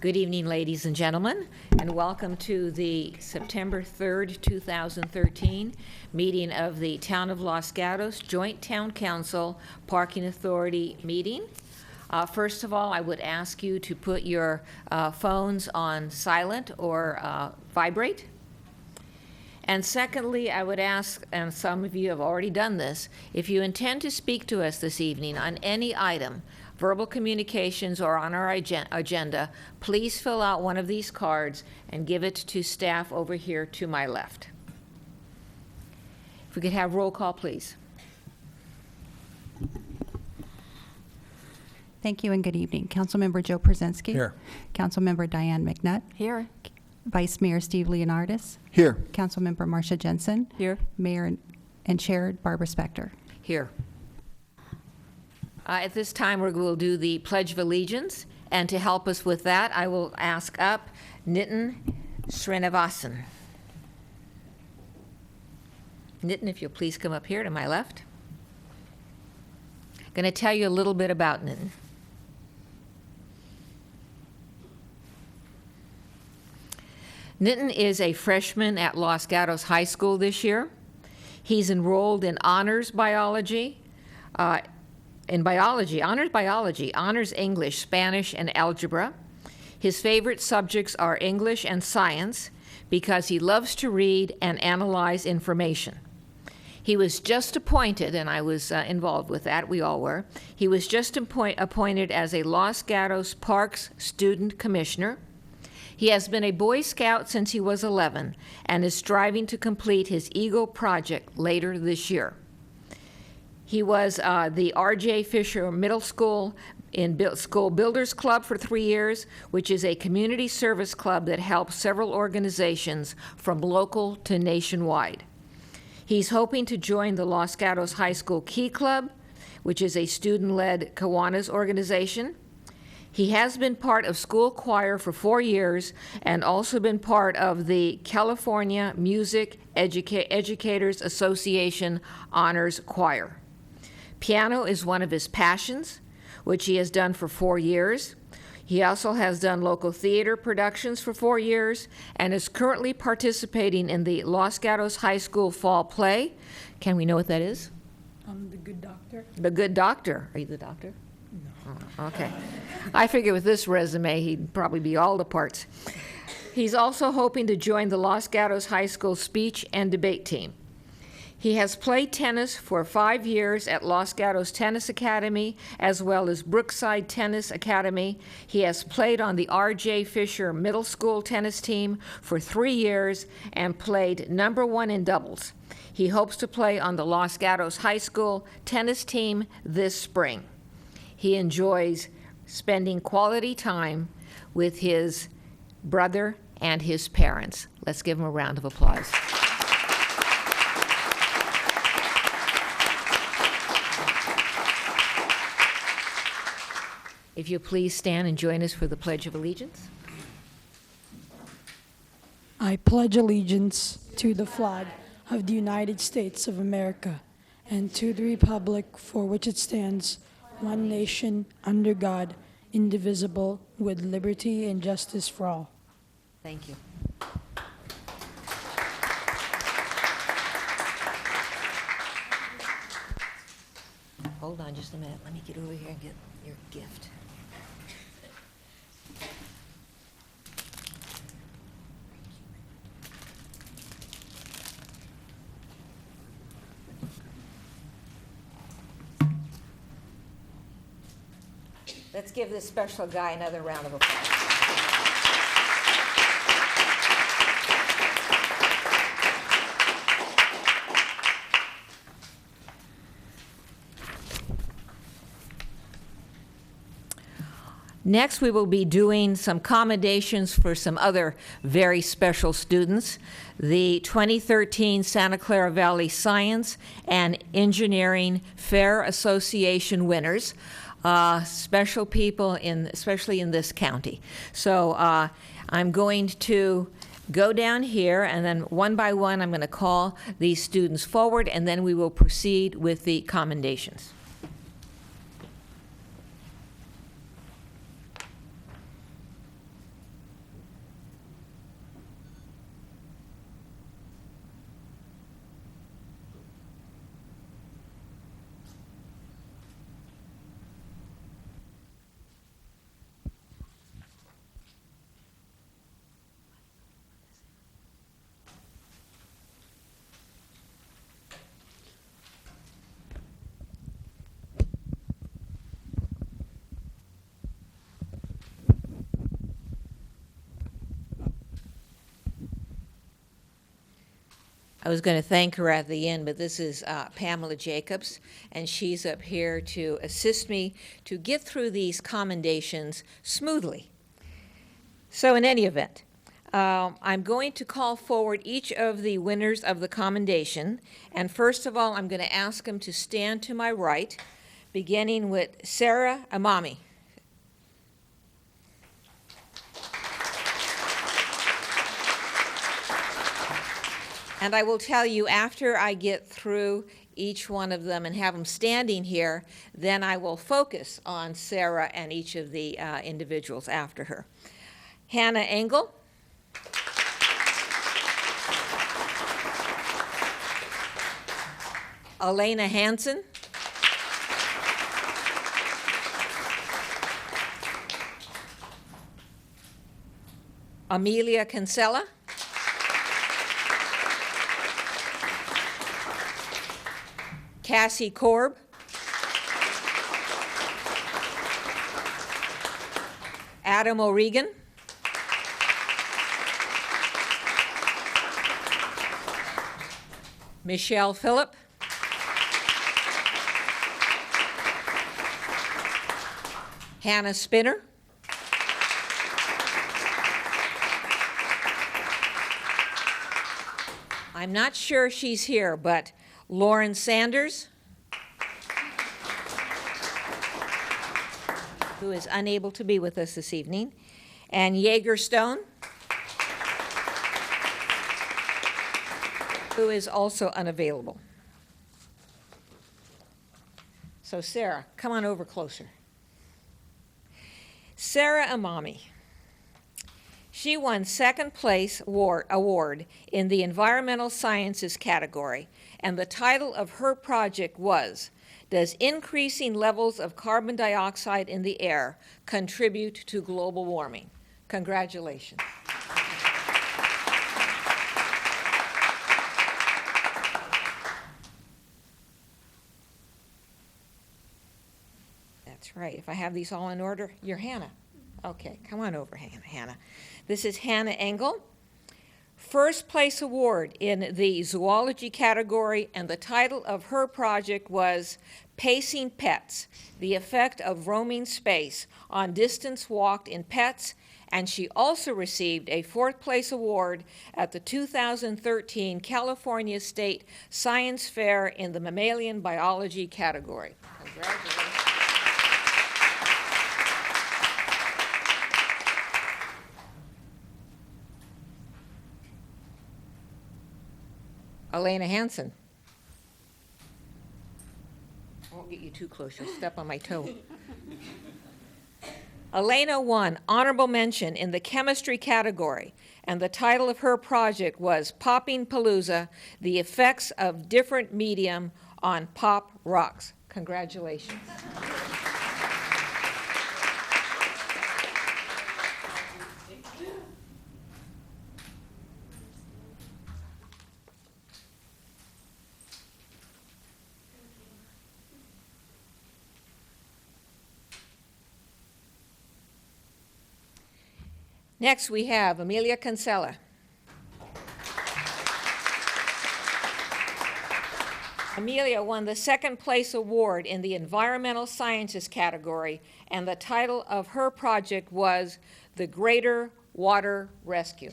Good evening, ladies and gentlemen, and welcome to the September 3rd, 2013 meeting of the Town of Los Gatos Joint Town Council Parking Authority meeting. First of all, I would ask you to put your phones on silent or vibrate. And secondly, I would ask, and some of you have already done this, if you intend to speak to us this evening on any item, verbal communications or on our agenda, please fill out one of these cards and give it to staff over here to my left. If we could have roll call, please. Thank you and good evening. Councilmember Joe Przynski. Here. Councilmember Diane McNutt. Here. Vice Mayor Steve Leonardis. Here. Councilmember Marcia Jensen. Here. Mayor and Chair Barbara Spector. Here. At this time, we'll do the Pledge of Allegiance, and to help us with that, I will ask up Nitin Srinivasan. Nitin, if you'll please come up here to my left. I'm going to tell you a little bit about Nitin. Nitin is a freshman at Los Gatos High School this year. He's enrolled in honors biology, honors English, Spanish, and algebra. His favorite subjects are English and science because he loves to read and analyze information. He was just appointed, and I was involved with that, we all were. He was just appointed as a Los Gatos Parks Student Commissioner. He has been a Boy Scout since he was 11 and is striving to complete his Eagle project later this year. He was the R.J. Fisher Middle School School Builders Club for 3 years, which is a community service club that helps several organizations from local to nationwide. He's hoping to join the Los Gatos High School Key Club, which is a student-led Kiwanis organization. He has been part of school choir for 4 years and also been part of the California Music Educators Association Honors Choir. Piano is one of his passions, which he has done for 4 years. He also has done local theater productions for 4 years and is currently participating in the Los Gatos High School Fall Play. Can we know what that is? The Good Doctor. The Good Doctor. Are you the doctor? No. Oh, okay. I figure with this resume, he'd probably be all the parts. He's also hoping to join the Los Gatos High School speech and debate team. He has played tennis for 5 years at Los Gatos Tennis Academy, as well as Brookside Tennis Academy. He has played on the R.J. Fisher Middle School tennis team for 3 years and played #1 in doubles. He hopes to play on the Los Gatos High School tennis team this spring. He enjoys spending quality time with his brother and his parents. Let's give him a round of applause. If you please stand and join us for the Pledge of Allegiance. I pledge allegiance to the flag of the United States of America and to the republic for which it stands, one nation, under God, indivisible, with liberty and justice for all. Thank you. Hold on just a minute. Let me get over here and get your gift. Let's give this special guy another round of applause. Next, we will be doing some commendations for some other very special students. The 2013 Santa Clara Valley Science and Engineering Fair Association winners. Special people, especially in this county. So I'm going to go down here, and then one by one I'm going to call these students forward, and then we will proceed with the commendations. I was going to thank her at the end, but this is Pamela Jacobs, and she's up here to assist me to get through these commendations smoothly. So in any event, I'm going to call forward each of the winners of the commendation, and first of all, I'm going to ask them to stand to my right, beginning with Sarah Amami. And I will tell you, after I get through each one of them and have them standing here, then I will focus on Sarah and each of the individuals after her. Hannah Engel. Elena Hansen. Amelia Kinsella. Cassie Korb. Adam O'Regan. Michelle Phillip. Hannah Spinner. I'm not sure she's here, but Lauren Sanders, who is unable to be with us this evening, and Yeager Stone, who is also unavailable. So Sarah, come on over closer. Sarah Amami. She won second place award in the environmental sciences category, and the title of her project was, "Does increasing levels of carbon dioxide in the air contribute to global warming?" Congratulations. That's right. If I have these all in order, you're Hannah. Okay, come on over, Hannah. This is Hannah Engel. First place award in the zoology category, and the title of her project was Pacing Pets, the Effect of Roaming Space on Distance Walked in Pets, and she also received a fourth place award at the 2013 California State Science Fair in the mammalian biology category. Congratulations. Elena Hansen. I won't get you too close, you'll step on my toe. Elena won honorable mention in the chemistry category, and the title of her project was Popping Palooza, the Effects of Different Medium on Pop Rocks. Congratulations. Next, we have Amelia Kinsella. Amelia won the second place award in the environmental sciences category, and the title of her project was The Greater Water Rescue.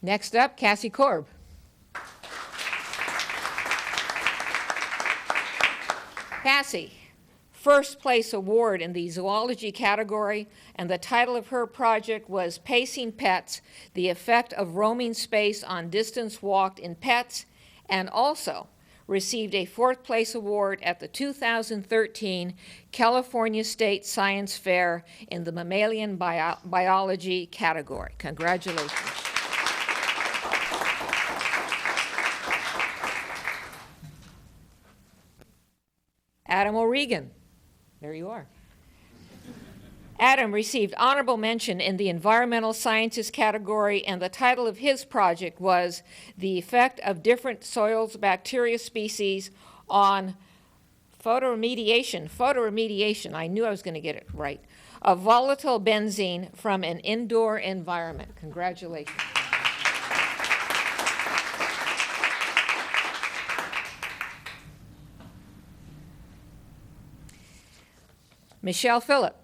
Next up, Cassie Korb. Cassie, first place award in the zoology category, and the title of her project was Pacing Pets, the Effect of Roaming Space on Distance Walked in Pets, and also received a fourth place award at the 2013 California State Science Fair in the mammalian biology category. Congratulations. Adam O'Regan, there you are. Adam received honorable mention in the environmental sciences category, and the title of his project was The Effect of Different Soils Bacteria Species on photoremediation, I knew I was going to get it right, of volatile benzene from an indoor environment. Congratulations. Michelle Phillip.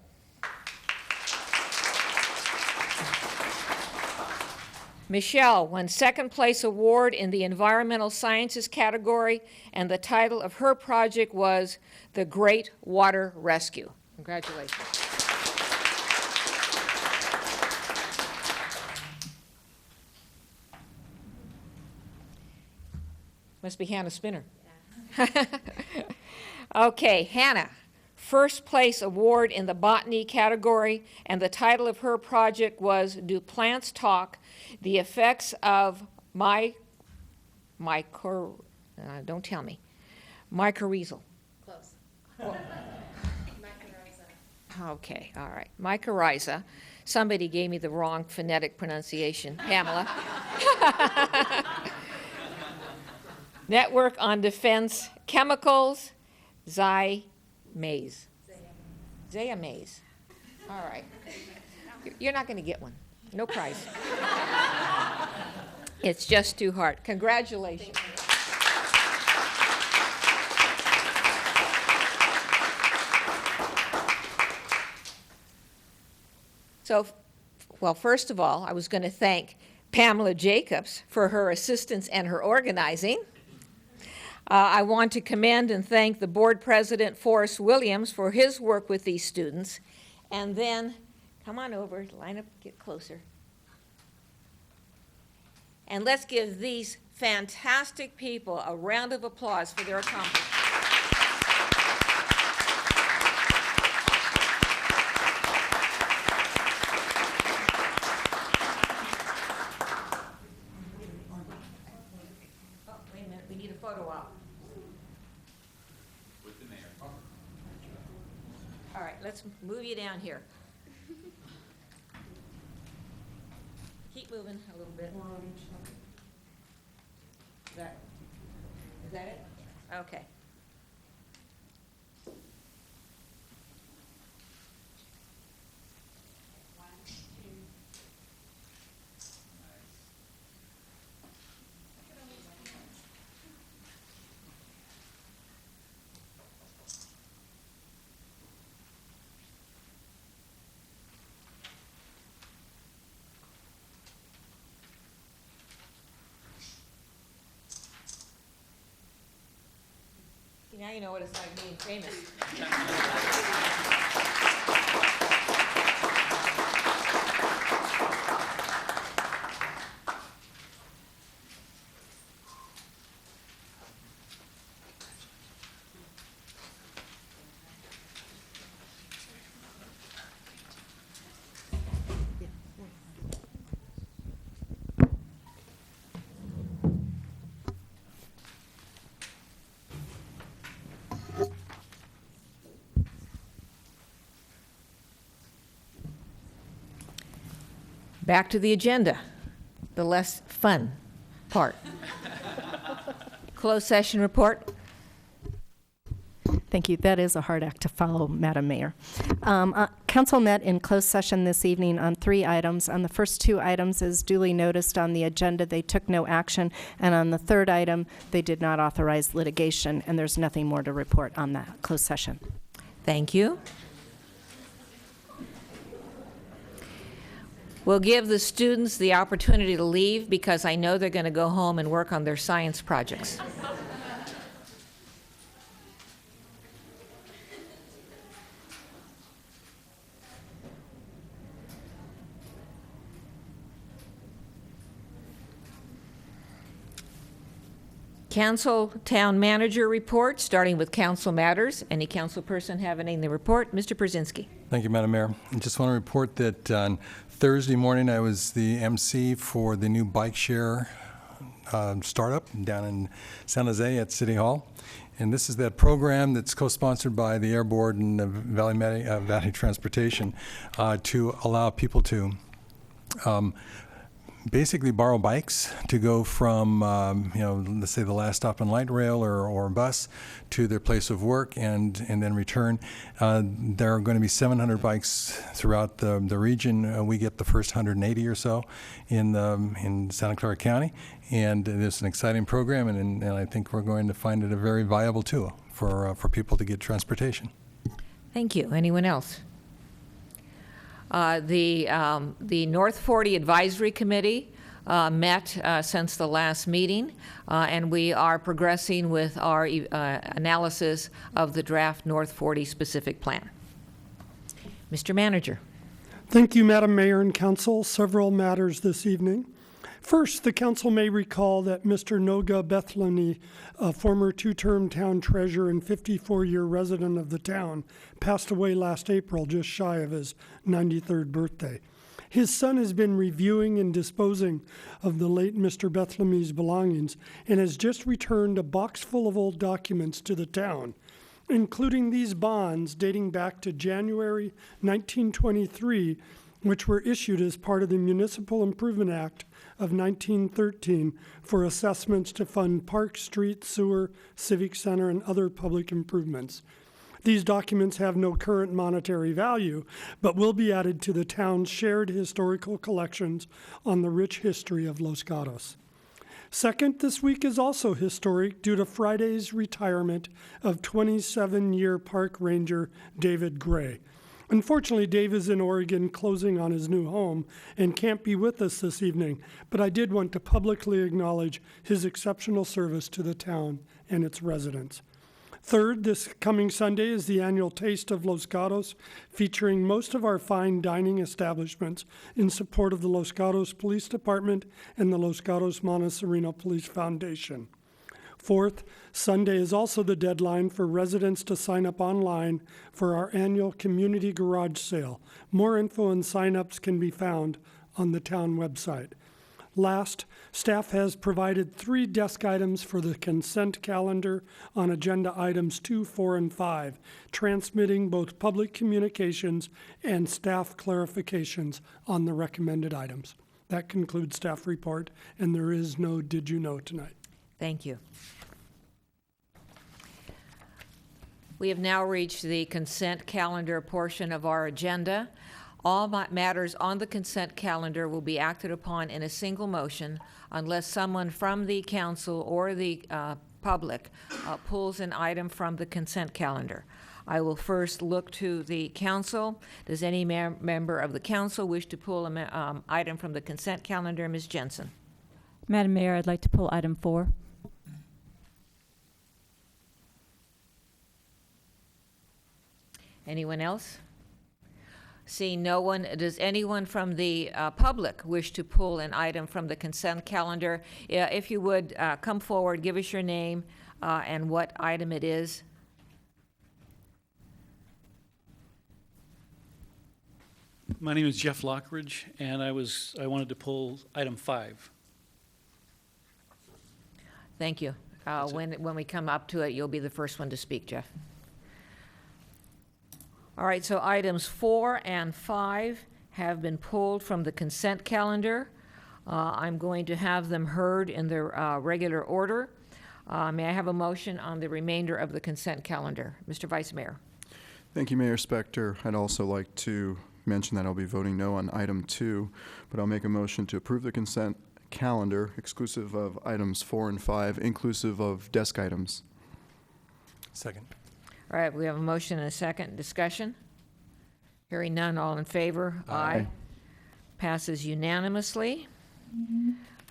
Michelle won second place award in the environmental sciences category, and the title of her project was The Great Water Rescue. Congratulations. Must be Hannah Spinner. Okay, Hannah. First place award in the botany category, and the title of her project was Do Plants Talk? The Effects of don't tell me. Mycorrhizal. Close. Well, Mycorrhiza. okay, all right. Mycorrhiza. Somebody gave me the wrong phonetic pronunciation. Pamela. Network on Defense Chemicals. Maze. Zaya Maze. All right. You're not going to get one. No prize. It's just too hard. Congratulations. So, well, first of all, I was going to thank Pamela Jacobs for her assistance and her organizing. I want to commend and thank the board president, Forrest Williams, for his work with these students. And then, come on over, line up, get closer. And let's give these fantastic people a round of applause for their accomplishments. Oh, wait a minute, we need a photo op. All right, let's move you down here. Keep moving a little bit. Is that it? Okay. Now you know what it's like being famous. Back to the agenda, the less fun part. Closed session report. Thank you. That is a hard act to follow, Madam Mayor. Council met in closed session this evening on 3 items. On the first 2 items, as duly noticed on the agenda, they took no action. And on the 3rd item, they did not authorize litigation, and there's nothing more to report on that closed session. Thank you. We'll give the students the opportunity to leave because I know they're going to go home and work on their science projects. Council Town Manager report, starting with council matters. Any council person have anything to report? Mr. Brzezinski. Thank you, Madam Mayor. I just want to report that on Thursday morning I was the MC for the new bike share startup down in San Jose at City Hall. And this is that program that's co-sponsored by the Air Board and Valley Transportation to allow people to basically borrow bikes to go from, let's say the last stop on light rail or bus to their place of work and then return. There are going to be 700 bikes throughout the region. We get the first 180 or so in Santa Clara County, and it's an exciting program, and I think we're going to find it a very viable tool for people to get transportation. Thank you. Anyone else? The North 40 Advisory Committee met since the last meeting, and we are progressing with our analysis of the draft North 40 specific plan. Mr. Manager. Thank you, Madam Mayor and Council. Several matters this evening. First, the Council may recall that Mr. Noga Bethlani, a former two-term town treasurer and 54-year resident of the town, passed away last April, just shy of his 93rd birthday. His son has been reviewing and disposing of the late Mr. Bethlami's belongings and has just returned a box full of old documents to the town, including these bonds dating back to January 1923, which were issued as part of the Municipal Improvement Act of 1913 for assessments to fund park, street, sewer, civic center, and other public improvements. These documents have no current monetary value, but will be added to the town's shared historical collections on the rich history of Los Gatos. Second, this week is also historic due to Friday's retirement of 27-year park ranger David Gray. Unfortunately, Dave is in Oregon closing on his new home and can't be with us this evening, but I did want to publicly acknowledge his exceptional service to the town and its residents. Third, this coming Sunday is the annual Taste of Los Gatos, featuring most of our fine dining establishments in support of the Los Gatos Police Department and the Los Gatos Montesarino Police Foundation. Fourth, Sunday is also the deadline for residents to sign up online for our annual community garage sale. More info and sign-ups can be found on the town website. Last, staff has provided 3 desk items for the consent calendar on agenda items 2, 4, and 5, transmitting both public communications and staff clarifications on the recommended items. That concludes staff report, and there is no Did You Know tonight. Thank you. We have now reached the consent calendar portion of our agenda. All matters on the consent calendar will be acted upon in a single motion unless someone from the council or the public pulls an item from the consent calendar. I will first look to the council. Does any member of the council wish to pull an item from the consent calendar? Ms. Jensen. Madam Mayor, I'd like to pull item 4. Anyone else? Seeing no one, does anyone from the public wish to pull an item from the consent calendar? If you would, come forward, give us your name and what item it is. My name is Jeff Lockridge, and I wanted to pull item 5. Thank you. When we come up to it, you'll be the first one to speak, Jeff. All right, so items 4 and 5 have been pulled from the consent calendar. I'm going to have them heard in their regular order. May I have a motion on the remainder of the consent calendar? Mr. Vice Mayor. Thank you, Mayor Spector. I'd also like to mention that I'll be voting no on item 2, but I'll make a motion to approve the consent calendar exclusive of items 4 and 5, inclusive of desk items. Second. All right, we have a motion and a second. Discussion? Hearing none, all in favor? Aye. Passes unanimously.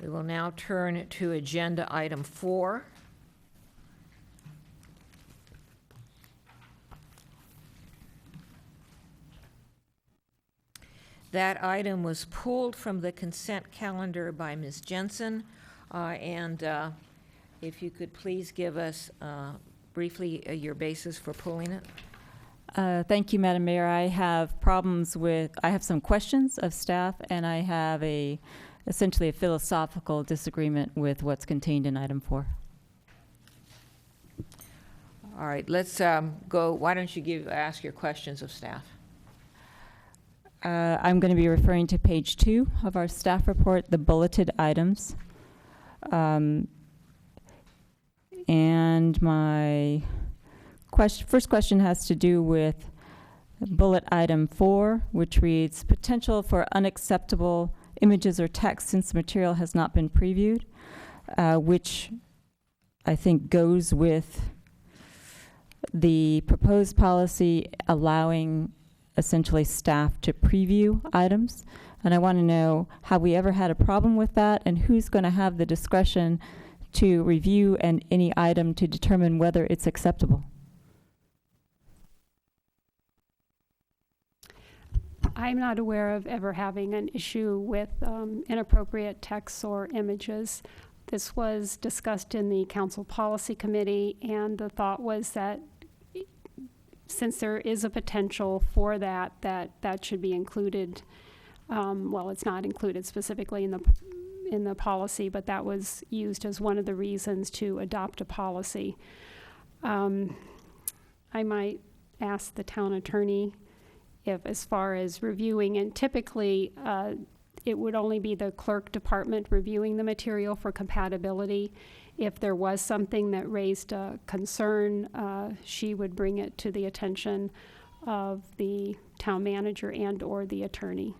We will now turn to agenda item 4. That item was pulled from the consent calendar by Ms. Jensen, and if you could please give us briefly your basis for pulling it. Thank you, Madam Mayor. I have some questions of staff, and I have essentially a philosophical disagreement with what's contained in item 4. All right, let's go. Why don't you ask your questions of staff? I'm going to be referring to page 2 of our staff report, the bulleted items. And my first question has to do with bullet item 4, which reads, potential for unacceptable images or text since the material has not been previewed, which I think goes with the proposed policy allowing essentially staff to preview items. And I want to know, have we ever had a problem with that, and who's going to have the discretion to review any item to determine whether it's acceptable? I'm not aware of ever having an issue with inappropriate texts or images. This was discussed in the Council Policy Committee, and the thought was that since there is a potential for that should be included. Well, it's not included specifically in the policy, but that was used as one of the reasons to adopt a policy. I might ask the town attorney if, as far as reviewing, and typically it would only be the clerk department reviewing the material for compatibility. If there was something that raised a concern, she would bring it to the attention of the town manager and or the attorney.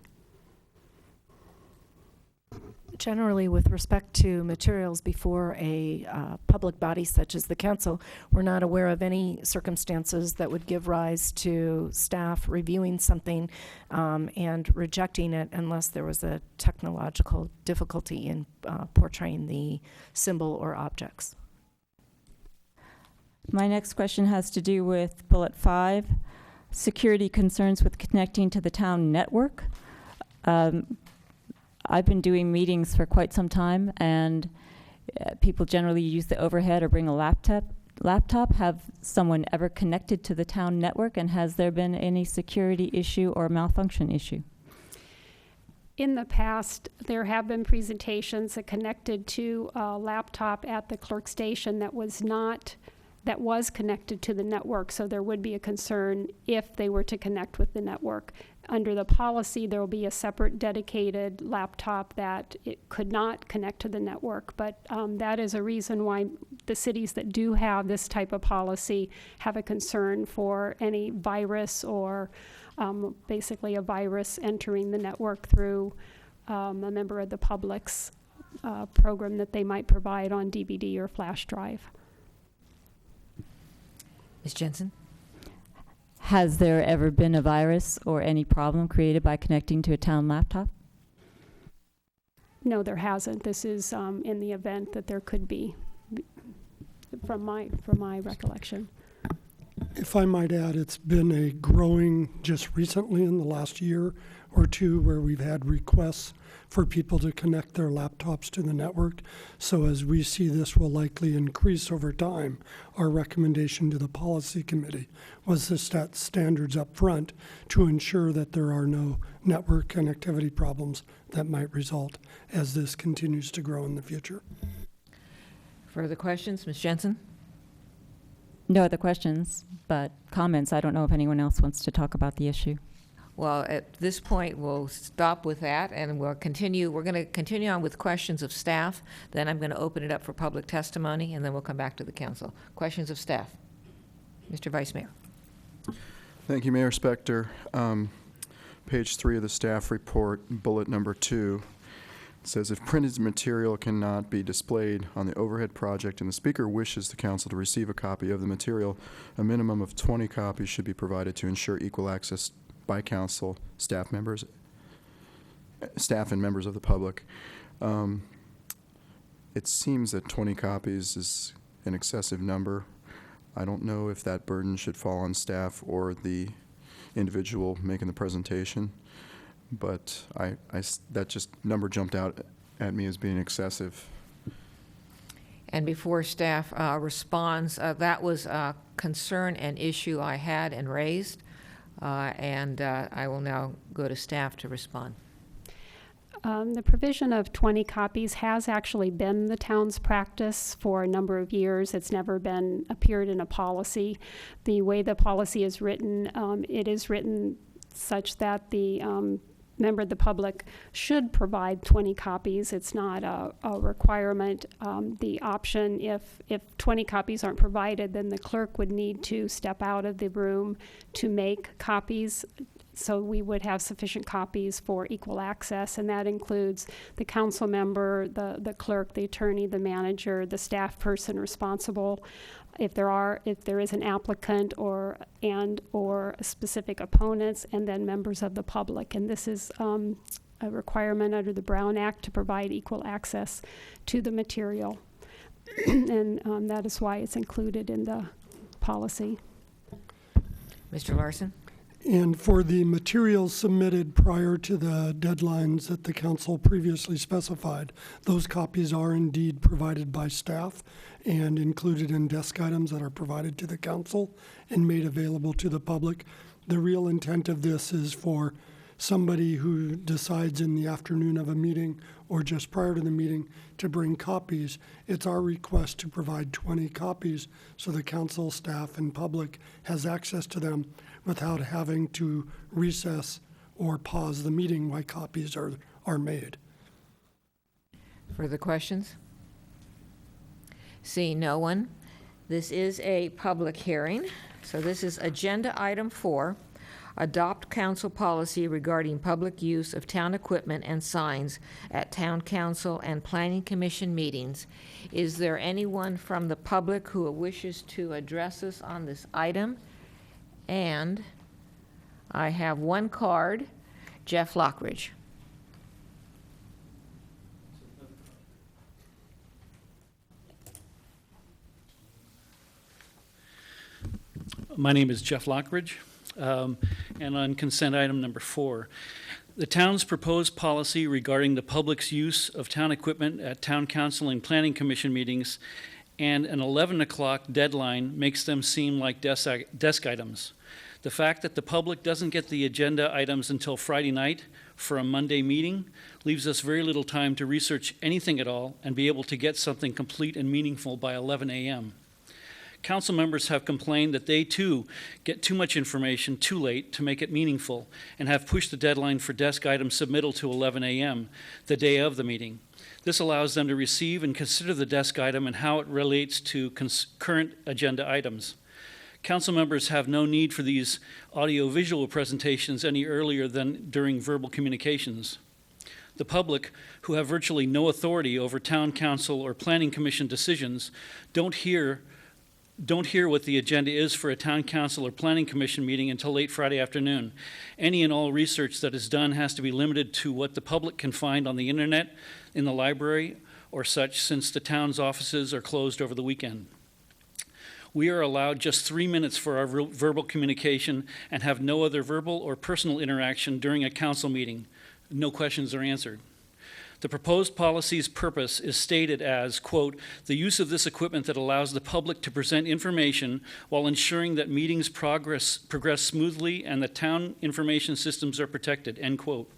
Generally, with respect to materials before a public body such as the council, we're not aware of any circumstances that would give rise to staff reviewing something and rejecting it unless there was a technological difficulty in portraying the symbol or objects. My next question has to do with bullet 5, security concerns with connecting to the town network. I've been doing meetings for quite some time, and people generally use the overhead or bring a laptop. Have someone ever connected to the town network, and has there been any security issue or malfunction issue? In the past, there have been presentations that connected to a laptop at the clerk station that was connected to the network, so there would be a concern if they were to connect with the network. Under the policy, there will be a separate dedicated laptop that it could not connect to the network, but that is a reason why the cities that do have this type of policy have a concern for any virus or basically a virus entering the network through a member of the public's program that they might provide on DVD or flash drive. Ms. Jensen? Has there ever been a virus or any problem created by connecting to a town laptop? No, there hasn't. This is in the event that there could be, from my recollection. If I might add, it's been a growing just recently in the last year or two where we've had requests for people to connect their laptops to the network. So as we see this will likely increase over time, our recommendation to the policy committee was to set standards up front to ensure that there are no network connectivity problems that might result as this continues to grow in the future. Further questions? Ms. Jensen? No other questions, but comments. I don't know if anyone else wants to talk about the issue. Well, at this point, we'll stop with that, and we'll continue. We're going to continue on with questions of staff. Then I'm going to open it up for public testimony, and then we'll come back to the council. Questions of staff. Mr. Vice Mayor. Thank you, Mayor Spector. Page 3 of the staff report, bullet number 2, says if printed material cannot be displayed on the overhead project and the speaker wishes the council to receive a copy of the material, a minimum of 20 copies should be provided to ensure equal access by council, staff and members of the public. It seems that 20 copies is an excessive number. I don't know if that burden should fall on staff or the individual making the presentation, but that just number jumped out at me as being excessive. And before staff responds, that was a concern and issue I had and raised. And I will now go to staff to respond. The provision of 20 copies has actually been the town's practice for a number of years. It's never appeared in a policy. The way the policy is written, it is written such that the member of the public should provide 20 copies. It's not a requirement. The option, if 20 copies aren't provided, then the clerk would need to step out of the room to make copies. So we would have sufficient copies for equal access, and that includes the council member, the clerk, the attorney, the manager, the staff person responsible. If there is an applicant or specific opponents, and then members of the public. And this is a requirement under the Brown Act to provide equal access to the material. And that is why it's included in the policy. Mr. Larson? And for the materials submitted prior to the deadlines that the council previously specified, those copies are indeed provided by staff and included in desk items that are provided to the council and made available to the public. The real intent of this is for somebody who decides in the afternoon of a meeting or just prior to the meeting to bring copies. It's our request to provide 20 copies so the council, staff, and public has access to them without having to recess or pause the meeting while copies are made. Further questions? Seeing no one, this is a public hearing. So this is agenda item 4, adopt council policy regarding public use of town equipment and signs at town council and planning commission meetings. Is there anyone from the public who wishes to address us on this item? And I have one card, Jeff Lockridge. My name is Jeff Lockridge, and on consent item number 4, the town's proposed policy regarding the public's use of town equipment at town council and planning commission meetings and an 11 o'clock deadline makes them seem like desk items. The fact that the public doesn't get the agenda items until Friday night for a Monday meeting leaves us very little time to research anything at all and be able to get something complete and meaningful by 11 a.m. Council members have complained that they too get too much information too late to make it meaningful and have pushed the deadline for desk item submittal to 11 a.m. the day of the meeting. This allows them to receive and consider the desk item and how it relates to current agenda items. Council members have no need for these audio-visual presentations any earlier than during verbal communications. The public, who have virtually no authority over town council or planning commission decisions, don't hear what the agenda is for a town council or planning commission meeting until late Friday afternoon. Any and all research that is done has to be limited to what the public can find on the internet, in the library, or such, since the town's offices are closed over the weekend. We are allowed just 3 minutes for our verbal communication and have no other verbal or personal interaction during a council meeting. No questions are answered. The proposed policy's purpose is stated as, quote, the use of this equipment that allows the public to present information while ensuring that meetings progress smoothly and that town information systems are protected, end quote.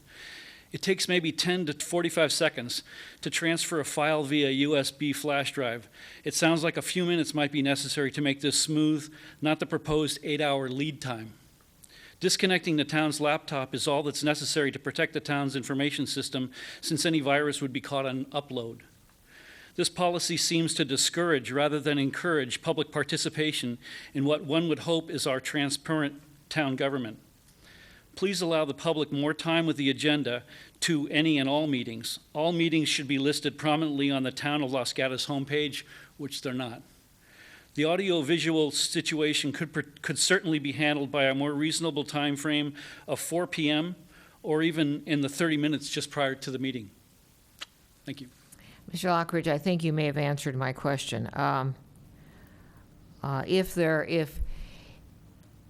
It takes maybe 10 to 45 seconds to transfer a file via USB flash drive. It sounds like a few minutes might be necessary to make this smooth, not the proposed 8-hour lead time. Disconnecting the town's laptop is all that's necessary to protect the town's information system, since any virus would be caught on upload. This policy seems to discourage rather than encourage public participation in what one would hope is our transparent town government. Please allow the public more time with the agenda to any and all meetings. All meetings should be listed prominently on the Town of Los Gatos homepage, which they're not. The audio-visual situation could certainly be handled by a more reasonable time frame of 4 p.m. or even in the 30 minutes just prior to the meeting. Thank you. Mr. Lockridge, I think you may have answered my question.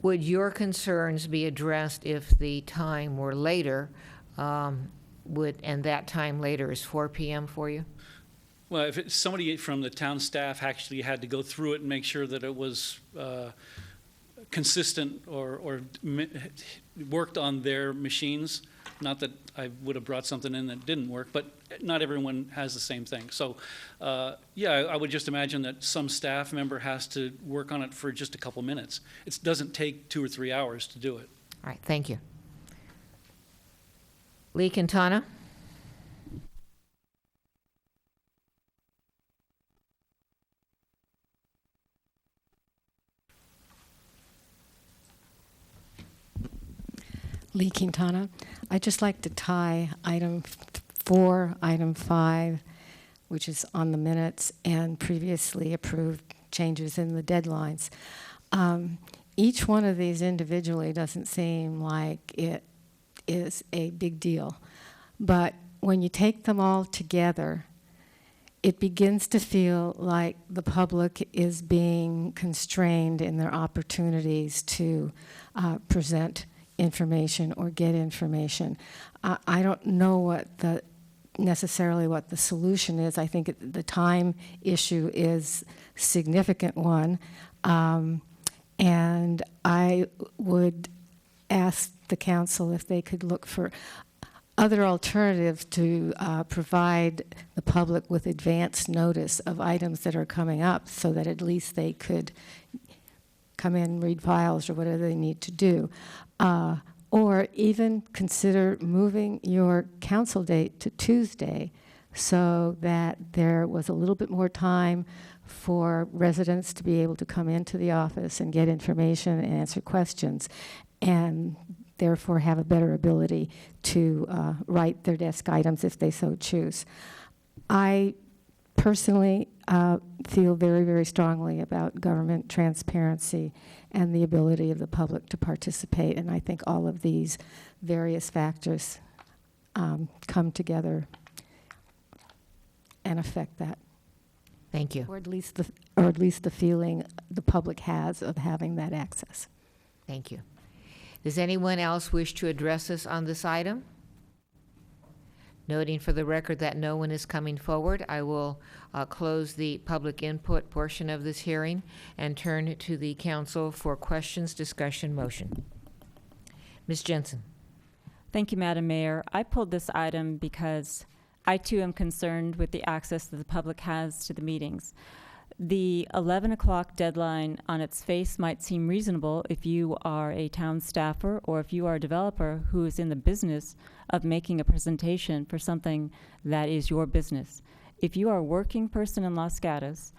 Would your concerns be addressed if the time were later, and that time later is 4 p.m. for you? Well, if somebody from the town staff actually had to go through it and make sure that it was consistent or worked on their machines, not that I would have brought something in that didn't work, but not everyone has the same thing. So, yeah, I would just imagine that some staff member has to work on it for just a couple minutes. It doesn't take 2 or 3 hours to do it. All right, thank you. Lee Quintana. Lee Quintana. I'd just like to tie item 4, item 5, which is on the minutes, and previously approved changes in the deadlines. Each one of these individually doesn't seem like it is a big deal. But when you take them all together, it begins to feel like the public is being constrained in their opportunities to present information or get information. I don't know necessarily what the solution is. I think the time issue is a significant one. And I would ask the council if they could look for other alternatives to provide the public with advance notice of items that are coming up, so that at least they could come in, read files, or whatever they need to do. Or even consider moving your council date to Tuesday, so that there was a little bit more time for residents to be able to come into the office and get information and answer questions, and therefore have a better ability to write their desk items if they so choose. I personally feel very, very strongly about government transparency and the ability of the public to participate, and I think all of these various factors come together and affect that. Thank you. Or at least the feeling the public has of having that access. Thank you. Does anyone else wish to address us on this item? Noting for the record that no one is coming forward, I will close the public input portion of this hearing and turn to the council for questions, discussion, motion. Ms. Jensen. Thank you, Madam Mayor. I pulled this item because I too am concerned with the access that the public has to the meetings. The 11 o'clock deadline on its face might seem reasonable if you are a town staffer or if you are a developer who is in the business of making a presentation for something that is your business. If you are a working person in Los Gatos,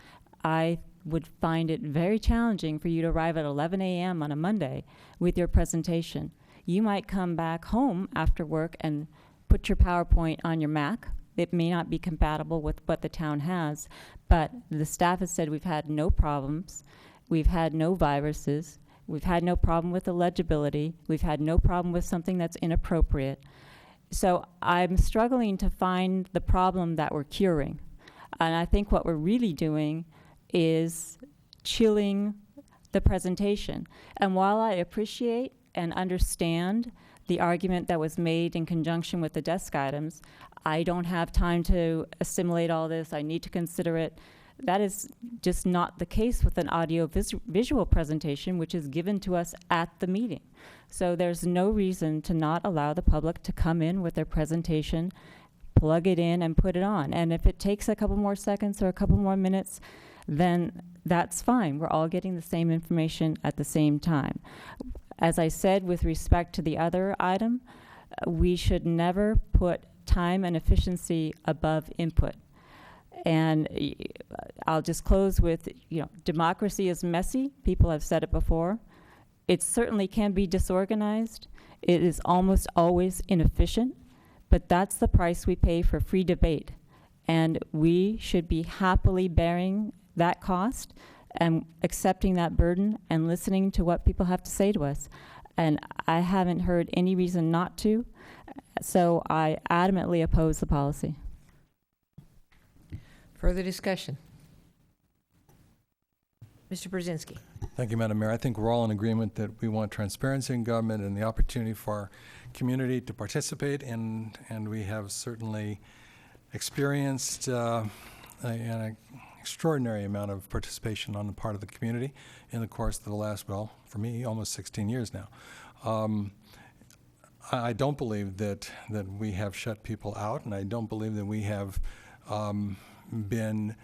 I would find it very challenging for you to arrive at 11 a.m. on a Monday with your presentation. You might come back home after work and put your PowerPoint on your Mac. It may not be compatible with what the town has, but the staff has said we've had no problems, we've had no viruses, we've had no problem with the legibility, we've had no problem with something that's inappropriate. So I'm struggling to find the problem that we're curing. And I think what we're really doing is chilling the presentation. And while I appreciate and understand the argument that was made in conjunction with the desk items, I don't have time to assimilate all this, I need to consider it. That is just not the case with an audio visual presentation, which is given to us at the meeting. So there's no reason to not allow the public to come in with their presentation, plug it in and put it on. And if it takes a couple more seconds or a couple more minutes, then that's fine. We're all getting the same information at the same time. As I said with respect to the other item, we should never put time and efficiency above input. And I'll just close with, democracy is messy. People have said it before. It certainly can be disorganized. It is almost always inefficient, but that's the price we pay for free debate. And we should be happily bearing that cost and accepting that burden and listening to what people have to say to us. And I haven't heard any reason not to, so I adamantly oppose the policy. Further discussion? Mr. Brzezinski. Thank you, Madam Mayor. I think we're all in agreement that we want transparency in government and the opportunity for our community to participate, and we have certainly experienced an extraordinary amount of participation on the part of the community in the course of the last, well, for me, almost 16 years now. I don't believe that we have shut people out, and I don't believe that we have been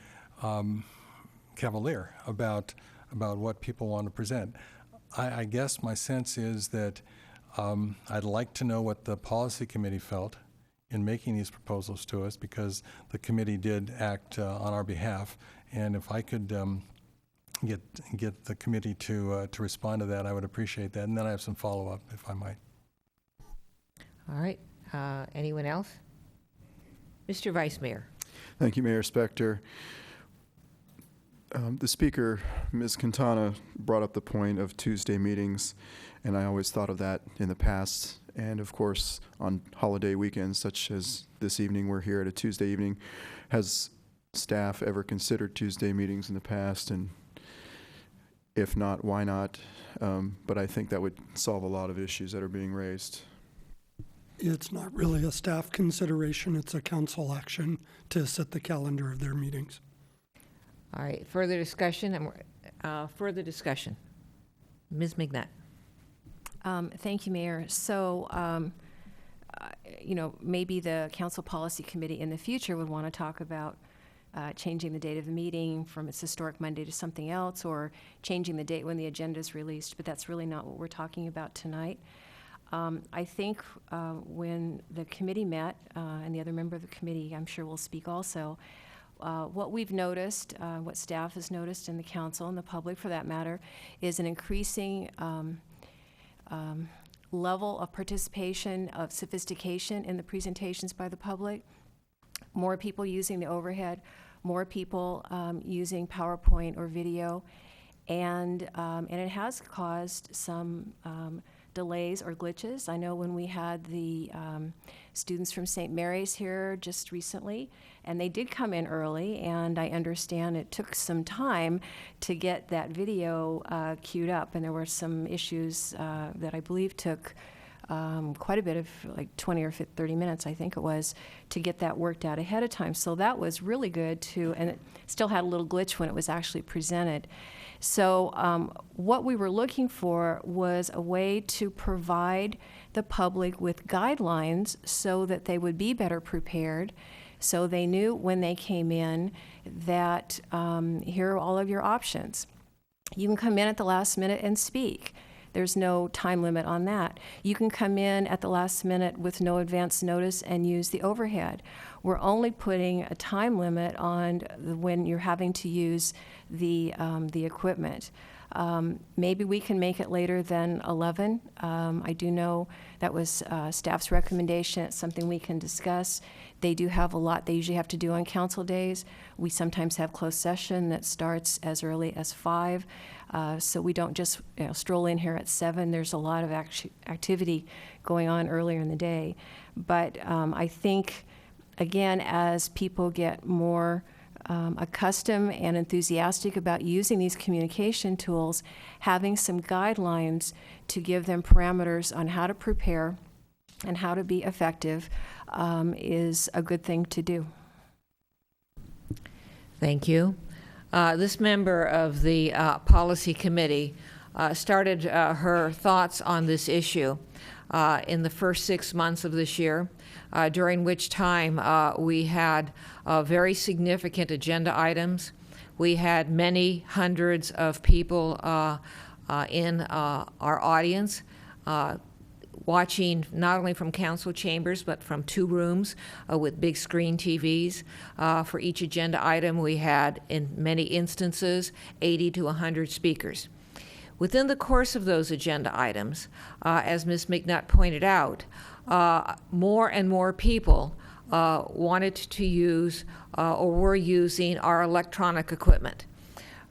cavalier about what people want to present. I guess my sense is that I'd like to know what the policy committee felt in making these proposals to us, because the committee did act on our behalf. And if I could get the committee to respond to that, I would appreciate that. And then I have some follow-up, if I might. All right. Anyone else? Mr. Vice Mayor. Thank you, Mayor Spector. The speaker, Ms. Quintana, brought up the point of Tuesday meetings, and I always thought of that in the past. And of course, on holiday weekends, such as this evening, we're here at a Tuesday evening. Has staff ever considered Tuesday meetings in the past? And if not, why not? But I think that would solve a lot of issues that are being raised. It's not really a staff consideration, it's a council action to set the calendar of their meetings. All right. Further discussion? Further discussion. Ms. McNutt. Thank you, Mayor. So, maybe the Council Policy Committee in the future would want to talk about changing the date of the meeting from its historic Monday to something else, or changing the date when the agenda is released, but that's really not what we're talking about tonight. I think when the committee met, and the other member of the committee, I'm sure will speak also, what we've noticed, what staff has noticed, and the council and the public for that matter, is an increasing level of participation, of sophistication in the presentations by the public. More people using the overhead, more people using PowerPoint or video, and it has caused some delays or glitches. I know when we had the students from St. Mary's here just recently, and they did come in early, and I understand it took some time to get that video queued up, and there were some issues that I believe took quite a bit of, like 20 or 30 minutes, I think it was, to get that worked out ahead of time. So that was really good too, and it still had a little glitch when it was actually presented. So what we were looking for was a way to provide the public with guidelines so that they would be better prepared, so they knew when they came in that here are all of your options. You can come in at the last minute and speak. There's no time limit on that. You can come in at the last minute with no advance notice and use the overhead. We're only putting a time limit on when you're having to use the equipment. Maybe we can make it later than 11. I do know that was staff's recommendation. It's something we can discuss. They do have a lot they usually have to do on council days. We sometimes have closed session that starts as early as 5. So we don't just stroll in here at 7. There's a lot of activity going on earlier in the day. But I think, again, as people get more accustomed and enthusiastic about using these communication tools, having some guidelines to give them parameters on how to prepare and how to be effective is a good thing to do. Thank you. This member of the Policy Committee started her thoughts on this issue in the first 6 months of this year, during which time we had very significant agenda items. We had many hundreds of people in our audience watching not only from council chambers but from 2 rooms with big screen TVs. For each agenda item, we had, in many instances, 80 to 100 speakers. Within the course of those agenda items, as Ms. McNutt pointed out, more and more people wanted to use or were using our electronic equipment,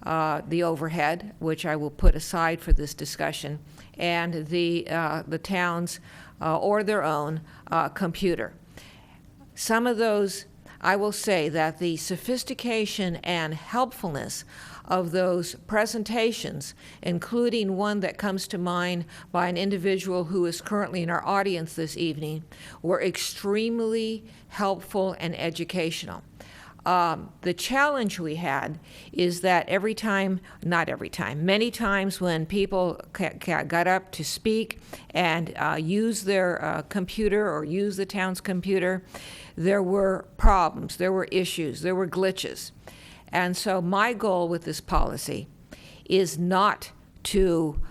the overhead, which I will put aside for this discussion, and the town's or their own computer. Some of those, I will say that the sophistication and helpfulness of those presentations, including one that comes to mind by an individual who is currently in our audience this evening, were extremely helpful and educational. The challenge we had is that many times when people got up to speak and use their computer or use the town's computer, there were problems, there were issues, there were glitches. And so my goal with this policy is not to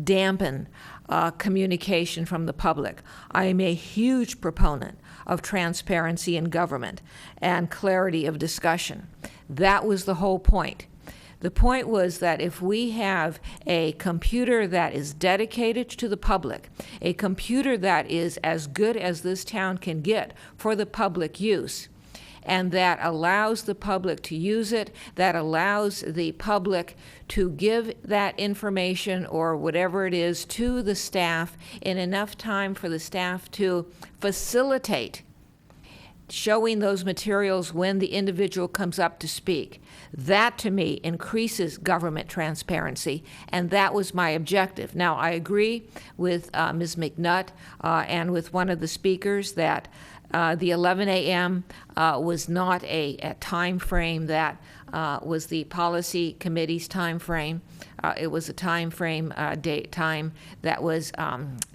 dampen communication from the public. I am a huge proponent of transparency in government and clarity of discussion. That was the whole point. The point was that if we have a computer that is dedicated to the public, a computer that is as good as this town can get for the public use, and that allows the public to use it, that allows the public to give that information or whatever it is to the staff in enough time for the staff to facilitate showing those materials when the individual comes up to speak. That, to me, increases government transparency, and that was my objective. Now, I agree with Ms. McNutt and with one of the speakers that the 11 a.m. Was not a time frame that was the policy committee's time frame. It was a time frame time that was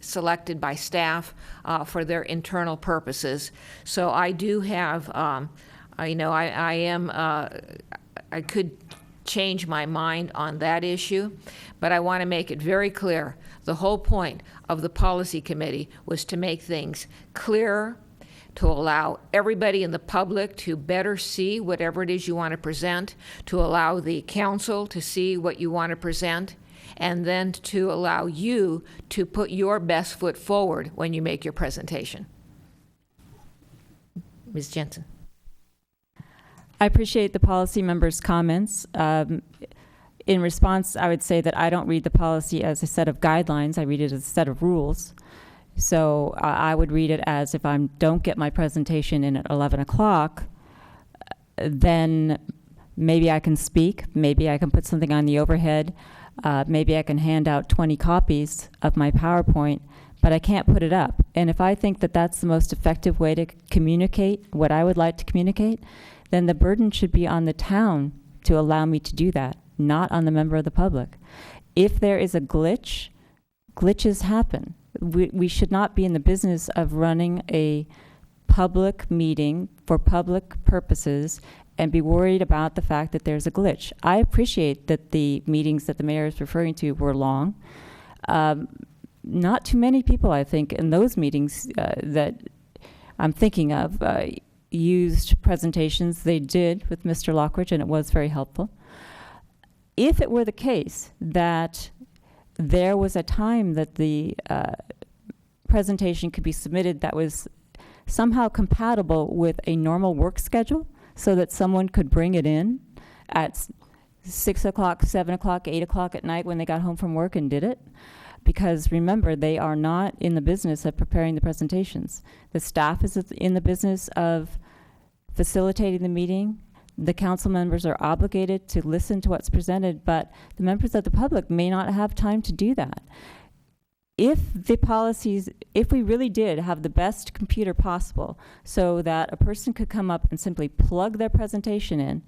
selected by staff for their internal purposes. So I do have, I could change my mind on that issue, but I want to make it very clear. The whole point of the policy committee was to make things clearer, to allow everybody in the public to better see whatever it is you want to present, to allow the council to see what you want to present, and then to allow you to put your best foot forward when you make your presentation. Ms. Jensen. I appreciate the policy members' comments. In response, I would say that I don't read the policy as a set of guidelines. I read it as a set of rules. So I would read it as if I don't get my presentation in at 11 o'clock, then maybe I can speak, maybe I can put something on the overhead, maybe I can hand out 20 copies of my PowerPoint, but I can't put it up. And if I think that that's the most effective way to communicate what I would like to communicate, then the burden should be on the town to allow me to do that, not on the member of the public. If there is a glitch, glitches happen. We should not be in the business of running a public meeting for public purposes and be worried about the fact that there's a glitch. I appreciate that the meetings that the mayor is referring to were long. Not too many people, I think, in those meetings that I'm thinking of used presentations. They did with Mr. Lockridge, and it was very helpful. If it were the case that there was a time that the presentation could be submitted that was somehow compatible with a normal work schedule so that someone could bring it in at 6 o'clock, 7 o'clock, 8 o'clock at night when they got home from work and did it. Because remember, they are not in the business of preparing the presentations. The staff is in the business of facilitating the meeting. The council members are obligated to listen to what's presented, but the members of the public may not have time to do that. If we really did have the best computer possible so that a person could come up and simply plug their presentation in,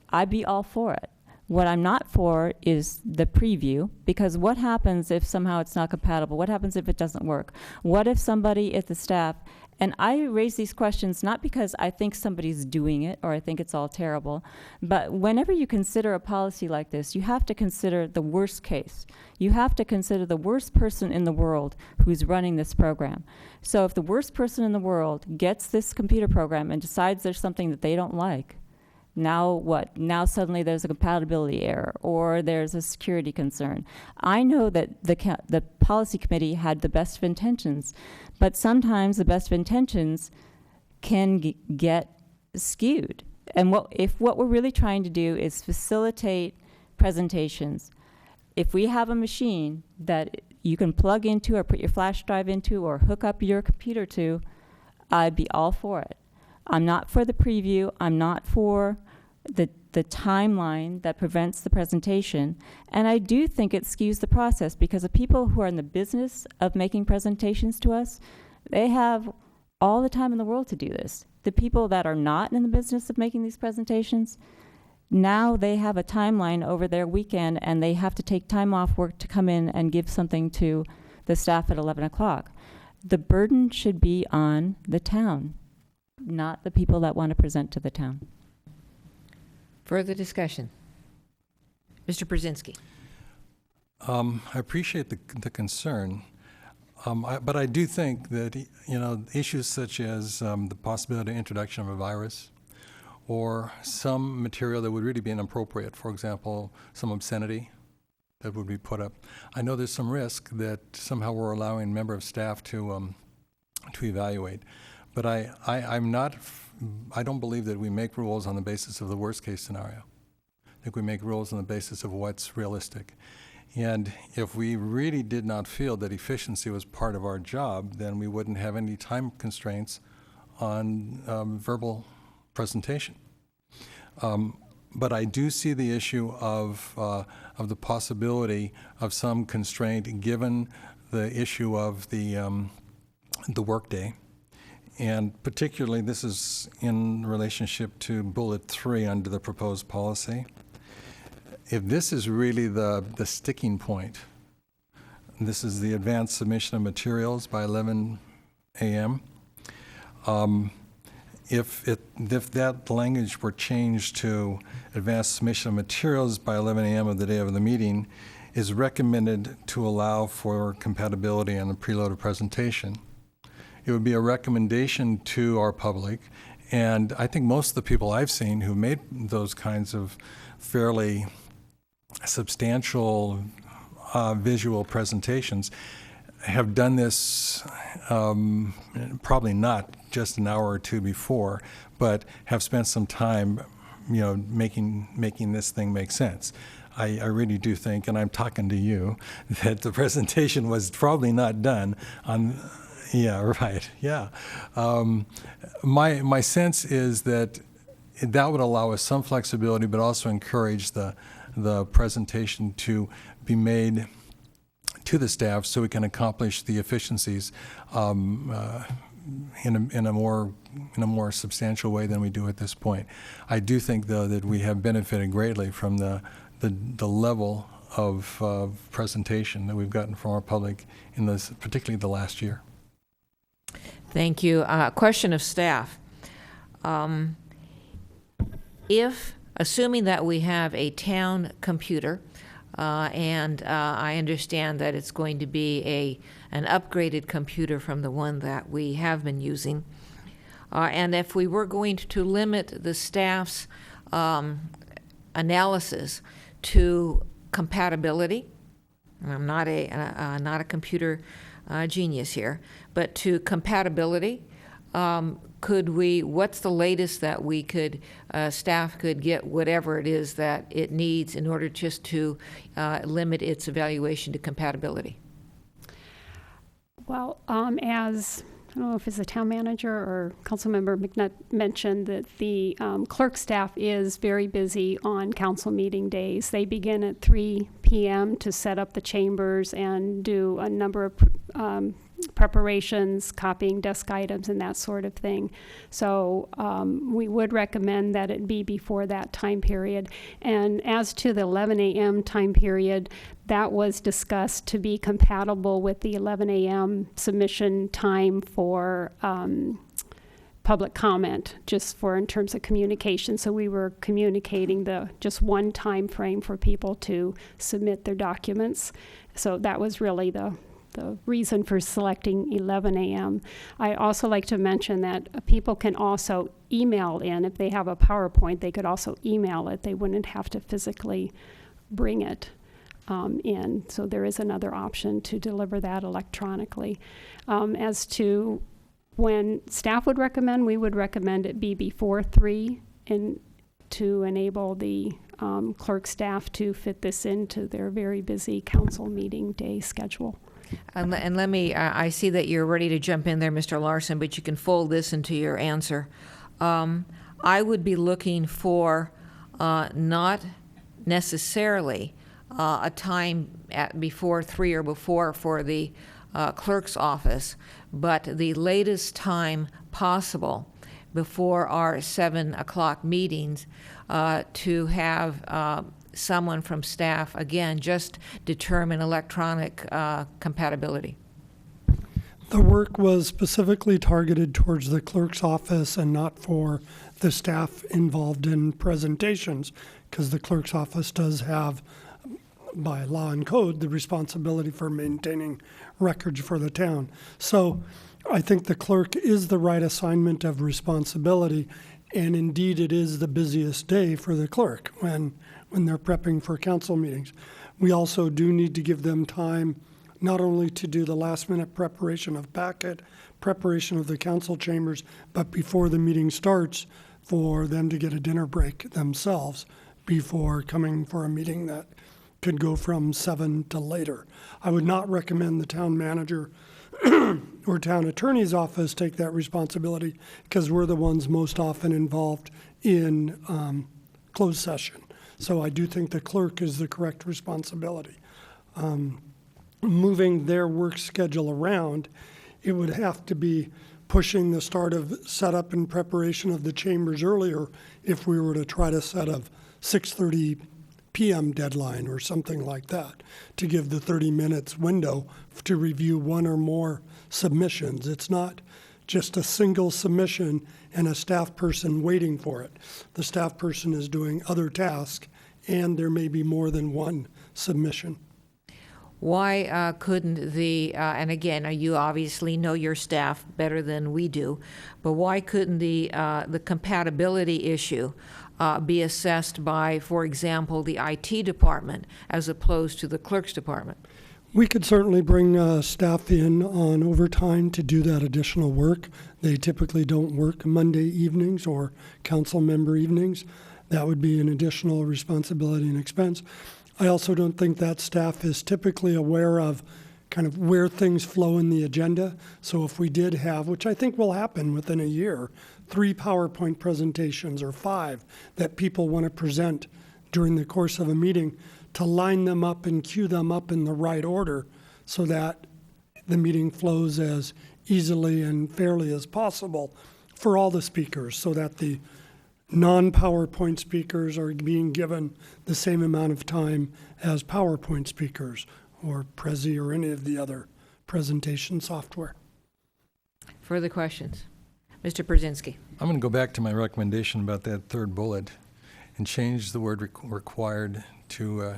I'd be all for it. What I'm not for is the preview, because what happens if somehow it's not compatible? What happens if it doesn't work? What if somebody at the staff, and I raise these questions not because I think somebody's doing it or I think it's all terrible, but whenever you consider a policy like this, you have to consider the worst case. You have to consider the worst person in the world who's running this program. So if the worst person in the world gets this computer program and decides there's something that they don't like, now what? Now suddenly there's a compatibility error or there's a security concern. I know that the policy committee had the best of intentions, but sometimes the best of intentions can get skewed. And if what we're really trying to do is facilitate presentations, if we have a machine that you can plug into or put your flash drive into or hook up your computer to, I'd be all for it. I'm not for the preview. I'm not for the timeline that prevents the presentation. And I do think it skews the process because the people who are in the business of making presentations to us, they have all the time in the world to do this. The people that are not in the business of making these presentations, now they have a timeline over their weekend and they have to take time off work to come in and give something to the staff at 11 o'clock. The burden should be on the town, not the people that want to present to the town. Further discussion? Mr. Brzezinski. I appreciate the concern, but I do think that, issues such as the possibility of introduction of a virus or some material that would really be inappropriate, for example, some obscenity that would be put up. I know there's some risk that somehow we're allowing a member of staff to evaluate, but I don't believe that we make rules on the basis of the worst case scenario. I think we make rules on the basis of what's realistic. And if we really did not feel that efficiency was part of our job, then we wouldn't have any time constraints on verbal presentation. But I do see the issue of the possibility of some constraint given the issue of the workday. And particularly, this is in relationship to bullet 3 under the proposed policy. If this is really the sticking point, this is the advanced submission of materials by 11 a.m. If that language were changed to advanced submission of materials by 11 a.m. of the day of the meeting, is recommended to allow for compatibility on the preloaded presentation. It would be a recommendation to our public, and I think most of the people I've seen who made those kinds of fairly substantial visual presentations have done this probably not just an hour or two before, but have spent some time, making this thing make sense. I really do think, and I'm talking to you, that the presentation was probably not done on. Yeah, right. Yeah. My sense is that would allow us some flexibility, but also encourage the presentation to be made to the staff so we can accomplish the efficiencies in a more substantial way than we do at this point. I do think, though, that we have benefited greatly from the level of presentation that we've gotten from our public in this, particularly the last year. Thank you. Question of staff. Assuming that we have a town computer, and I understand that it's going to be an upgraded computer from the one that we have been using, and if we were going to limit the staff's analysis to compatibility, I'm not a computer genius here, but to compatibility, what's the latest that we could, staff could get whatever it is that it needs in order just to limit its evaluation to compatibility? Well, as I don't know if it's the town manager or Councilmember McNutt mentioned, that the clerk staff is very busy on council meeting days. They begin at 3 p.m. to set up the chambers and do a number of preparations, copying desk items and that sort of thing. So we would recommend that it be before that time period. And as to the 11 a.m. time period, that was discussed to be compatible with the 11 a.m. submission time for public comment, just for in terms of communication. So we were communicating just one time frame for people to submit their documents. So that was really the reason for selecting 11 a.m. I also like to mention that people can also email in. If they have a PowerPoint, they could also email it. They wouldn't have to physically bring it in. So there is another option to deliver that electronically. As to when staff would recommend, we would recommend it be before 3 to enable the clerk staff to fit this into their very busy council meeting day schedule. And let me, I see that you're ready to jump in there, Mr. Larson, but you can fold this into your answer. I would be looking for not necessarily a time before 3 or before for the clerk's office, but the latest time possible before our 7 o'clock meetings to have someone from staff, again, just determine electronic compatibility. The work was specifically targeted towards the clerk's office and not for the staff involved in presentations, because the clerk's office does have by law and code, the responsibility for maintaining records for the town. So I think the clerk is the right assignment of responsibility, and indeed it is the busiest day for the clerk when they're prepping for council meetings. We also do need to give them time not only to do the last minute preparation of packet, preparation of the council chambers, but before the meeting starts, for them to get a dinner break themselves before coming for a meeting that could go from 7 to later. I would not recommend the town manager or town attorney's office take that responsibility, because we're the ones most often involved in closed session. So I do think the clerk is the correct responsibility. Moving their work schedule around, it would have to be pushing the start of setup and preparation of the chambers earlier if we were to try to set a 6:30 p.m. deadline or something like that, to give the 30 minutes window to review one or more submissions. It's not just a single submission and a staff person waiting for it. The staff person is doing other tasks, and there may be more than one submission. Why couldn't the, and again, you obviously know your staff better than we do, but why couldn't the compatibility issue be assessed by, for example, the IT department as opposed to the clerk's department? We could certainly bring staff in on overtime to do that additional work. They typically don't work Monday evenings or council member evenings. That would be an additional responsibility and expense. I also don't think that staff is typically aware of kind of where things flow in the agenda. So if we did have, which I think will happen within a year, 3 PowerPoint presentations or 5 that people want to present during the course of a meeting, to line them up and queue them up in the right order so that the meeting flows as easily and fairly as possible for all the speakers, so that the non-PowerPoint speakers are being given the same amount of time as PowerPoint speakers or Prezi or any of the other presentation software. Further questions? Mr. Brzezinski. I'm going to go back to my recommendation about that third bullet and change the word required to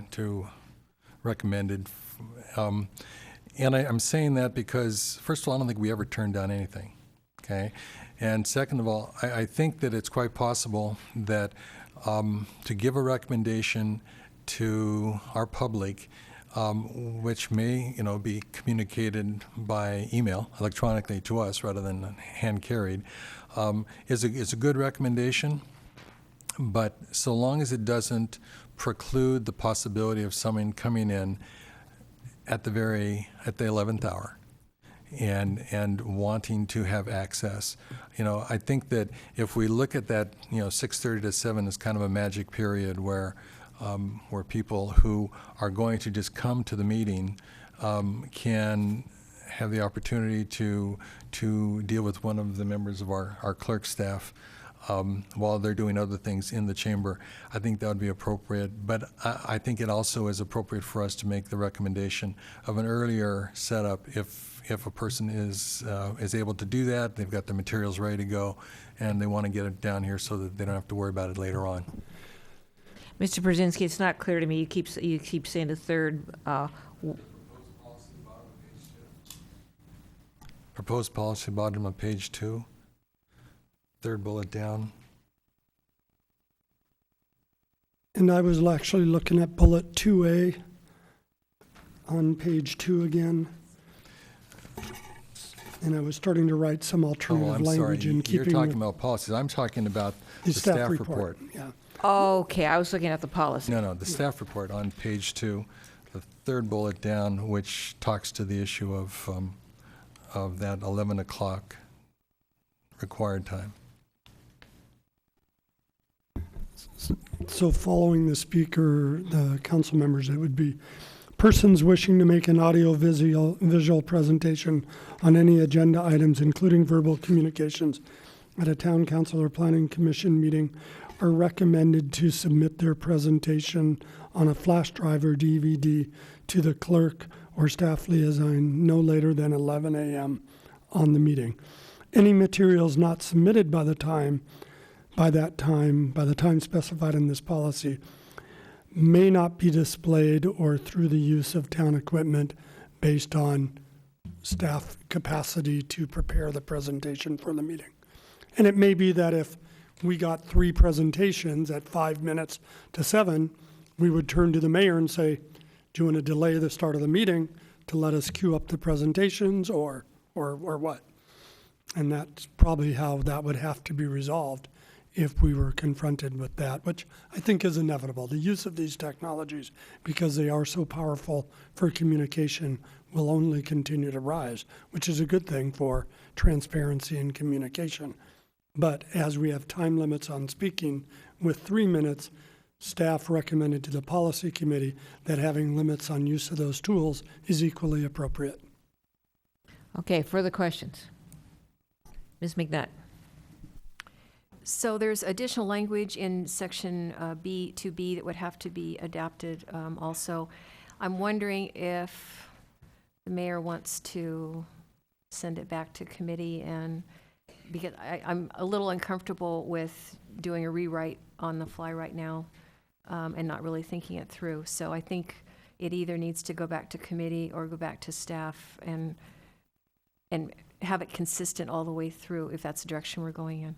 recommended. And I'm saying that because, first of all, I don't think we ever turned down anything, okay? And second of all, I think that it's quite possible that to give a recommendation to our public, which may, be communicated by email electronically to us rather than hand carried, is a good recommendation. But so long as it doesn't preclude the possibility of someone coming in at the 11th hour and wanting to have access. I think that if we look at that, 6:30 to 7 is kind of a magic period where people who are going to just come to the meeting can have the opportunity to deal with one of the members of our clerk staff while they're doing other things in the chamber. I think that would be appropriate, but I think it also is appropriate for us to make the recommendation of an earlier setup if a person is able to do that, they've got the materials ready to go, and they want to get it down here so that they don't have to worry about it later on. Mr. Brzezinski, it's not clear to me. You keep saying the third. Proposed policy, bottom of page 2. Third bullet down. And I was actually looking at bullet 2A on page 2 again. And I was starting to write some alternative language in keeping. You're talking about policies. I'm talking about the staff report. Yeah. Okay, I was looking at the policy. No, the staff report on page 2, the third bullet down, which talks to the issue of that 11 o'clock required time. So following the speaker, the council members, it would be persons wishing to make an audio-visual presentation on any agenda items, including verbal communications, at a town council or planning commission meeting, are recommended to submit their presentation on a flash drive or DVD to the clerk or staff liaison no later than 11 a.m. on the meeting. Any materials not submitted by the time specified in this policy may not be displayed or through the use of town equipment based on staff capacity to prepare the presentation for the meeting. And it may be that if we got 3 presentations at 5 minutes to 7, we would turn to the mayor and say, do you want to delay the start of the meeting to let us queue up the presentations or what? And that's probably how that would have to be resolved if we were confronted with that, which I think is inevitable. The use of these technologies, because they are so powerful for communication, will only continue to rise, which is a good thing for transparency and communication. But as we have time limits on speaking, with 3 minutes, staff recommended to the policy committee that having limits on use of those tools is equally appropriate. Okay, further questions? Ms. McNutt? So there's additional language in section B, 2B, that would have to be adapted also. I'm wondering if the mayor wants to send it back to committee, and because I'm a little uncomfortable with doing a rewrite on the fly right now and not really thinking it through. So I think it either needs to go back to committee or go back to staff and have it consistent all the way through if that's the direction we're going in.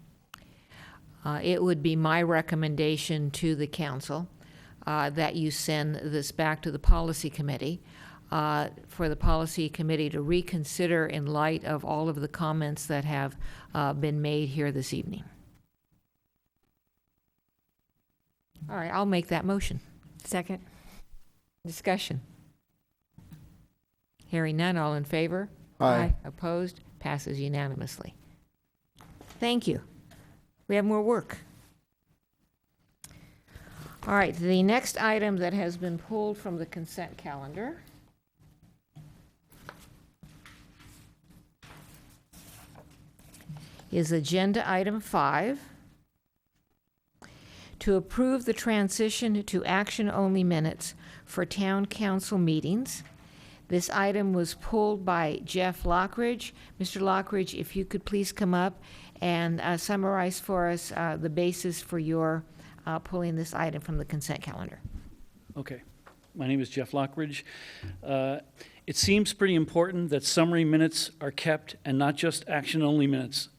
It would be my recommendation to the council that you send this back to the policy committee for the policy committee to reconsider in light of all of the comments that have been made here this evening. All right, I'll make that motion. Second. Discussion. Hearing none, all in favor? Aye. Opposed? Passes unanimously. Thank you. We have more work. All right, the next item that has been pulled from the consent calendar is agenda item 5, to approve the transition to action-only minutes for town council meetings. This item was pulled by Jeff Lockridge. Mr. Lockridge, if you could please come up and summarize for us the basis for your pulling this item from the consent calendar. Okay. My name is Jeff Lockridge. It seems pretty important that summary minutes are kept and not just action-only minutes.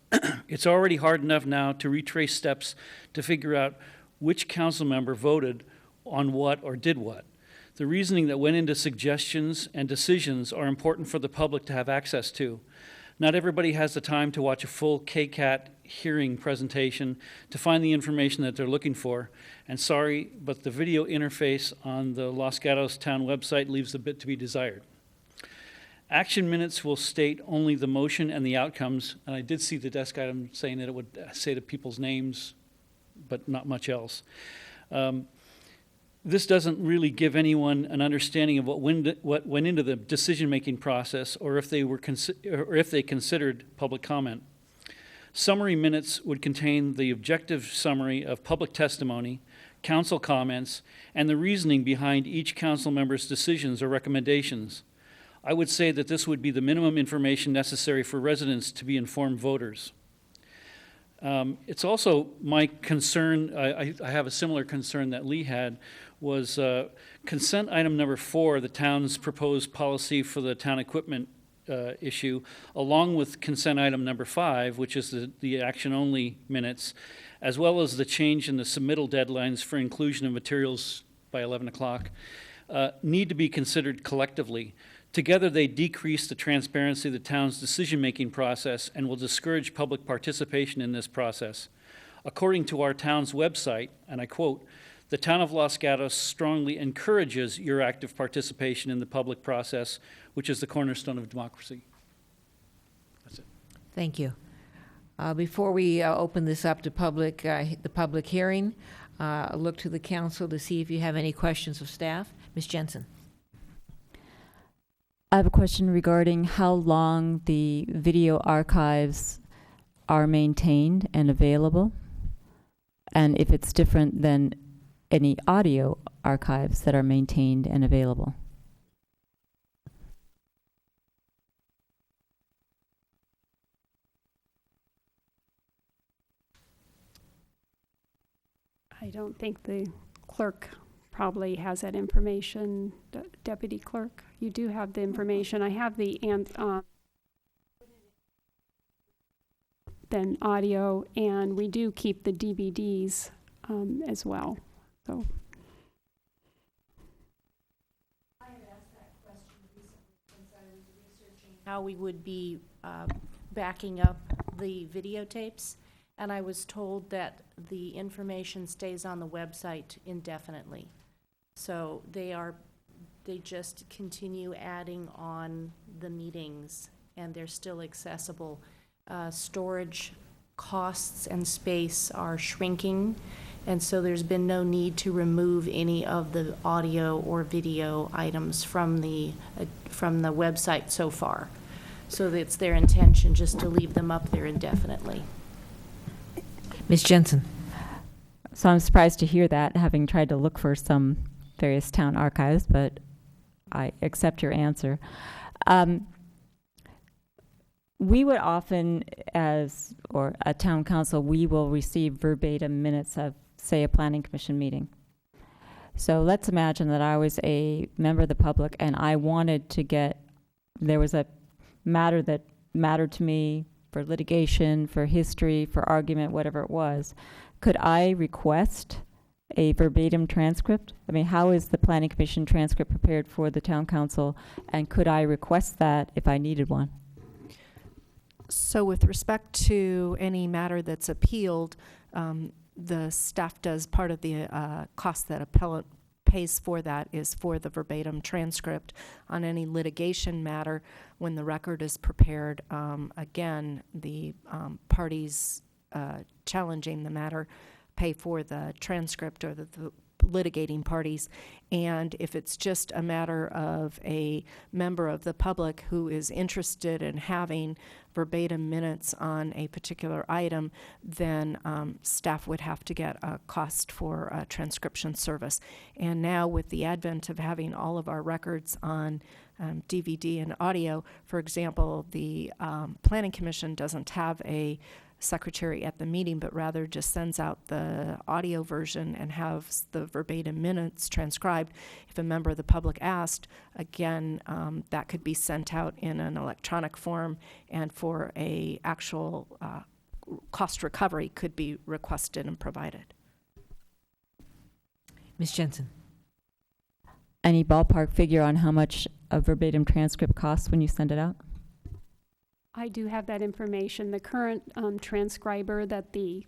It's already hard enough now to retrace steps to figure out which council member voted on what or did what. The reasoning that went into suggestions and decisions are important for the public to have access to. Not everybody has the time to watch a full KCAT hearing presentation to find the information that they're looking for. And sorry, but the video interface on the Los Gatos town website leaves a bit to be desired. Action minutes will state only the motion and the outcomes, and I did see the desk item saying that it would say the people's names, but not much else. This doesn't really give anyone an understanding of what went into the decision-making process, or if they considered public comment. Summary minutes would contain the objective summary of public testimony, council comments, and the reasoning behind each council member's decisions or recommendations. I would say that this would be the minimum information necessary for residents to be informed voters. It's also my concern, I have a similar concern that Lee had, was consent item number 4, the town's proposed policy for the town equipment issue, along with consent item number 5, which is the action-only minutes, as well as the change in the submittal deadlines for inclusion of materials by 11 o'clock, need to be considered collectively. Together, they decrease the transparency of the town's decision-making process and will discourage public participation in this process. According to our town's website, and I quote, "The town of Los Gatos strongly encourages your active participation in the public process, which is the cornerstone of democracy." That's it. Thank you. Before we open this up to the public hearing, I'll look to the council to see if you have any questions of staff. Ms. Jensen. I have a question regarding how long the video archives are maintained and available, and if it's different than any audio archives that are maintained and available. I don't think the clerk probably has that information. Deputy Clerk, you do have the information. I have the then audio, and we do keep the DVDs as well. So. I had asked that question recently since I was researching how we would be backing up the videotapes, and I was told that the information stays on the website indefinitely. So they just continue adding on the meetings, and they're still accessible. Storage costs and space are shrinking, and so there's been no need to remove any of the audio or video items from the website so far. So it's their intention just to leave them up there indefinitely. Ms. Jensen. So I'm surprised to hear that, having tried to look for some various town archives, but I accept your answer. We would often, or a town council, we will receive verbatim minutes of, say, a planning commission meeting. So let's imagine that I was a member of the public and I wanted to there was a matter that mattered to me for litigation, for history, for argument, whatever it was. Could I request a verbatim transcript? I mean, how is the planning commission transcript prepared for the town council, and could I request that if I needed one? So with respect to any matter that's appealed, the staff does part of the cost that appellant pays for that is for the verbatim transcript. On any litigation matter, when the record is prepared, again, the parties challenging the matter pay for the transcript, or the litigating parties. And if it's just a matter of a member of the public who is interested in having verbatim minutes on a particular item, then staff would have to get a cost for a transcription service. And now with the advent of having all of our records on DVD and audio, for example, the Planning Commission doesn't have a secretary at the meeting, but rather just sends out the audio version and has the verbatim minutes transcribed. If a member of the public asked, again, that could be sent out in an electronic form, and for a actual cost recovery could be requested and provided. Ms. Jensen. Any ballpark figure on how much a verbatim transcript costs when you send it out? I do have that information. The current transcriber that the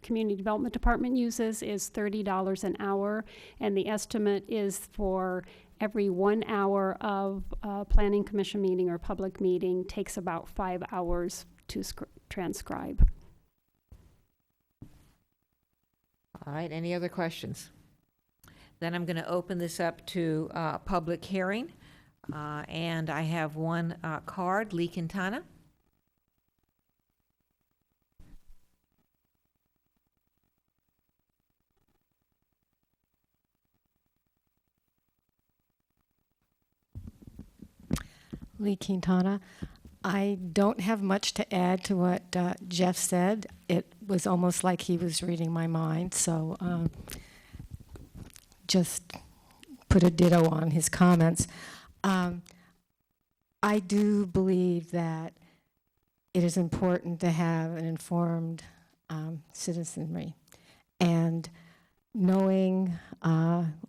Community Development Department uses is $30 an hour, and the estimate is for every 1 hour of Planning Commission meeting or public meeting takes about 5 hours to transcribe. All right, any other questions? Then I'm going to open this up to public hearing. And I have one card, Lee Quintana. Lee Quintana. I don't have much to add to what Jeff said. It was almost like he was reading my mind, so just put a ditto on his comments. I do believe that it is important to have an informed citizenry, and knowing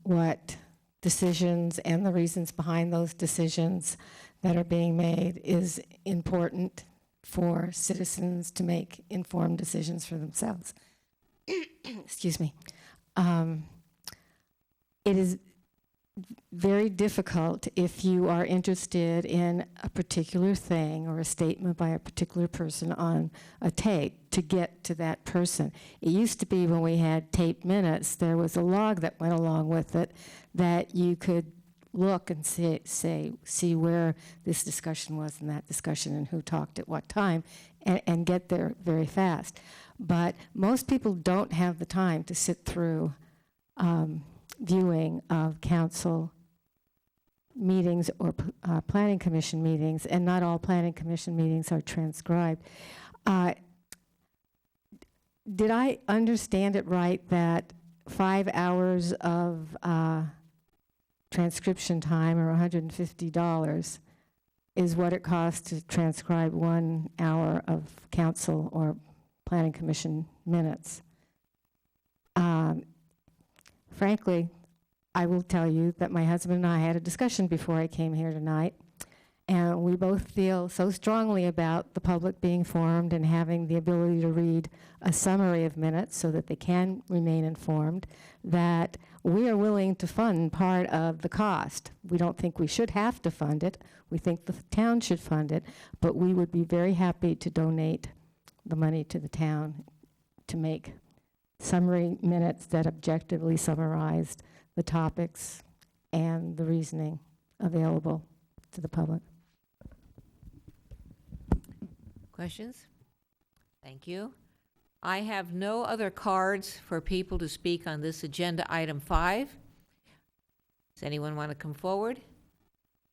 what decisions and the reasons behind those decisions that are being made is important for citizens to make informed decisions for themselves. Excuse me. It is very difficult if you are interested in a particular thing or a statement by a particular person on a tape to get to that person. It used to be when we had taped minutes, there was a log that went along with it that you could look and see where this discussion was and that discussion and who talked at what time, and get there very fast. But most people don't have the time to sit through viewing of council meetings or planning commission meetings, and not all planning commission meetings are transcribed. Did I understand it right that 5 hours of transcription time, or $150, is what it costs to transcribe 1 hour of council or planning commission minutes. Frankly, I will tell you that my husband and I had a discussion before I came here tonight, and we both feel so strongly about the public being informed and having the ability to read a summary of minutes so that they can remain informed, that we are willing to fund part of the cost. We don't think we should have to fund it. We think the town should fund it, but we would be very happy to donate the money to the town to make summary minutes that objectively summarized the topics and the reasoning available to the public. Questions? Thank you. I have no other cards for people to speak on this agenda item 5. Does anyone want to come forward?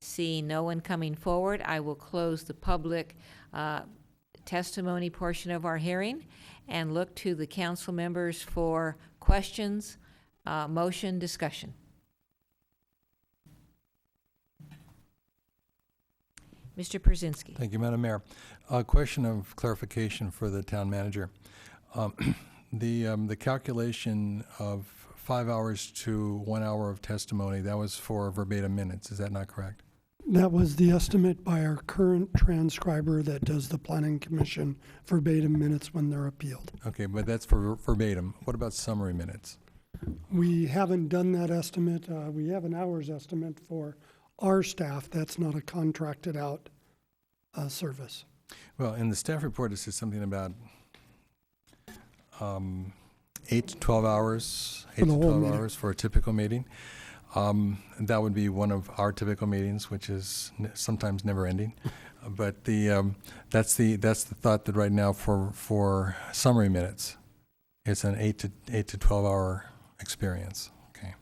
Seeing no one coming forward, I will close the public testimony portion of our hearing and look to the council members for questions, motion, discussion. Mr. Przynski. Thank you, Madam Mayor. A question of clarification for the town manager. The calculation of 5 hours to 1 hour of testimony, that was for verbatim minutes. Is that not correct? That was the estimate by our current transcriber that does the planning commission verbatim minutes when they're appealed. Okay, but that's for verbatim. What about summary minutes? We haven't done that estimate. We have an hour's estimate for our staff. That's not a contracted out service. Well, in the staff report, it says something about 8 to 12 hours, 8 For the to whole 12 meeting. hours for a typical meeting. That would be one of our typical meetings, which is sometimes never ending. But that's the thought that right now for summary minutes, it's an 8 to 12 hour experience. Okay.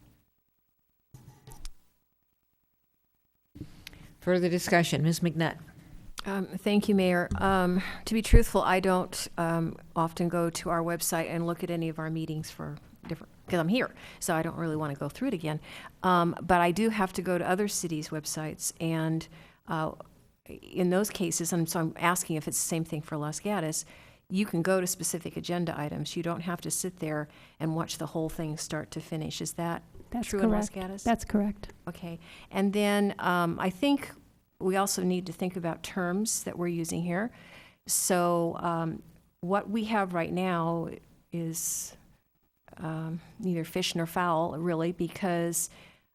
Further discussion, Ms. McNutt. Thank you, Mayor. To be truthful, I don't often go to our website and look at any of our meetings for different, because I'm here, so I don't really want to go through it again. But I do have to go to other cities' websites, and in those cases, and so I'm asking if it's the same thing for Los Gatos, you can go to specific agenda items. You don't have to sit there and watch the whole thing start to finish. Is that true in Los Gatos? That's correct. Okay. And then I think we also need to think about terms that we're using here. So what we have right now is neither fish nor fowl, really, because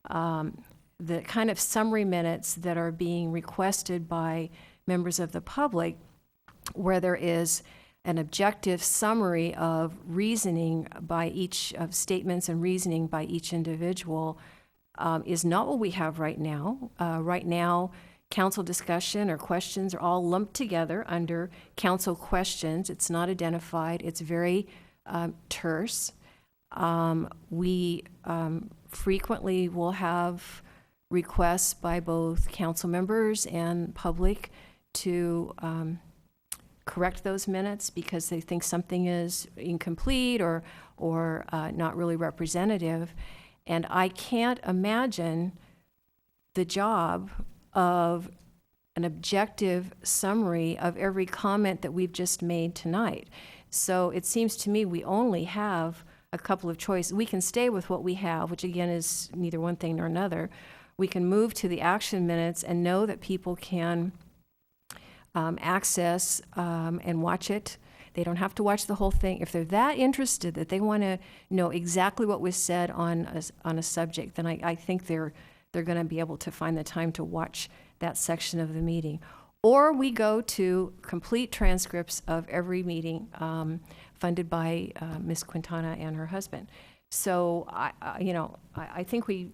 the kind of summary minutes that are being requested by members of the public, where there is an objective summary of reasoning by each of statements and reasoning by each individual, is not what we have right now. Right now, council discussion or questions are all lumped together under council questions. It's not identified. It's very terse. We frequently will have requests by both council members and public to correct those minutes because they think something is incomplete or not really representative. And I can't imagine the job of an objective summary of every comment that we've just made tonight. So it seems to me we only have a couple of choices. We can stay with what we have, which again is neither one thing nor another. We can move to the action minutes and know that people can access and watch it. They don't have to watch the whole thing. If they're that interested that they want to know exactly what was said on a subject, then I think they're going to be able to find the time to watch that section of the meeting. Or we go to complete transcripts of every meeting funded by Ms. Quintana and her husband. So I think we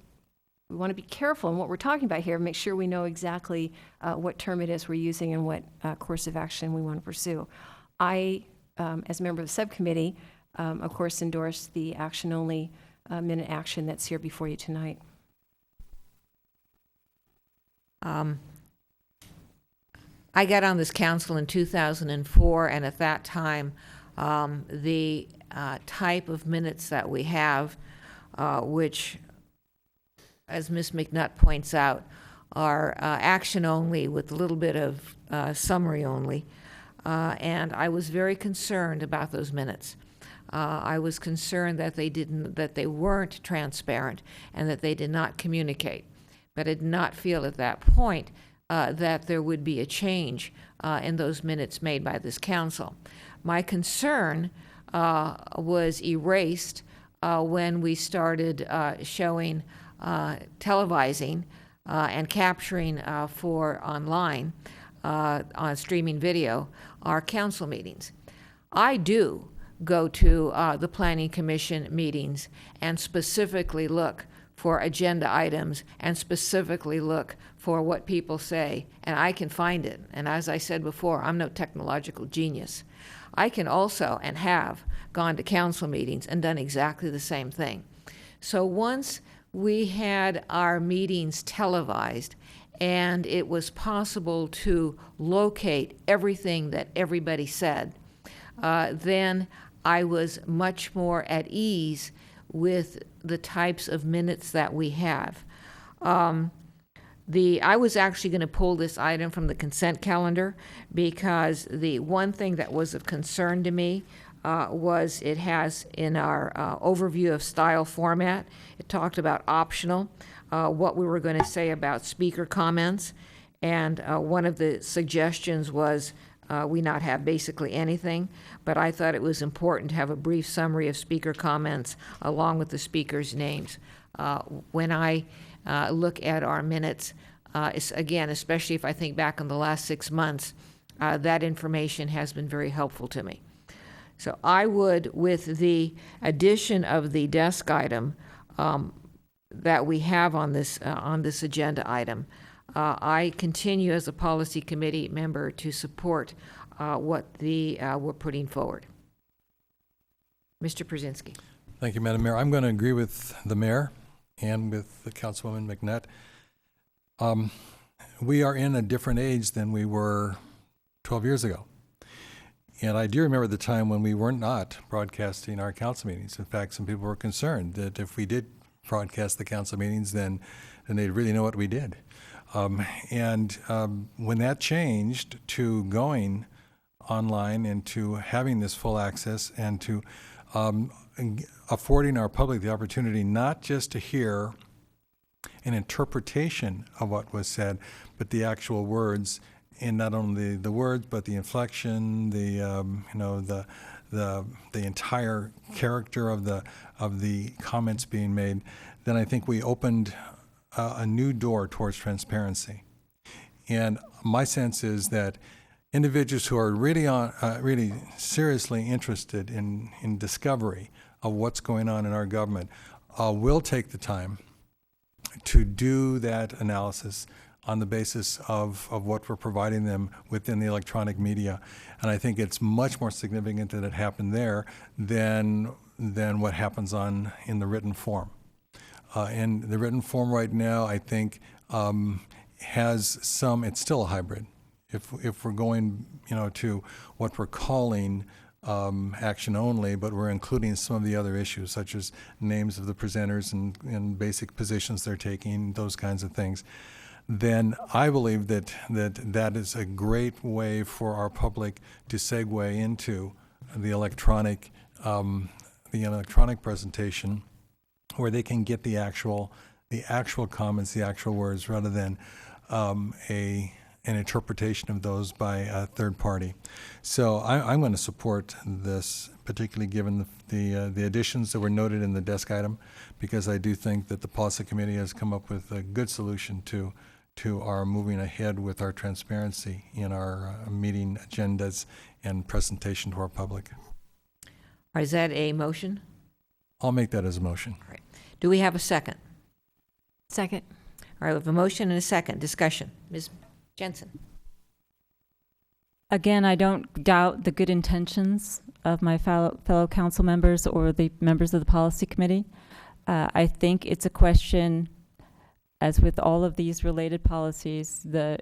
want to be careful in what we're talking about here, make sure we know exactly what term it is we're using and what course of action we want to pursue. I, as a member of the subcommittee, of course, endorse the action-only minute action that's here before you tonight. I got on this council in 2004, and at that time, the type of minutes that we have which, as Ms. McNutt points out, are action only with a little bit of summary only. And I was very concerned about those minutes. I was concerned that they weren't transparent and that they did not communicate. But I did not feel at that point that there would be a change in those minutes made by this council. My concern was erased when we started showing, televising and capturing for online, on streaming video, our council meetings. I do go to the Planning Commission meetings and specifically look for agenda items and specifically look for what people say, and I can find it. And as I said before, I'm no technological genius. I can also, and have, gone to council meetings and done exactly the same thing. So once we had our meetings televised and it was possible to locate everything that everybody said, then I was much more at ease with the types of minutes that we have. I was actually going to pull this item from the consent calendar because the one thing that was of concern to me was it has in our overview of style format, it talked about optional, what we were going to say about speaker comments. And one of the suggestions was we not have basically anything, but I thought it was important to have a brief summary of speaker comments along with the speakers' names. When I look at our minutes, again, especially if I think back on the last 6 months, that information has been very helpful to me. So I would, with the addition of the desk item that we have on this agenda item, I continue as a policy committee member to support what we're putting forward. Mr. Brzezinski. Thank you, Madam Mayor. I'm going to agree with the mayor and with the Councilwoman McNutt. We are in a different age than we were 12 years ago. And I do remember the time when we were not broadcasting our council meetings. In fact, some people were concerned that if we did broadcast the council meetings, then they'd really know what we did. When that changed to going online and to having this full access and to affording our public the opportunity not just to hear an interpretation of what was said, but the actual words, and not only the words, but the inflection, the entire character of the comments being made, then I think we opened a new door towards transparency. And my sense is that individuals who are really seriously interested in discovery of what's going on in our government will take the time to do that analysis on the basis of what we're providing them within the electronic media. And I think it's much more significant that it happened there than what happens in the written form. And the written form right now, I think, has it's still a hybrid. If we're going, to what we're calling action only, but we're including some of the other issues, such as names of the presenters and basic positions they're taking, those kinds of things, then I believe that is a great way for our public to segue into the electronic presentation, where they can get the actual comments, the actual words, rather than an interpretation of those by a third party. So I'm going to support this, particularly given the additions that were noted in the desk item, because I do think that the policy committee has come up with a good solution to our moving ahead with our transparency in our meeting agendas and presentation to our public. Is that a motion? I'll make that as a motion. All right. Do we have a second? Second. All right, we have a motion and a second. Discussion. Ms. Jensen. Again, I don't doubt the good intentions of my fellow council members or the members of the policy committee. I think it's a question, as with all of these related policies, the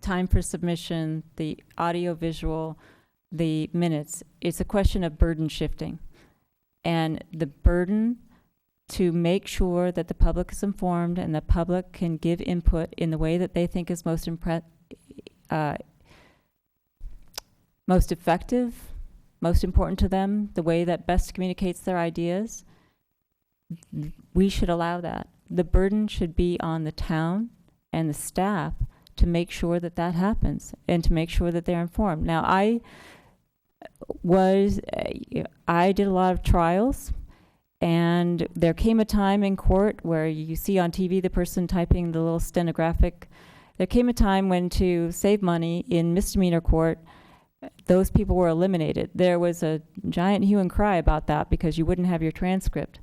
time for submission, the audio-visual, the minutes, it's a question of burden shifting. And the burden to make sure that the public is informed and the public can give input in the way that they think is most effective, most important to them, the way that best communicates their ideas. We should allow that. The burden should be on the town and the staff to make sure that that happens and to make sure that they're informed. Now, I did a lot of trials, and there came a time in court where you see on TV the person typing the little stenographic. There came a time when, to save money in misdemeanor court, those people were eliminated. There was a giant hue and cry about that because you wouldn't have your transcript.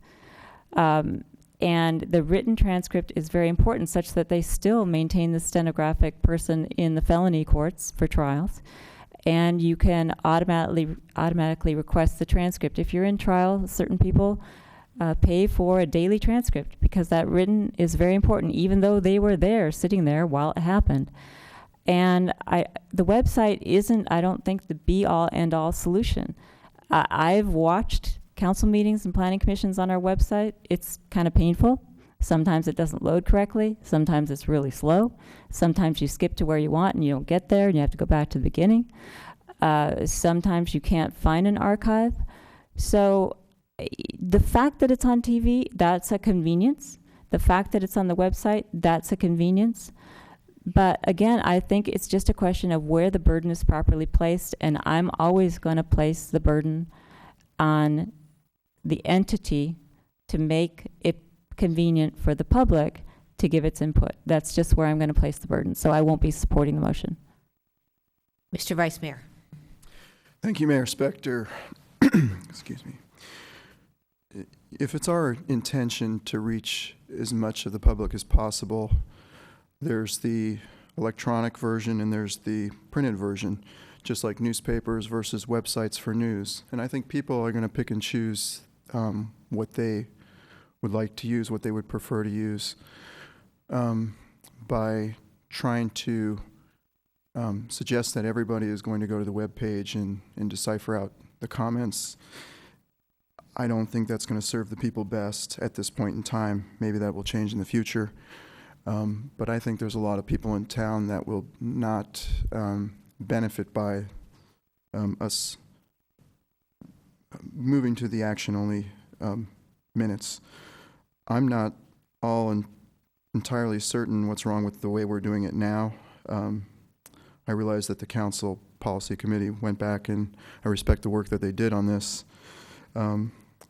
And the written transcript is very important, such that they still maintain the stenographic person in the felony courts for trials. And you can automatically request the transcript. If you're in trial, certain people pay for a daily transcript because that written is very important, even though they were there, sitting there while it happened. And the website isn't, I don't think, the be-all, end-all solution. I've watched council meetings and planning commissions on our website. It's kind of painful. Sometimes it doesn't load correctly. Sometimes it's really slow. Sometimes you skip to where you want and you don't get there and you have to go back to the beginning. Sometimes you can't find an archive. So the fact that it's on TV, that's a convenience. The fact that it's on the website, that's a convenience. But again, I think it's just a question of where the burden is properly placed, and I'm always going to place the burden on the entity to make it convenient for the public to give its input. That's just where I'm going to place the burden, so I won't be supporting the motion. Mr. Vice Mayor. Thank you, Mayor Spector. Excuse me. If it's our intention to reach as much of the public as possible, there's the electronic version and there's the printed version, just like newspapers versus websites for news. And I think people are going to pick and choose what they would like to use, what they would prefer to use. By trying to suggest that everybody is going to go to the web page and decipher out the comments, I don't think that's going to serve the people best at this point in time. Maybe that will change in the future. But I think there's a lot of people in town that will not benefit by us moving to the action-only minutes. I'm not entirely certain what's wrong with the way we're doing it now. I realize that the Council Policy Committee went back, and I respect the work that they did on this.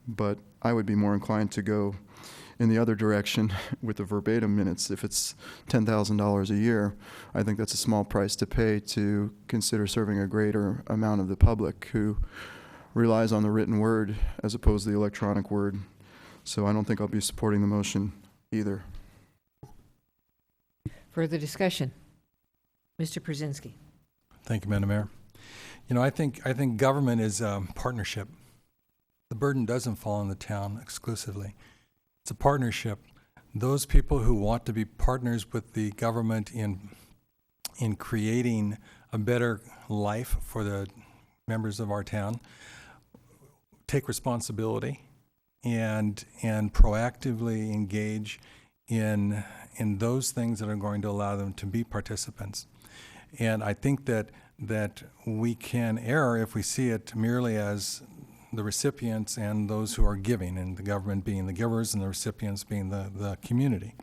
But I would be more inclined to go in the other direction with the verbatim minutes. If it's $10,000 a year, I think that's a small price to pay to consider serving a greater amount of the public who relies on the written word as opposed to the electronic word. So I don't think I'll be supporting the motion either. Further discussion? Mr. Przinski. Thank you, Madam Mayor. You know, I think government is a partnership. The burden doesn't fall on the town exclusively. It's a partnership. Those people who want to be partners with the government in creating a better life for the members of our town take responsibility and proactively engage in those things that are going to allow them to be participants. And I think that we can err if we see it merely as the recipients and those who are giving, and the government being the givers and the recipients being the community.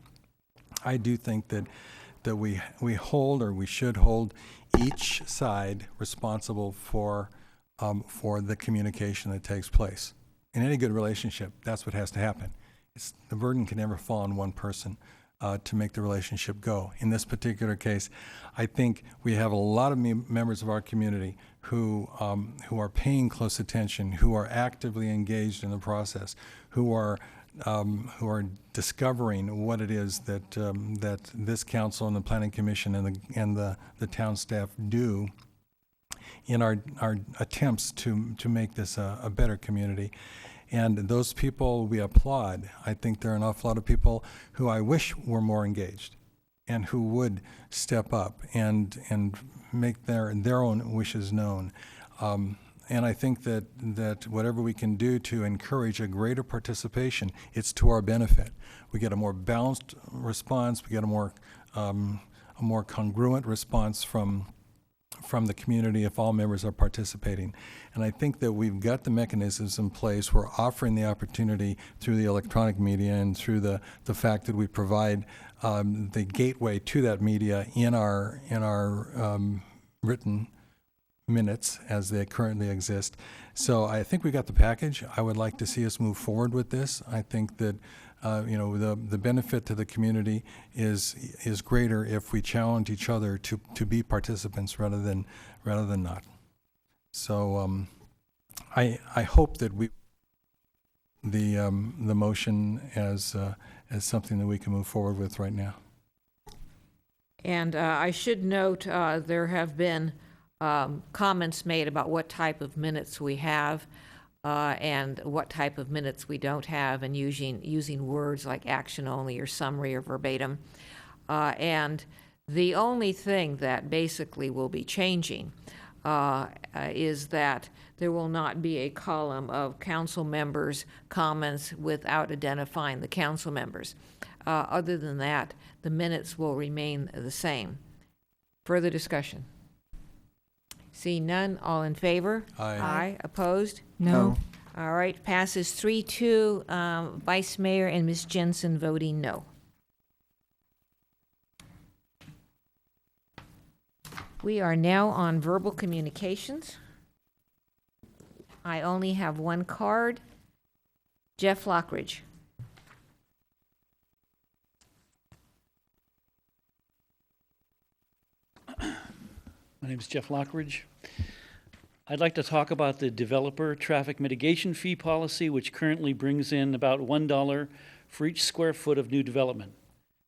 I do think that we hold, or we should hold, each side responsible for the communication that takes place. In any good relationship, that's what has to happen. The burden can never fall on one person to make the relationship go. In this particular case, I think we have a lot of members of our community who are paying close attention, who are actively engaged in the process, who are discovering what it is that this council and the planning commission and the town staff do in our attempts to make this a better community. And those people we applaud. I think there are an awful lot of people who I wish were more engaged and who would step up and make their own wishes known. And I think that whatever we can do to encourage a greater participation, it's to our benefit. We get a more balanced response. We get a more congruent response from the community if all members are participating. And I think that we've got the mechanisms in place. We're offering the opportunity through the electronic media and through the fact that we provide the gateway to that media in our written minutes as they currently exist. So I think we got the package. I would like to see us move forward with this. I think that the benefit to the community is greater if we challenge each other to be participants rather than not. So I hope that the motion as something that we can move forward with right now. And I should note there have been comments made about what type of minutes we have and what type of minutes we don't have, and using words like action only or summary or verbatim. And the only thing that basically will be changing is that there will not be a column of council members' comments without identifying the council members. Other than that, the minutes will remain the same. Further discussion? Seeing none, all in favor? Aye. Aye. Opposed? No. All right, passes 3-2, Vice Mayor and Ms. Jensen voting no. We are now on verbal communications. I only have one card. Jeff Lockridge. My name is Jeff Lockridge. I'd like to talk about the developer traffic mitigation fee policy, which currently brings in about $1 for each square foot of new development.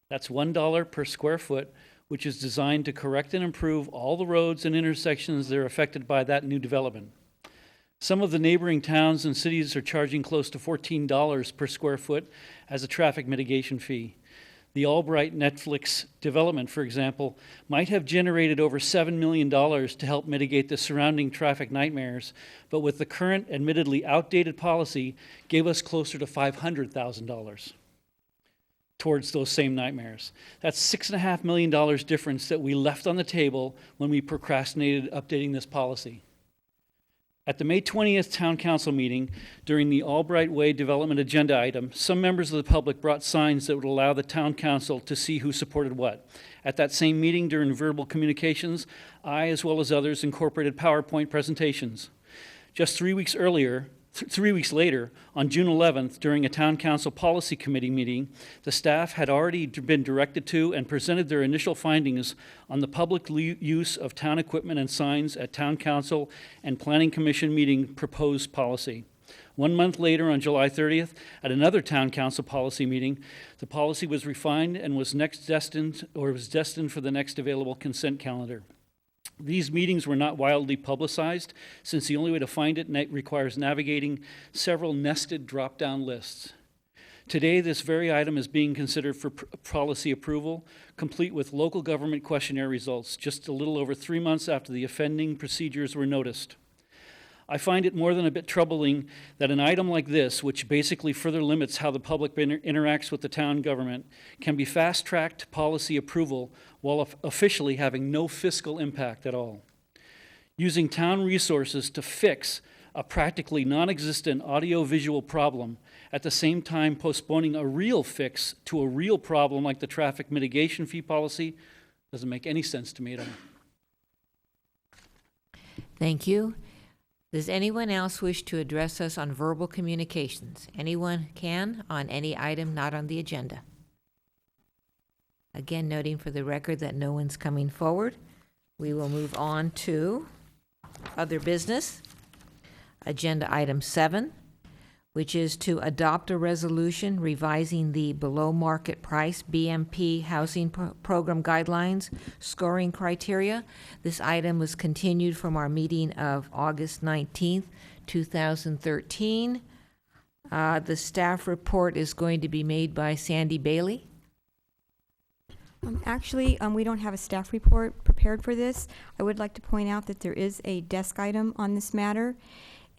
That's $1 per square foot, which is designed to correct and improve all the roads and intersections that are affected by that new development. Some of the neighboring towns and cities are charging close to $14 per square foot as a traffic mitigation fee. The Albright Netflix development, for example, might have generated over $7 million to help mitigate the surrounding traffic nightmares, but with the current, admittedly outdated policy, gave us closer to $500,000 towards those same nightmares. That's $6.5 million difference that we left on the table when we procrastinated updating this policy. At the May 20th Town Council meeting, during the Albright Way development agenda item, some members of the public brought signs that would allow the Town Council to see who supported what. At that same meeting, during verbal communications, I, as well as others, incorporated PowerPoint presentations. Just 3 weeks later, on June 11th, during a Town Council Policy Committee meeting, the staff had already been directed to and presented their initial findings on the public use of town equipment and signs at Town Council and Planning Commission meeting proposed policy. 1 month later, on July 30th, at another Town Council policy meeting, the policy was refined and was destined for the next available consent calendar. These meetings were not wildly publicized, since the only way to find it requires navigating several nested drop-down lists. Today, this very item is being considered for policy approval, complete with local government questionnaire results, just a little over 3 months after the offending procedures were noticed. I find it more than a bit troubling that an item like this, which basically further limits how the public interacts with the town government, can be fast-tracked to policy approval while officially having no fiscal impact at all. Using town resources to fix a practically non-existent audio-visual problem, at the same time postponing a real fix to a real problem like the traffic mitigation fee policy, doesn't make any sense to me at all. Thank you. Does anyone else wish to address us on verbal communications? Anyone can on any item not on the agenda. Again, noting for the record that no one's coming forward. We will move on to other business. Agenda item 7, which is to adopt a resolution revising the below market price BMP housing program guidelines scoring criteria. This item was continued from our meeting of August 19th, 2013. The staff report is going to be made by Sandy Bailey. Actually, we don't have a staff report prepared for this. I would like to point out that there is a desk item on this matter,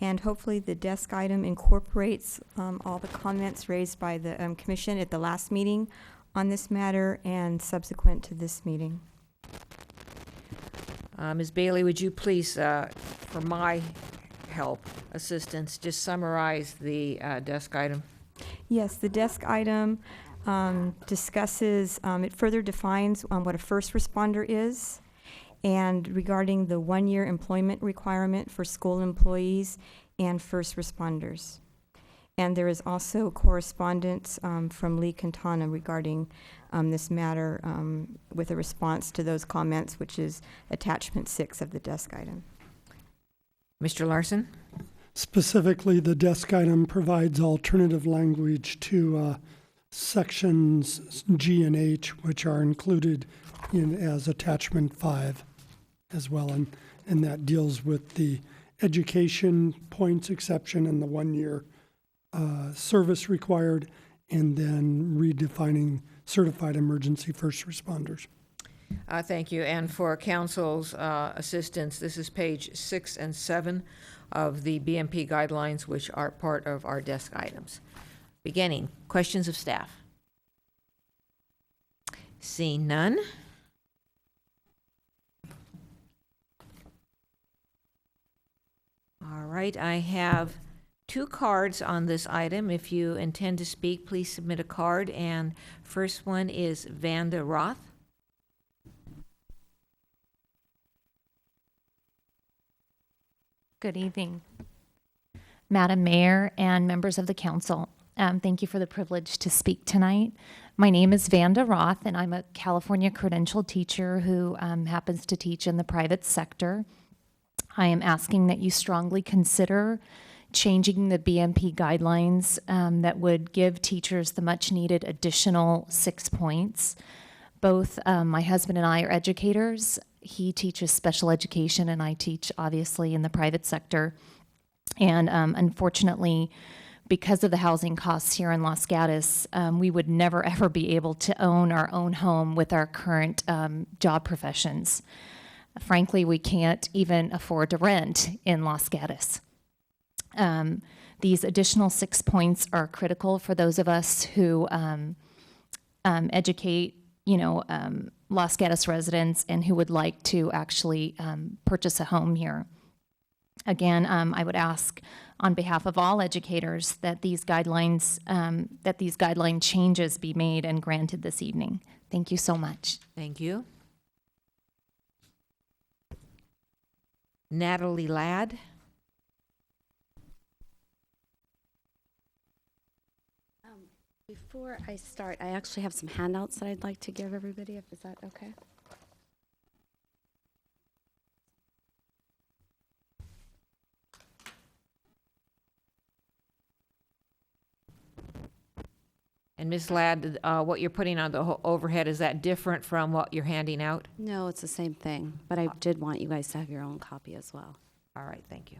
and hopefully the desk item incorporates all the comments raised by the commission at the last meeting on this matter and subsequent to this meeting. Ms. Bailey, would you please, for my help, assistance, just summarize the desk item? Yes, the desk item discusses, it further defines what a first responder is, and regarding the one-year employment requirement for school employees and first responders. And there is also correspondence from Lee Quintana regarding this matter with a response to those comments, which is attachment 6 of the desk item. Mr. Larson? Specifically, the desk item provides alternative language to sections G and H, which are included in as attachment 5 as well, and that deals with the education points exception and the 1-year service required, and then redefining certified emergency first responders. Thank you. And for council's assistance, this is page 6 and 7 of the BMP guidelines, which are part of our desk items. Beginning, questions of staff. Seeing none. All right, I have 2 cards on this item. If you intend to speak, please submit a card. And first one is Vanda Roth. Good evening, Madam Mayor and members of the council. Thank you for the privilege to speak tonight. My name is Vanda Roth, and I'm a California credentialed teacher who happens to teach in the private sector. I am asking that you strongly consider changing the BMP guidelines that would give teachers the much needed additional 6 points. Both my husband and I are educators. He teaches special education, and I teach obviously in the private sector. And unfortunately, because of the housing costs here in Los Gatos, we would never ever be able to own our own home with our current job professions. Frankly, we can't even afford to rent in Los Gatos. These additional 6 points are critical for those of us who educate, Los Gatos residents and who would like to actually purchase a home here. Again, I would ask on behalf of all educators that these guideline changes be made and granted this evening. Thank you so much. Thank you. Natalie Ladd. Before I start, I actually have some handouts that I'd like to give everybody, if is that okay? And Ms. Ladd, what you're putting on the overhead, is that different from what you're handing out? No, it's the same thing, but I did want you guys to have your own copy as well. All right, thank you.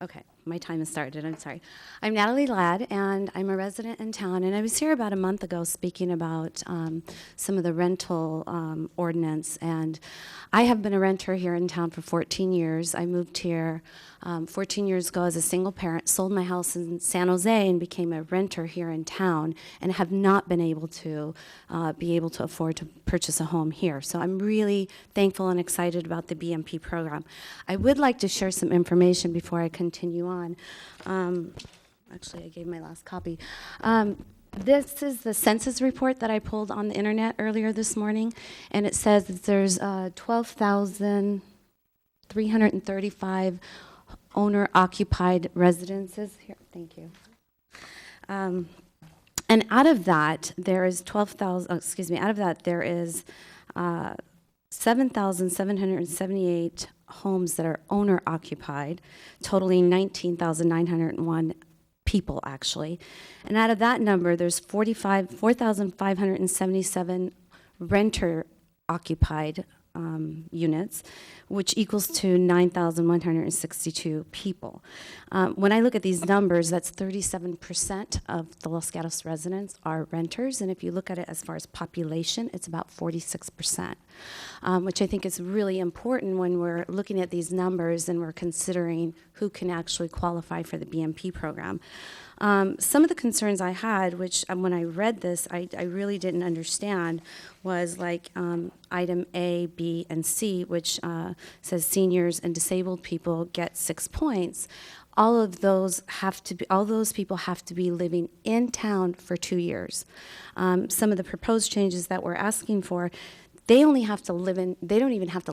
Okay, my time has started, I'm sorry. I'm Natalie Ladd, and I'm a resident in town, and I was here about a month ago speaking about some of the rental ordinance, and I have been a renter here in town for 14 years. I moved here 14 years ago as a single parent, sold my house in San Jose and became a renter here in town, and have not been able to afford to purchase a home here. So I'm really thankful and excited about the BMP program. I would like to share some information before I continue on. Actually, I gave my last copy. This is the census report that I pulled on the internet earlier this morning, and it says that there's 12,335 owner-occupied residences here. Thank you. And out of that, there is 7,778 homes that are owner-occupied, totaling 19,901 people, actually. And out of that number, there's 4,577 renter-occupied units, which equals to 9,162 people. When I look at these numbers, that's 37% of the Los Gatos residents are renters, and if you look at it as far as population, it's about 46%, which I think is really important when we're looking at these numbers and we're considering who can actually qualify for the BMP program. Some of the concerns I had, which when I read this, I really didn't understand, was like item A, B, and C, which says seniors and disabled people get 6 points. All those people have to be living in town for 2 years. Some of the proposed changes that we're asking for, they don't even have to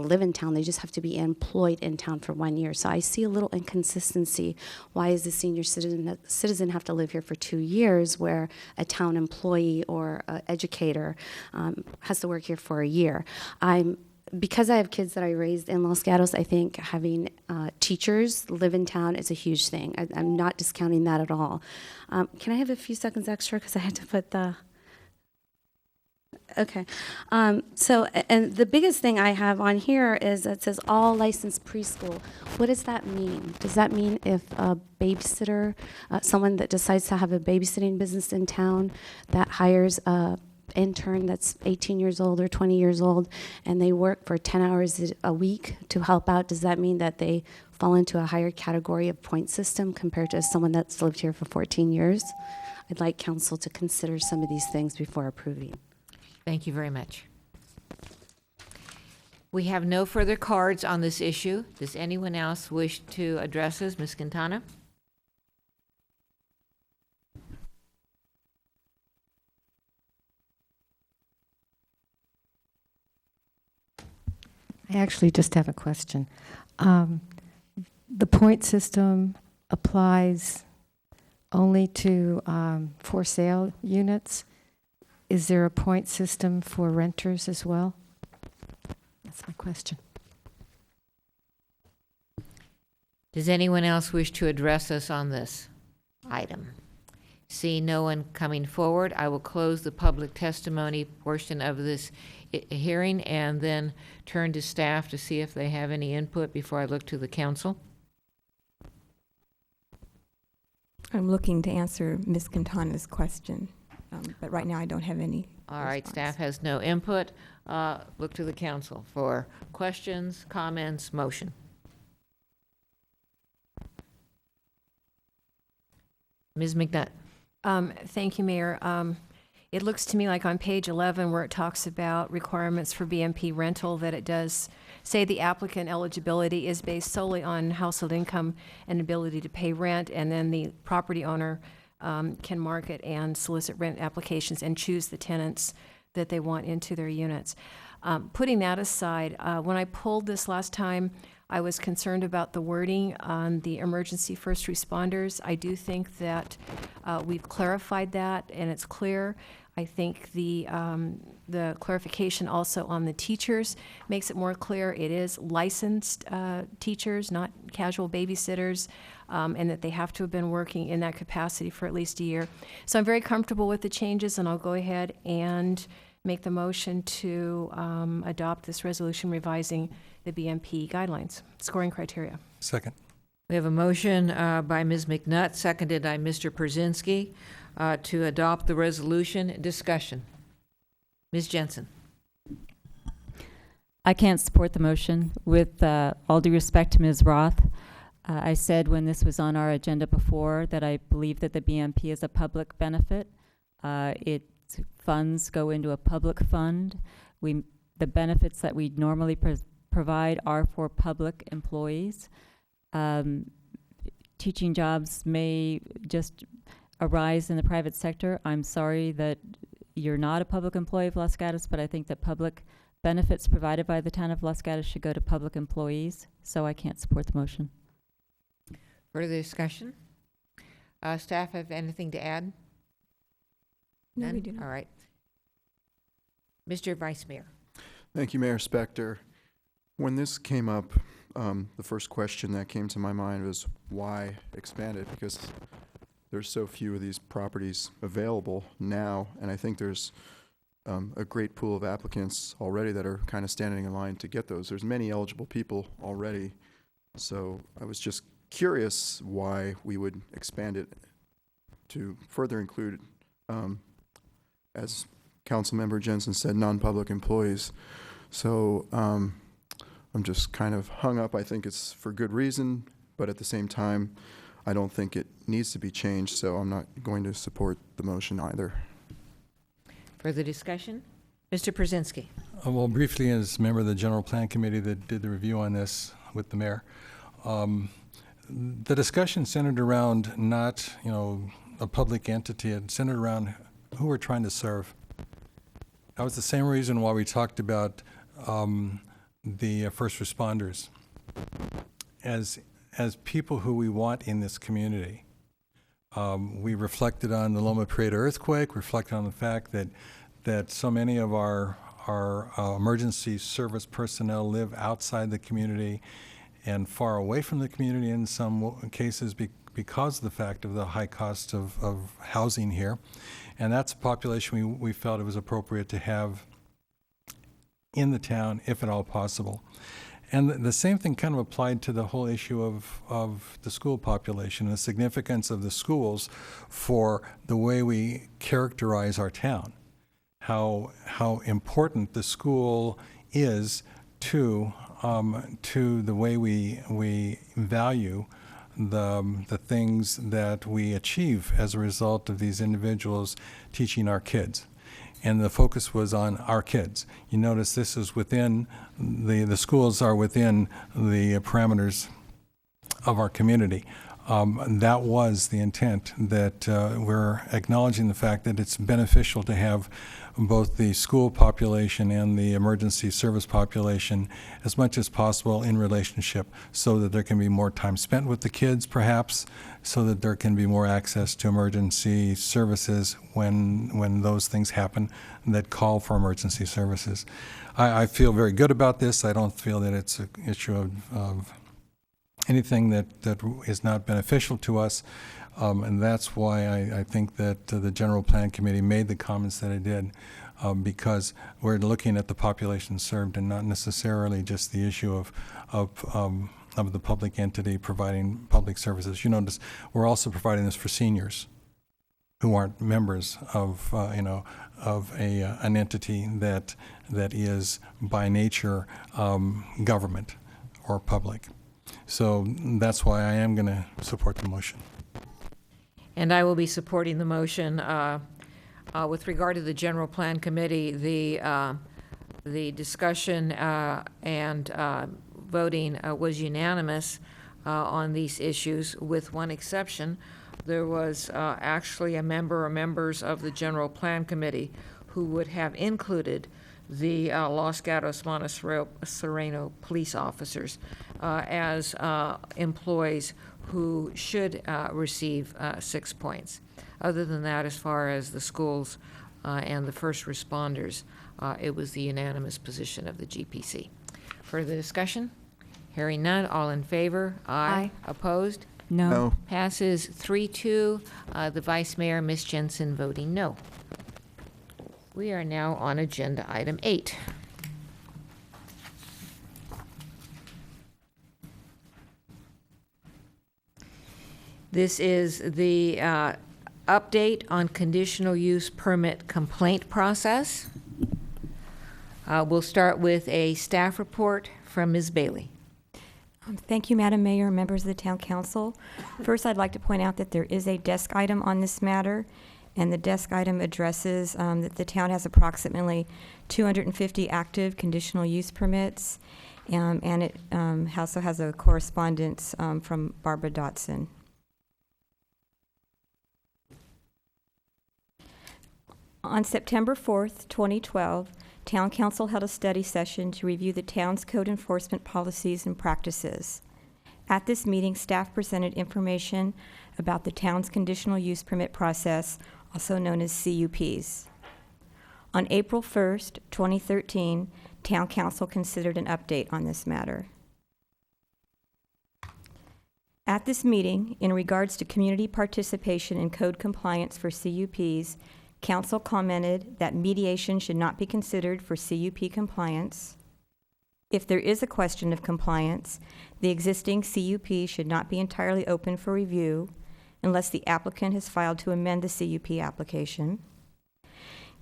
live in town, they just have to be employed in town for 1 year. So I see a little inconsistency. Why is the senior citizen have to live here for 2 years where a town employee or educator has to work here for a year? Because I have kids that I raised in Los Gatos, I think having teachers live in town is a huge thing. I'm not discounting that at all. Can I have a few seconds extra because I had to put the... Okay. And the biggest thing I have on here is it says all licensed preschool. What does that mean? Does that mean if a babysitter, someone that decides to have a babysitting business in town that hires a intern that's 18 years old or 20 years old and they work for 10 hours a week to help out, does that mean that they fall into a higher category of point system compared to someone that's lived here for 14 years? I'd like council to consider some of these things before approving. Thank you very much. We have no further cards on this issue. Does anyone else wish to address us? Ms. Quintana? I actually just have a question. The point system applies only to for sale units. Is there a point system for renters as well? That's my question. Does anyone else wish to address us on this item? See no one coming forward, I will close the public testimony portion of this hearing and then turn to staff to see if they have any input before I look to the council. I'm looking to answer Ms. Quintana's question, but right now I don't have any. All right, response. staff has no input. Look to the council for questions, comments, motion. Ms. McNutt. Thank you, Mayor. It looks to me like on page 11 where it talks about requirements for BMP rental that it does say the applicant eligibility is based solely on household income and ability to pay rent, and then the property owner can market and solicit rent applications and choose the tenants that they want into their units. Putting that aside, when I pulled this last time, I was concerned about the wording on the emergency first responders. I do think that we've clarified that and it's clear. I think the clarification also on the teachers makes it more clear. It is licensed teachers, not casual babysitters, and that they have to have been working in that capacity for at least a year. So I'm very comfortable with the changes, and I'll go ahead and make the motion to adopt this resolution revising the BMP guidelines, scoring criteria. Second. We have a motion by Ms. McNutt, seconded by Mr. Przynski, to adopt the resolution. Discussion. Ms. Jensen. I can't support the motion. With all due respect to Ms. Roth, I said when this was on our agenda before that I believe that the BMP is a public benefit. Its funds go into a public fund. The benefits that we normally provide are for public employees. Teaching jobs may just arise in the private sector. I'm sorry that you're not a public employee of Los Gatos, but I think that public benefits provided by the town of Los Gatos should go to public employees, so I can't support the motion. Further discussion? Staff have anything to add? No, None? we do not. All right. Mr. Vice Mayor. Thank you, Mayor Spector. When this came up, the first question that came to my mind was why expand it? Because there's so few of these properties available now, and I think there's a great pool of applicants already that are kind of standing in line to get those. There's many eligible people already. So I was just curious why we would expand it to further include, as Councilmember Jensen said, non-public employees. So I'm just kind of hung up. I think it's for good reason, but at the same time, I don't think it needs to be changed, so I'm not going to support the motion either. Further discussion? Mr. Przinsky. Well, briefly, as a member of the General Plan Committee that did the review on this with the mayor, the discussion centered around not, a public entity. It centered around who we're trying to serve. That was the same reason why we talked about the first responders as people who we want in this community. We reflected on the Loma Prieta earthquake, reflected on the fact that so many of our emergency service personnel live outside the community and far away from the community in some cases because of the fact of the high cost of housing here. And that's a population we felt it was appropriate to have in the town, if at all possible. And the same thing kind of applied to the whole issue of the school population, the significance of the schools for the way we characterize our town, how important the school is to the way we value the things that we achieve as a result of these individuals teaching our kids. And the focus was on our kids. You notice this is within, the schools are within the parameters of our community. That was the intent, that we're acknowledging the fact that it's beneficial to have both the school population and the emergency service population as much as possible in relationship, so that there can be more time spent with the kids, perhaps, so that there can be more access to emergency services when those things happen that call for emergency services. I feel very good about this. I don't feel that it's an issue of anything that is not beneficial to us. And that's why I think that the General Plan Committee made the comments that it did, because we're looking at the population served and not necessarily just the issue of the public entity providing public services. You notice we're also providing this for seniors who aren't members of an entity that is by nature government or public. So that's why I am going to support the motion. And I will be supporting the motion. With regard to the General Plan Committee, the discussion and voting was unanimous on these issues, with one exception. There was actually a member or members of the General Plan Committee who would have included the Los Gatos Sereno police officers as employees who should receive 6 points. Other than that, as far as the schools and the first responders, it was the unanimous position of the GPC. Further discussion? Hearing none, all in favor? Aye. Opposed? No. Passes 3-2. The Vice Mayor, Ms. Jensen, voting no. We are now on agenda item 8. This is the update on conditional use permit complaint process. We'll start with a staff report from Ms. Bailey. Thank you, Madam Mayor, members of the Town Council. First, I'd like to point out that there is a desk item on this matter, and the desk item addresses that the town has approximately 250 active conditional use permits, and it also has a correspondence from Barbara Dotson. On September 4th, 2012, Town Council held a study session to review the town's code enforcement policies and practices. At this meeting, staff presented information about the town's conditional use permit process, also known as CUPs. On April 1st, 2013, Town Council considered an update on this matter. At this meeting, in regards to community participation in code compliance for CUPs, Council commented that mediation should not be considered for CUP compliance. If there is a question of compliance, the existing CUP should not be entirely open for review unless the applicant has filed to amend the CUP application.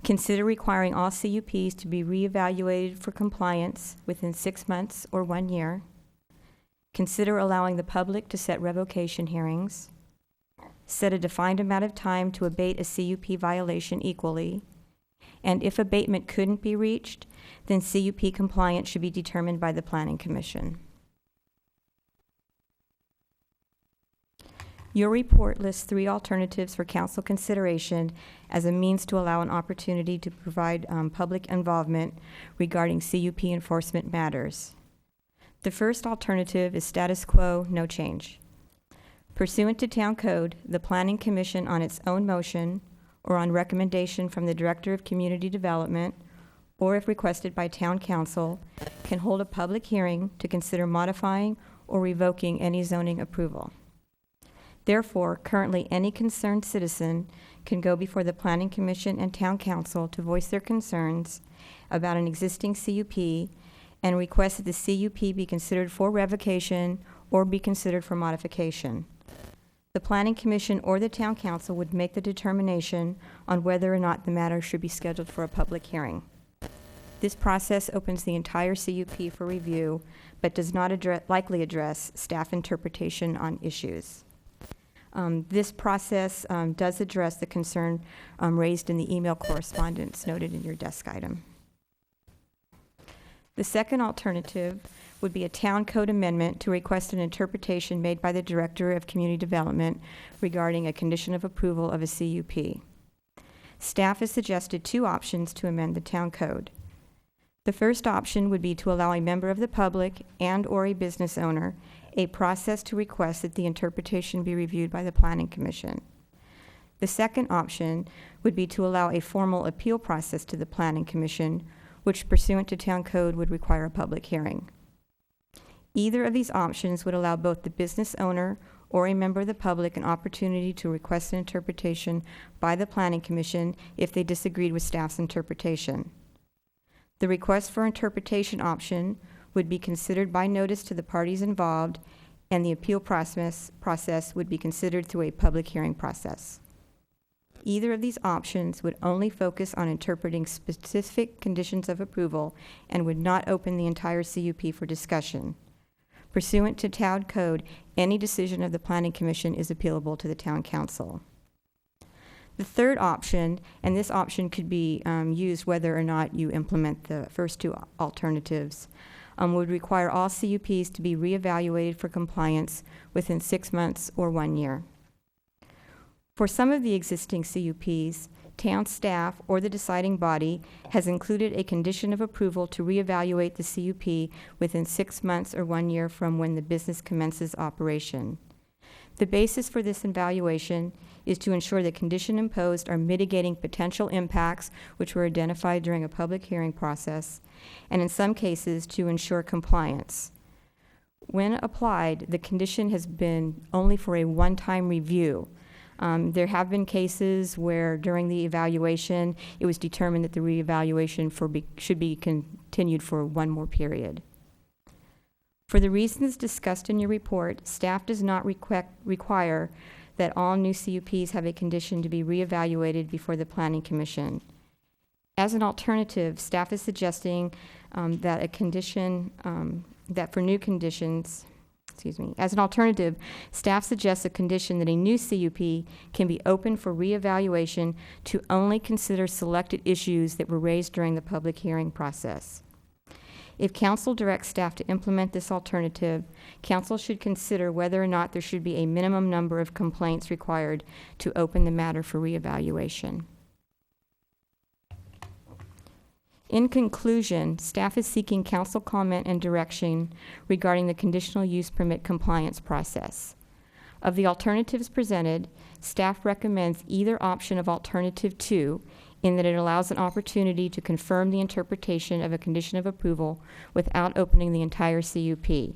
Consider requiring all CUPs to be reevaluated for compliance within 6 months or 1 year. Consider allowing the public to set revocation hearings. Set a defined amount of time to abate a CUP violation equally. And if abatement couldn't be reached, then CUP compliance should be determined by the Planning Commission. Your report lists 3 alternatives for council consideration as a means to allow an opportunity to provide public involvement regarding CUP enforcement matters. The first alternative is status quo, no change. Pursuant to Town Code, the Planning Commission on its own motion or on recommendation from the Director of Community Development, or if requested by Town Council, can hold a public hearing to consider modifying or revoking any zoning approval. Therefore, currently any concerned citizen can go before the Planning Commission and Town Council to voice their concerns about an existing CUP and request that the CUP be considered for revocation or be considered for modification. The Planning Commission or the Town Council would make the determination on whether or not the matter should be scheduled for a public hearing. This process opens the entire CUP for review, but does not likely address staff interpretation on issues. This process does address the concern raised in the email correspondence noted in your desk item. The second alternative would be a town code amendment to request an interpretation made by the Director of Community Development regarding a condition of approval of a CUP. Staff has suggested 2 options to amend the town code. The first option would be to allow a member of the public and/or a business owner a process to request that the interpretation be reviewed by the Planning Commission. The second option would be to allow a formal appeal process to the Planning Commission, which pursuant to Town Code would require a public hearing. Either of these options would allow both the business owner or a member of the public an opportunity to request an interpretation by the Planning Commission if they disagreed with staff's interpretation. The request for interpretation option would be considered by notice to the parties involved, and the appeal process would be considered through a public hearing process. Either of these options would only focus on interpreting specific conditions of approval and would not open the entire CUP for discussion. Pursuant to Town Code, any decision of the Planning Commission is appealable to the Town Council. The third option, and this option could be used whether or not you implement the first 2 alternatives, would require all CUPs to be reevaluated for compliance within 6 months or 1 year. For some of the existing CUPs, town staff or the deciding body has included a condition of approval to reevaluate the CUP within 6 months or 1 year from when the business commences operation. The basis for this evaluation is to ensure the condition imposed are mitigating potential impacts which were identified during a public hearing process, and in some cases to ensure compliance. When applied, the condition has been only for a one-time review. There have been cases where during the evaluation it was determined that the reevaluation should be continued for 1 more period. For the reasons discussed in your report, staff does not require that all new CUPs have a condition to be reevaluated before the Planning Commission. As an alternative, staff is suggesting that a condition, that for new conditions, as an alternative, staff suggests a condition that a new CUP can be open for reevaluation to only consider selected issues that were raised during the public hearing process. If council directs staff to implement this alternative, council should consider whether or not there should be a minimum number of complaints required to open the matter for reevaluation. In conclusion, staff is seeking council comment and direction regarding the conditional use permit compliance process. Of the alternatives presented, staff recommends either option of alternative 2 in that it allows an opportunity to confirm the interpretation of a condition of approval without opening the entire CUP.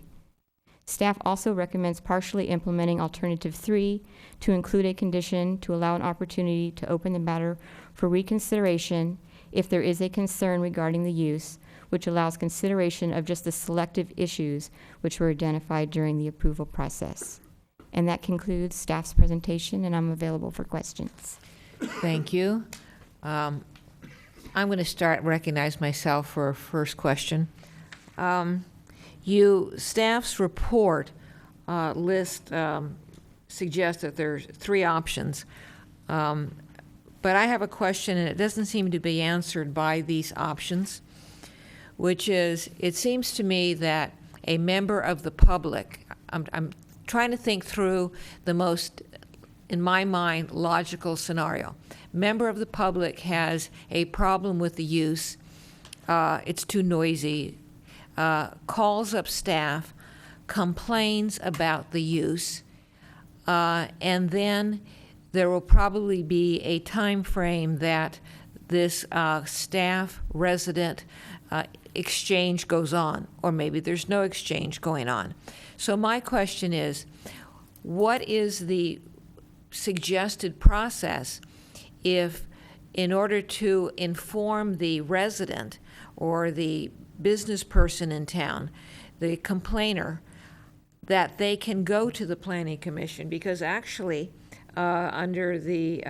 Staff also recommends partially implementing alternative 3 to include a condition to allow an opportunity to open the matter for reconsideration if there is a concern regarding the use, which allows consideration of just the selective issues which were identified during the approval process. And that concludes staff's presentation, and I'm available for questions. Thank you. I'm going to recognize myself for a first question. Staff's report suggests that there's 3 options. But I have a question, and it doesn't seem to be answered by these options, which is, it seems to me that a member of the public, I'm trying to think through the most, in my mind, logical scenario. Member of the public has a problem with the use, it's too noisy, calls up staff, complains about the use, and then there will probably be a time frame that this staff-resident exchange goes on, or maybe there's no exchange going on. So my question is, what is the suggested process if, in order to inform the resident or the business person in town, the complainer, that they can go to the Planning Commission? Because actually, under the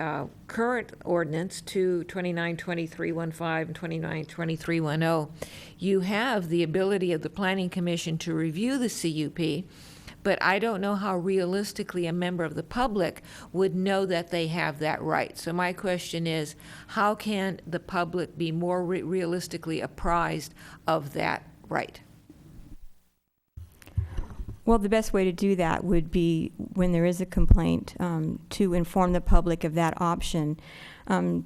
current ordinance 292315 and 292310, you have the ability of the Planning Commission to review the CUP, but I don't know how realistically a member of the public would know that they have that right. So my question is, how can the public be more realistically apprised of that right? Well, the best way to do that would be, when there is a complaint, to inform the public of that option.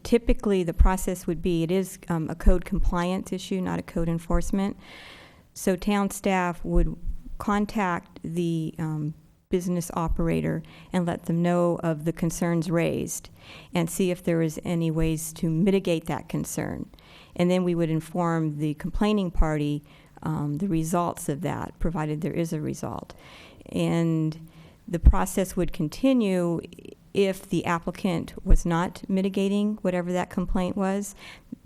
Typically, the process would be, it is a code compliance issue, not a code enforcement. So town staff would contact the business operator and let them know of the concerns raised and see if there is any ways to mitigate that concern. And then we would inform the complaining party the results of that, provided there is a result. And the process would continue if the applicant was not mitigating whatever that complaint was.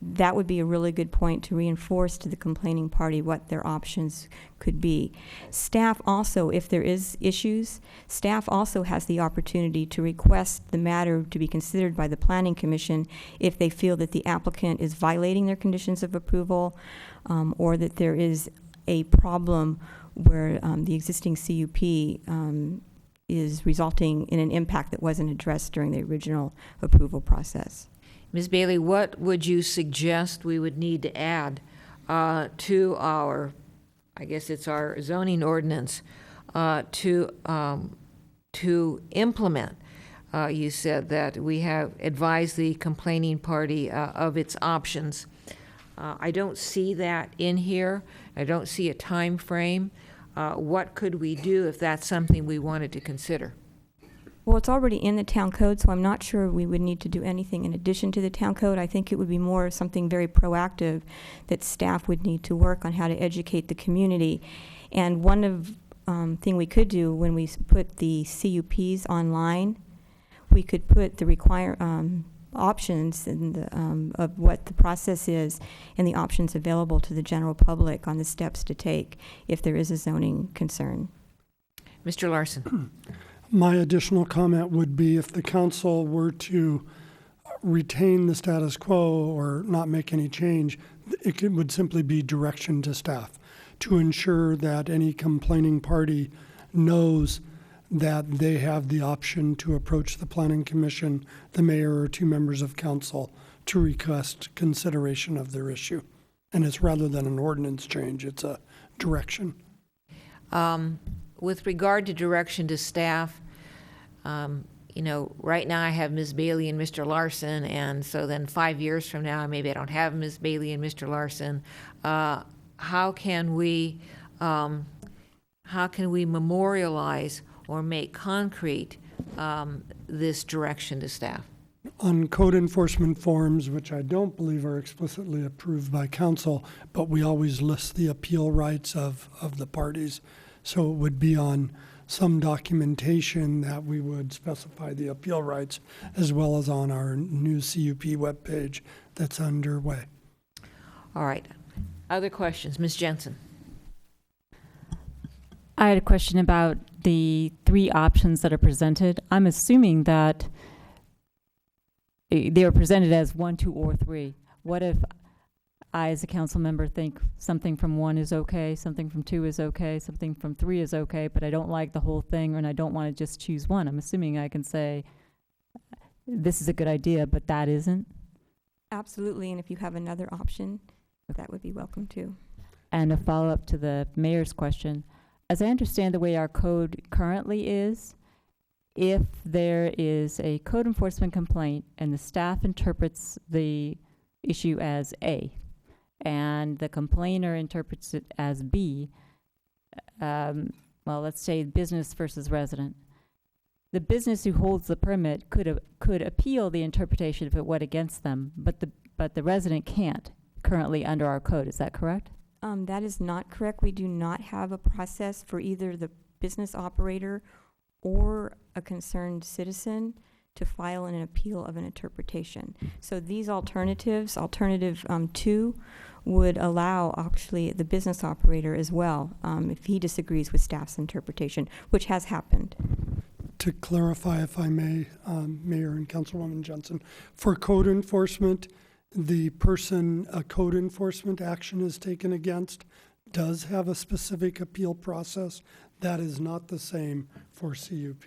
That would be a really good point to reinforce to the complaining party what their options could be. Staff also, if there is issues, staff also has the opportunity to request the matter to be considered by the Planning Commission if they feel that the applicant is violating their conditions of approval, or that there is a problem where the existing CUP is resulting in an impact that wasn't addressed during the original approval process. Ms. Bailey, what would you suggest we would need to add to our, I guess it's our zoning ordinance, to implement? You said that we have advised the complaining party of its options. I don't see that in here. I don't see a time frame. What could we do if that's something we wanted to consider? Well, it's already in the town code, so I'm not sure we would need to do anything in addition to the town code. I think it would be more something very proactive that staff would need to work on, how to educate the community. And one of thing we could do when we put the CUPs online, we could put the options and of what the process is and the options available to the general public on the steps to take if there is a zoning concern. Mr. Larson. My additional comment would be, if the council were to retain the status quo or not make any change, it would simply be direction to staff to ensure that any complaining party knows that they have the option to approach the Planning Commission, the mayor, or 2 members of council to request consideration of their issue. And it's rather than an ordinance change, it's a direction. With regard to direction to staff, right now I have Ms. Bailey and Mr. Larson, and so then 5 years from now, maybe I don't have Ms. Bailey and Mr. Larson. How can we memorialize or make concrete this direction to staff? On code enforcement forms, which I don't believe are explicitly approved by council, but we always list the appeal rights of the parties. So it would be on some documentation that we would specify the appeal rights as well as on our new CUP webpage that's underway. All right. Other questions? Ms. Jensen? I had a question about the three options that are presented. I'm assuming that they are presented as 1, 2, or 3. What if I, as a council member, think something from 1 is okay, something from 2 is okay, something from 3 is okay, but I don't like the whole thing and I don't want to just choose one? I'm assuming I can say, this is a good idea, but that isn't? Absolutely, and if you have another option, that would be welcome too. And a follow-up to the mayor's question. As I understand the way our code currently is, if there is a code enforcement complaint and the staff interprets the issue as A, and the complainer interprets it as B, well, let's say business versus resident. The business who holds the permit could appeal the interpretation if it went against them, but the resident can't currently under our code. Is that correct? That is not correct. We do not have a process for either the business operator or a concerned citizen to file an appeal of an interpretation. So these alternatives, alternative 2, would allow actually the business operator as well, if he disagrees with staff's interpretation, which has happened. To clarify, if I may, Mayor and Councilwoman Johnson, for code enforcement, the person a code enforcement action is taken against does have a specific appeal process. That is not the same for CUP.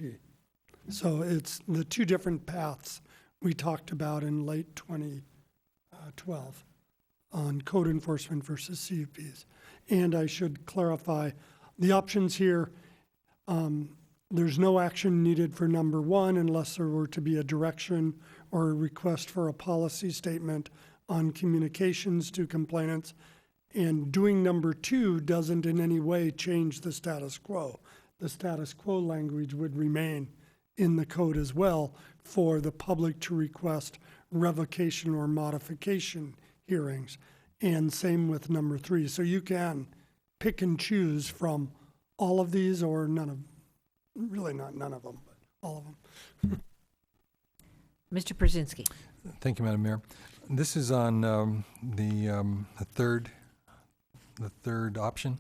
So it's the two different paths we talked about in late 2012 on code enforcement versus CUPs. And I should clarify, the options here, there's no action needed for number 1 unless there were to be a direction or a request for a policy statement on communications to complainants. And doing number 2 doesn't in any way change the status quo. The status quo language would remain in the code as well for the public to request revocation or modification hearings. And same with number 3. So you can pick and choose from all of these or none of, really not none of them, but all of them. Mr. Brzezinski. Thank you, Madam Mayor. This is on the third option.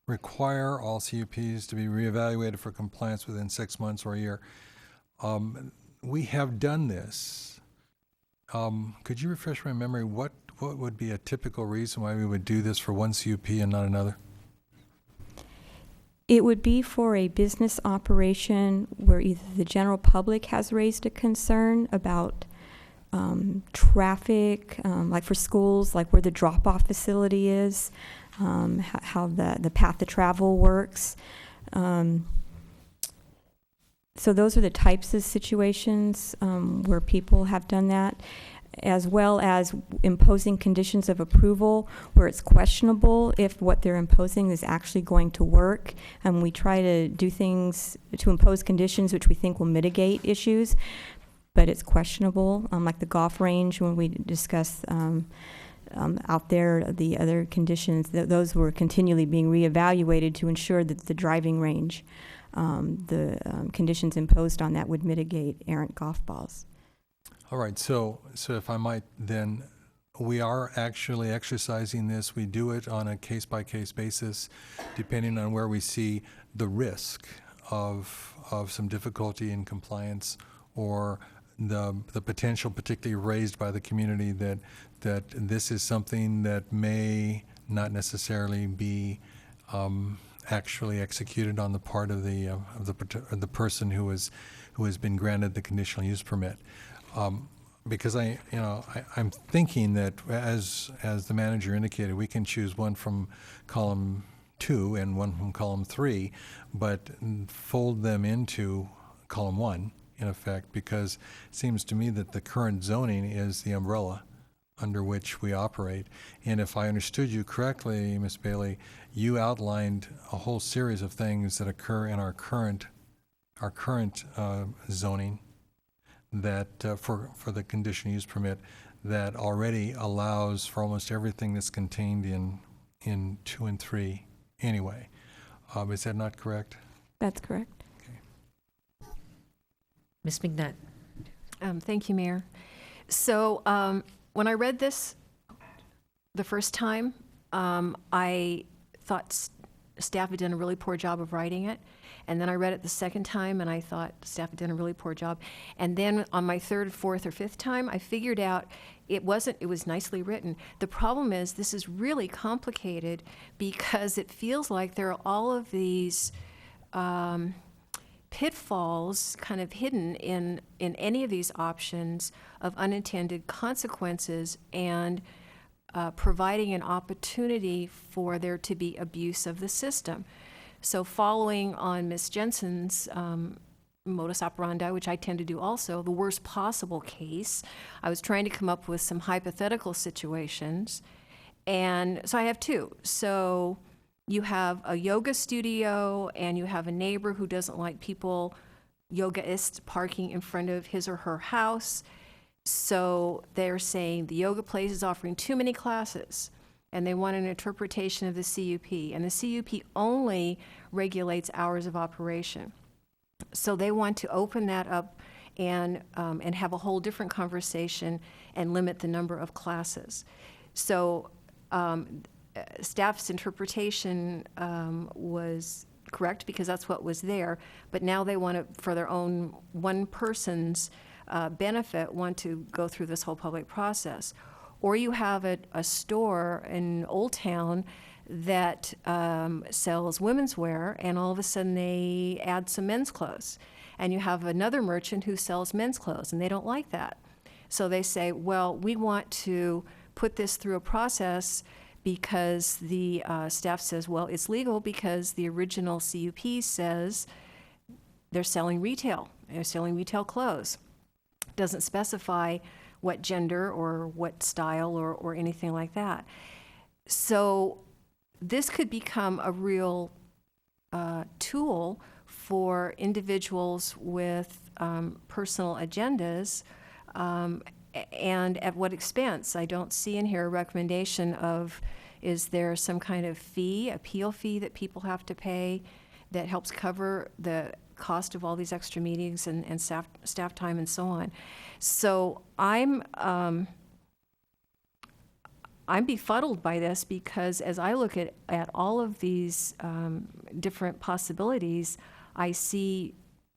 Require all CUPs to be reevaluated for compliance within 6 months or a year. We have done this. Could you refresh my memory? What would be a typical reason why we would do this for one CUP and not another? It would be for a business operation where either the general public has raised a concern about traffic, like for schools, like where the drop-off facility is, how the path of travel works. So those are the types of situations where people have done that, as well as imposing conditions of approval where it's questionable if what they're imposing is actually going to work. And we try to do things to impose conditions which we think will mitigate issues, but it's questionable, like the golf range when we discuss out there the other conditions, those were continually being reevaluated to ensure that the driving range, the conditions imposed on that would mitigate errant golf balls. All right, so if I might then, we are actually exercising this. We do it on a case-by-case basis, depending on where we see the risk of some difficulty in compliance or the potential particularly raised by the community that this is something that may not necessarily be actually executed on the part of the person who has been granted the conditional use permit. Because I'm thinking that as the manager indicated, we can choose one from column 2 and one from column 3, but fold them into column 1 in effect, because it seems to me that the current zoning is the umbrella under which we operate. And if I understood you correctly, Ms. Bailey, you outlined a whole series of things that occur in our current zoning that for the conditional use permit that already allows for almost everything that's contained in 2 and 3 anyway. Is that not correct? That's correct. Ms. McNutt. Thank you, Mayor. So when I read this the first time, I thought staff had done a really poor job of writing it. And then I read it the second time, and I thought staff had done a really poor job. And then on my third, fourth, or fifth time, I figured out it was nicely written. The problem is this is really complicated because it feels like there are all of these pitfalls kind of hidden in any of these options of unintended consequences and providing an opportunity for there to be abuse of the system. So following on Ms. Jensen's modus operandi, which I tend to do also, the worst possible case, I was trying to come up with some hypothetical situations. And so I have two. So you have a yoga studio and you have a neighbor who doesn't like people, yogaists, parking in front of his or her house. So they're saying the yoga place is offering too many classes, and they want an interpretation of the CUP. And the CUP only regulates hours of operation. So they want to open that up and have a whole different conversation and limit the number of classes. So staff's interpretation was correct because that's what was there, but now they want to, for their own one person's benefit, want to go through this whole public process. Or you have a store in Old Town that sells women's wear, and all of a sudden they add some men's clothes. And you have another merchant who sells men's clothes, and they don't like that. So they say, well, we want to put this through a process because the staff says, well, it's legal because the original CUP says they're selling retail. They're selling retail clothes. Doesn't specify what gender or what style or anything like that. So this could become a real tool for individuals with personal agendas, and at what expense? I don't see in here a recommendation of, is there some kind of fee, appeal fee that people have to pay that helps cover the cost of all these extra meetings and staff time and so on. So I'm befuddled by this because as I look at all of these different possibilities, I see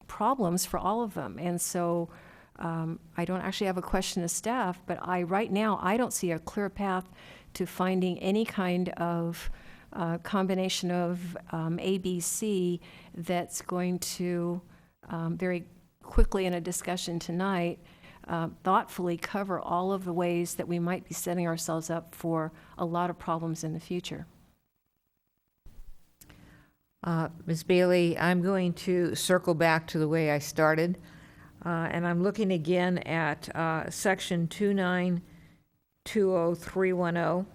problems for all of them. And so I don't actually have a question of staff, but right now I don't see a clear path to finding any kind of combination of ABC that's going to very quickly in a discussion tonight thoughtfully cover all of the ways that we might be setting ourselves up for a lot of problems in the future. Ms. Bailey, I'm going to circle back to the way I started, and I'm looking again at section 2920310,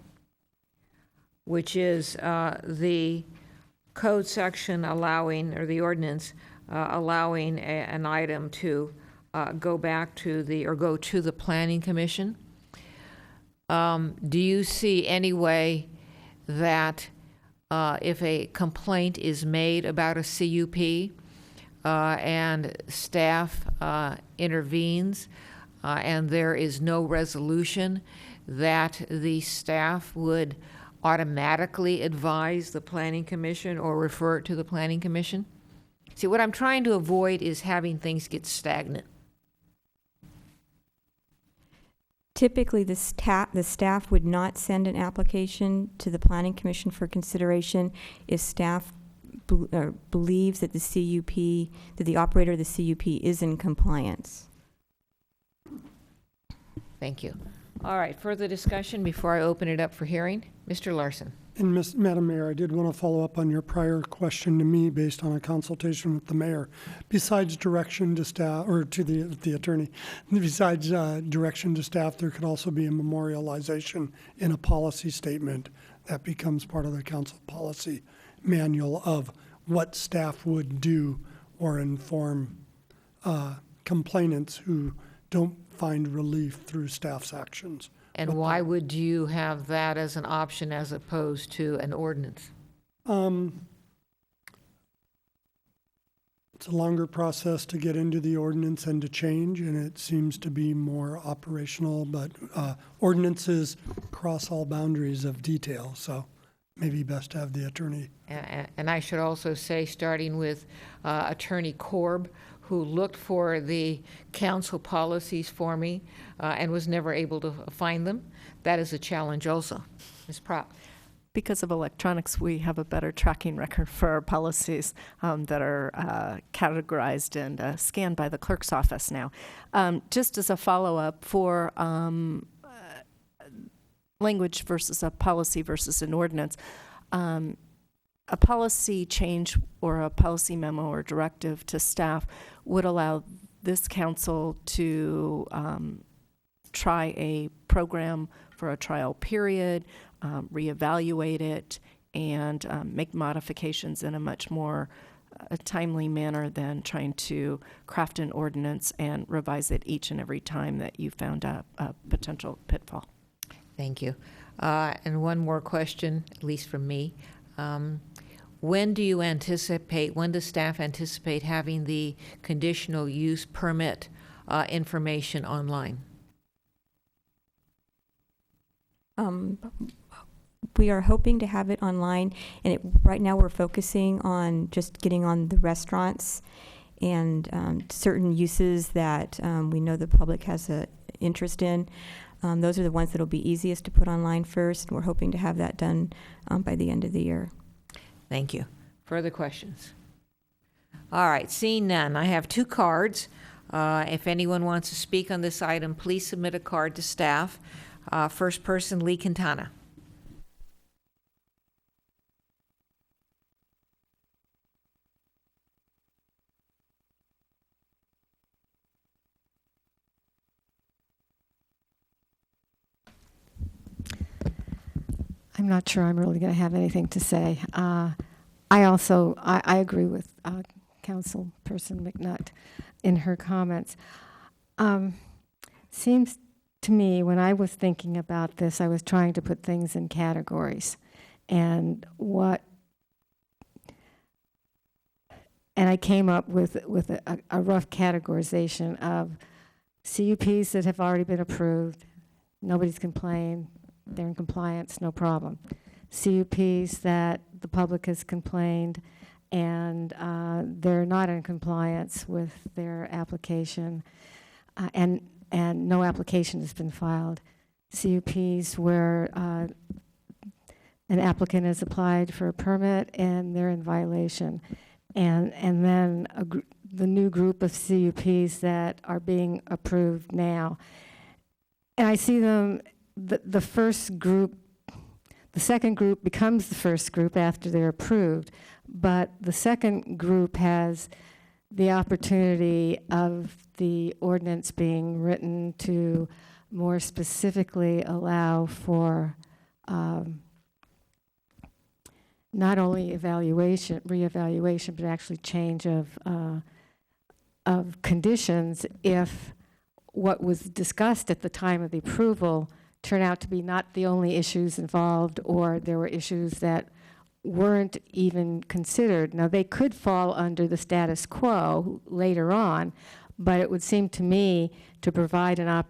which is the code section allowing, or the ordinance allowing an item to go back to go to the Planning Commission. Do you see any way that if a complaint is made about a CUP and staff intervenes and there is no resolution, that the staff would automatically advise the Planning Commission or refer it to the Planning Commission? See, what I'm trying to avoid is having things get stagnant. Typically, the staff would not send an application to the Planning Commission for consideration if staff believes that the CUP, that the operator of the CUP is in compliance. Thank you. All right, further discussion before I open it up for hearing? Mr. Larson. And Madam Mayor, I did want to follow up on your prior question to me based on a consultation with the mayor. Besides direction to staff, or to the attorney, besides direction to staff, there could also be a memorialization in a policy statement that becomes part of the council policy manual of what staff would do or inform complainants who don't find relief through staff's actions. And why would you have that as an option as opposed to an ordinance? It's a longer process to get into the ordinance and to change, and it seems to be more operational, but ordinances cross all boundaries of detail, so maybe best to have the attorney. And I should also say, starting with Attorney Korb, who looked for the council policies for me and was never able to find them. That is a challenge also. Ms. Propp. Because of electronics, we have a better tracking record for our policies that are categorized and scanned by the clerk's office now. Just as a follow-up for language versus a policy versus an ordinance, a policy change or a policy memo or directive to staff would allow this council to try a program for a trial period, reevaluate it, and make modifications in a much more timely manner than trying to craft an ordinance and revise it each and every time that you found a potential pitfall. Thank you. And one more question, at least from me. When does staff anticipate having the conditional use permit information online? We are hoping to have it online, and right now we're focusing on just getting on the restaurants and certain uses that we know the public has an interest in. Those are the ones that will be easiest to put online first, and we're hoping to have that done by the end of the year. Thank you. Further questions? All right, seeing none, I have 2 cards. If anyone wants to speak on this item, please submit a card to staff. First person, Lee Quintana. I'm not sure I'm really going to have anything to say. I agree with Councilperson McNutt in her comments. Seems to me, when I was thinking about this, I was trying to put things in categories, and I came up with a rough categorization of CUPs that have already been approved, nobody's complained, they're in compliance, no problem. CUPs that the public has complained and they're not in compliance with their application, and no application has been filed. CUPs where an applicant has applied for a permit and they're in violation, and then the new group of CUPs that are being approved now. And I see them, the first group, the second group becomes the first group after they're approved, but the second group has the opportunity of the ordinance being written to more specifically allow for not only reevaluation, but actually change of conditions if what was discussed at the time of the approval turn out to be not the only issues involved, or there were issues that weren't even considered. Now, they could fall under the status quo later on, but it would seem to me to provide a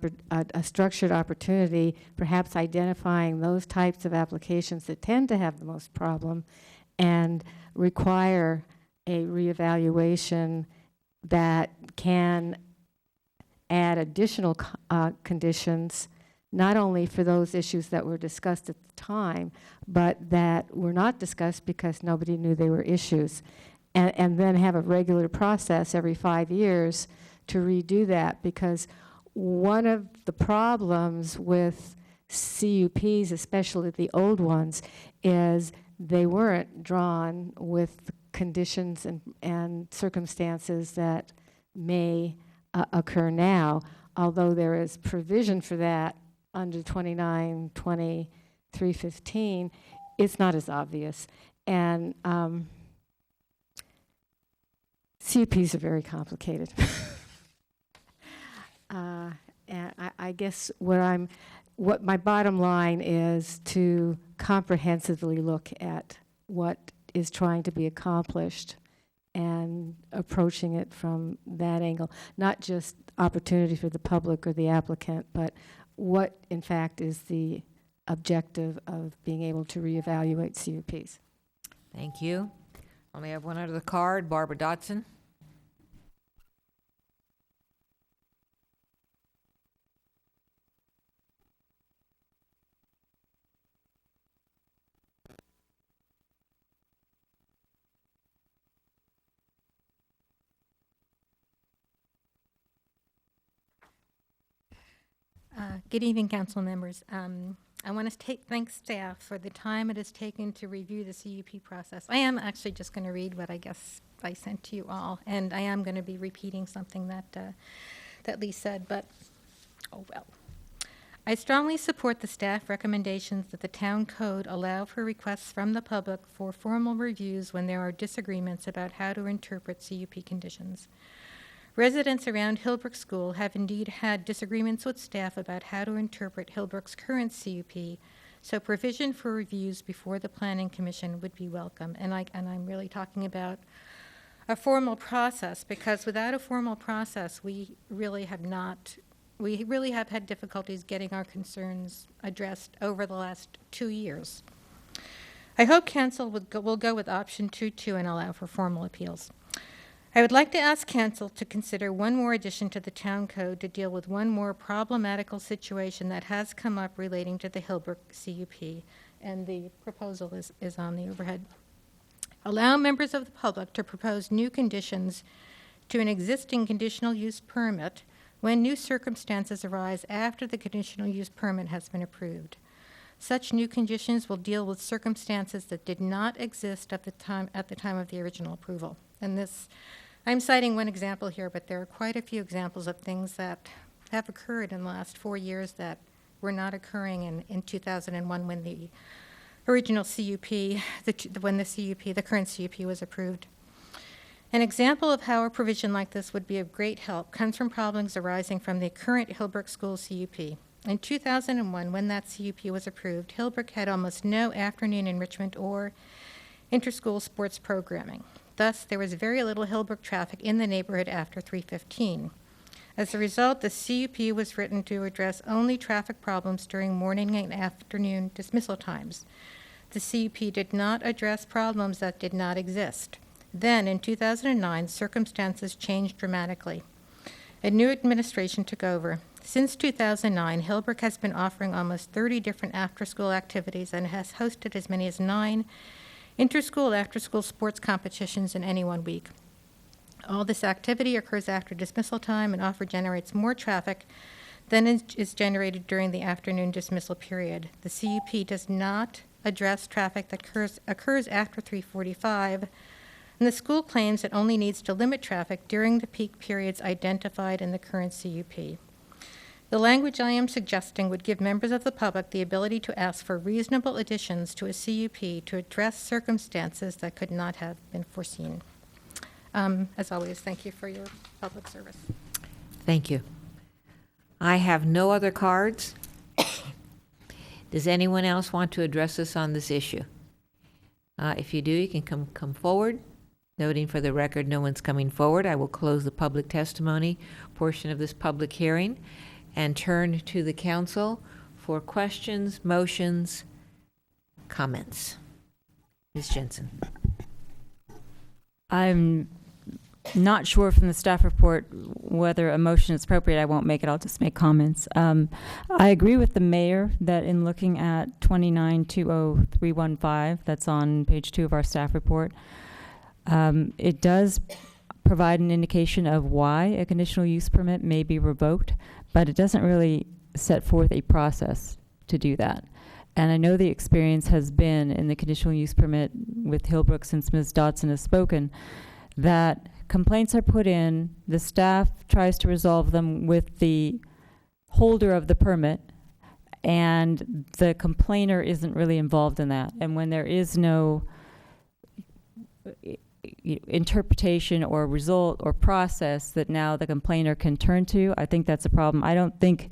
structured opportunity, perhaps identifying those types of applications that tend to have the most problem and require a reevaluation that can add additional conditions, not only for those issues that were discussed at the time, but that were not discussed because nobody knew they were issues. And then have a regular process every 5 years to redo that, because one of the problems with CUPs, especially the old ones, is they weren't drawn with conditions and circumstances that may occur now, although there is provision for that under 29-2315, it's not as obvious. And CUPs are very complicated. And I guess what my bottom line is to comprehensively look at what is trying to be accomplished and approaching it from that angle, not just opportunity for the public or the applicant, but what, in fact, is the objective of being able to reevaluate CUPs. Thank you. Only have one under the card, Barbara Dotson. Good evening, council members. I want to thank staff for the time it has taken to review the CUP process. I am actually just going to read what I guess I sent to you all, and I am going to be repeating something that Lee said, but oh well. I strongly support the staff recommendations that the town code allow for requests from the public for formal reviews when there are disagreements about how to interpret CUP conditions. Residents around Hillbrook School have indeed had disagreements with staff about how to interpret Hillbrook's current CUP, so provision for reviews before the Planning Commission would be welcome. And I'm really talking about a formal process, because without a formal process, we really have had difficulties getting our concerns addressed over the last 2 years. I hope Council will go with option 2.2 and allow for formal appeals. I would like to ask Council to consider one more addition to the town code to deal with one more problematical situation that has come up relating to the Hillbrook CUP, and the proposal is on the overhead. Allow members of the public to propose new conditions to an existing conditional use permit when new circumstances arise after the conditional use permit has been approved. Such new conditions will deal with circumstances that did not exist at the time of the original approval. And this, I'm citing one example here, but there are quite a few examples of things that have occurred in the last 4 years that were not occurring in 2001 when the original CUP, the current CUP was approved. An example of how a provision like this would be of great help comes from problems arising from the current Hillbrook School CUP. In 2001, when that CUP was approved, Hillbrook had almost no afternoon enrichment or inter-school sports programming. Thus, there was very little Hillbrook traffic in the neighborhood after 3:15. As a result, the CUP was written to address only traffic problems during morning and afternoon dismissal times. The CUP did not address problems that did not exist. Then, in 2009, circumstances changed dramatically. A new administration took over. Since 2009, Hillbrook has been offering almost 30 different after-school activities and has hosted as many as 9 inter-school after-school sports competitions in any 1 week. All this activity occurs after dismissal time and often generates more traffic than is generated during the afternoon dismissal period. The CUP does not address traffic that occurs after 3:45, and the school claims it only needs to limit traffic during the peak periods identified in the current CUP. The language I am suggesting would give members of the public the ability to ask for reasonable additions to a CUP to address circumstances that could not have been foreseen. As always, thank you for your public service. Thank you. I have no other cards. Does anyone else want to address us on this issue? If you do, you can come forward. Noting for the record, no one's coming forward, I will close the public testimony portion of this public hearing and turn to the council for questions, motions, comments. Ms. Jensen. I'm not sure from the staff report whether a motion is appropriate. I won't make it. I'll just make comments. I agree with the mayor that in looking at 2920315, that's on page 2 of our staff report, it does provide an indication of why a conditional use permit may be revoked, but it doesn't really set forth a process to do that. And I know the experience has been in the conditional use permit with Hillbrook, since Ms. Dotson has spoken, that complaints are put in, the staff tries to resolve them with the holder of the permit, and the complainer isn't really involved in that. And when there is no interpretation or result or process that now the complainer can turn to, I think that's a problem. I don't think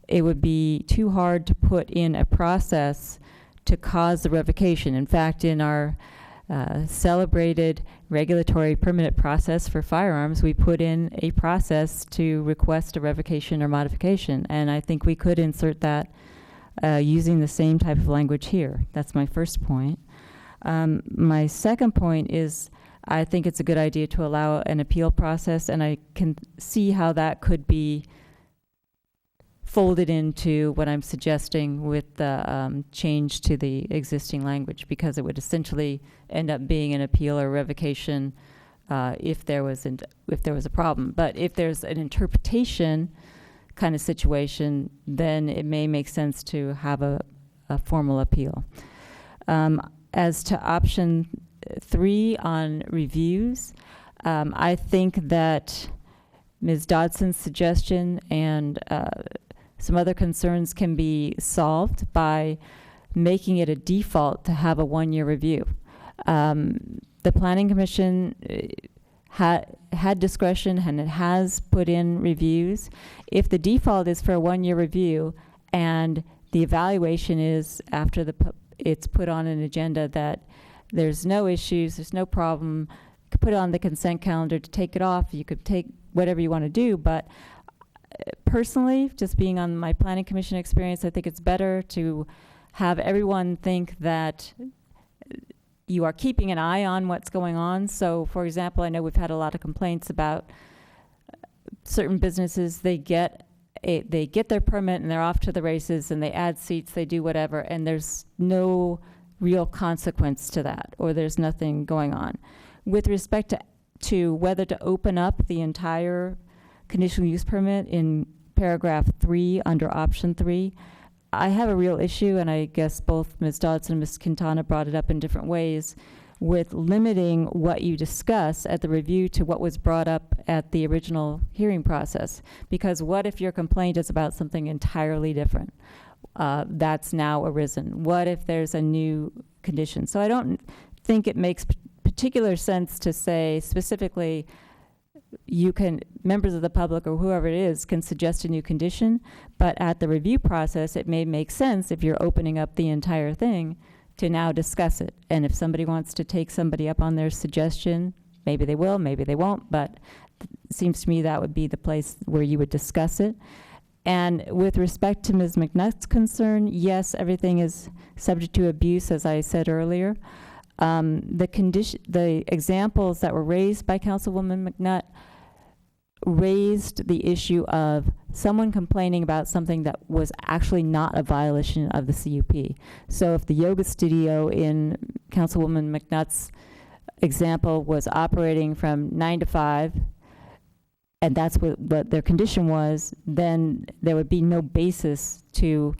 it would be too hard to put in a process to cause the revocation. In fact, in our celebrated regulatory permanent process for firearms, we put in a process to request a revocation or modification. And I think we could insert that using the same type of language here. That's my first point. My second point is I think it's a good idea to allow an appeal process, and I can see how that could be folded into what I'm suggesting with the change to the existing language, because it would essentially end up being an appeal or revocation if there was a problem. But if there's an interpretation kind of situation, then it may make sense to have a formal appeal. As to option 3 on reviews, I think that Ms. Dodson's suggestion and some other concerns can be solved by making it a default to have a 1-year review. The Planning Commission had discretion and it has put in reviews. If the default is for a 1-year review and the evaluation is after it's put on an agenda that there's no issues, there's no problem, you could put it on the consent calendar to take it off, you could take whatever you want to do, but personally, just being on my Planning Commission experience, I think it's better to have everyone think that you are keeping an eye on what's going on. So, for example, I know we've had a lot of complaints about certain businesses. They get their permit and they're off to the races and they add seats, they do whatever, and there's no real consequence to that, or there's nothing going on. With respect to whether to open up the entire conditional use permit in paragraph 3 under option 3, I have a real issue, and I guess both Ms. Dodson and Ms. Quintana brought it up in different ways, with limiting what you discuss at the review to what was brought up at the original hearing process. Because what if your complaint is about something entirely different that's now arisen? What if there's a new condition? So I don't think it makes particular sense to say specifically members of the public or whoever it is can suggest a new condition, but at the review process, it may make sense if you're opening up the entire thing to now discuss it. And if somebody wants to take somebody up on their suggestion, maybe they will, maybe they won't, but it seems to me that would be the place where you would discuss it. And with respect to Ms. McNutt's concern, yes, everything is subject to abuse, as I said earlier. The examples that were raised by Councilwoman McNutt raised the issue of someone complaining about something that was actually not a violation of the CUP. So if the yoga studio in Councilwoman McNutt's example was operating from 9 to 5, and that's what their condition was, then there would be no basis to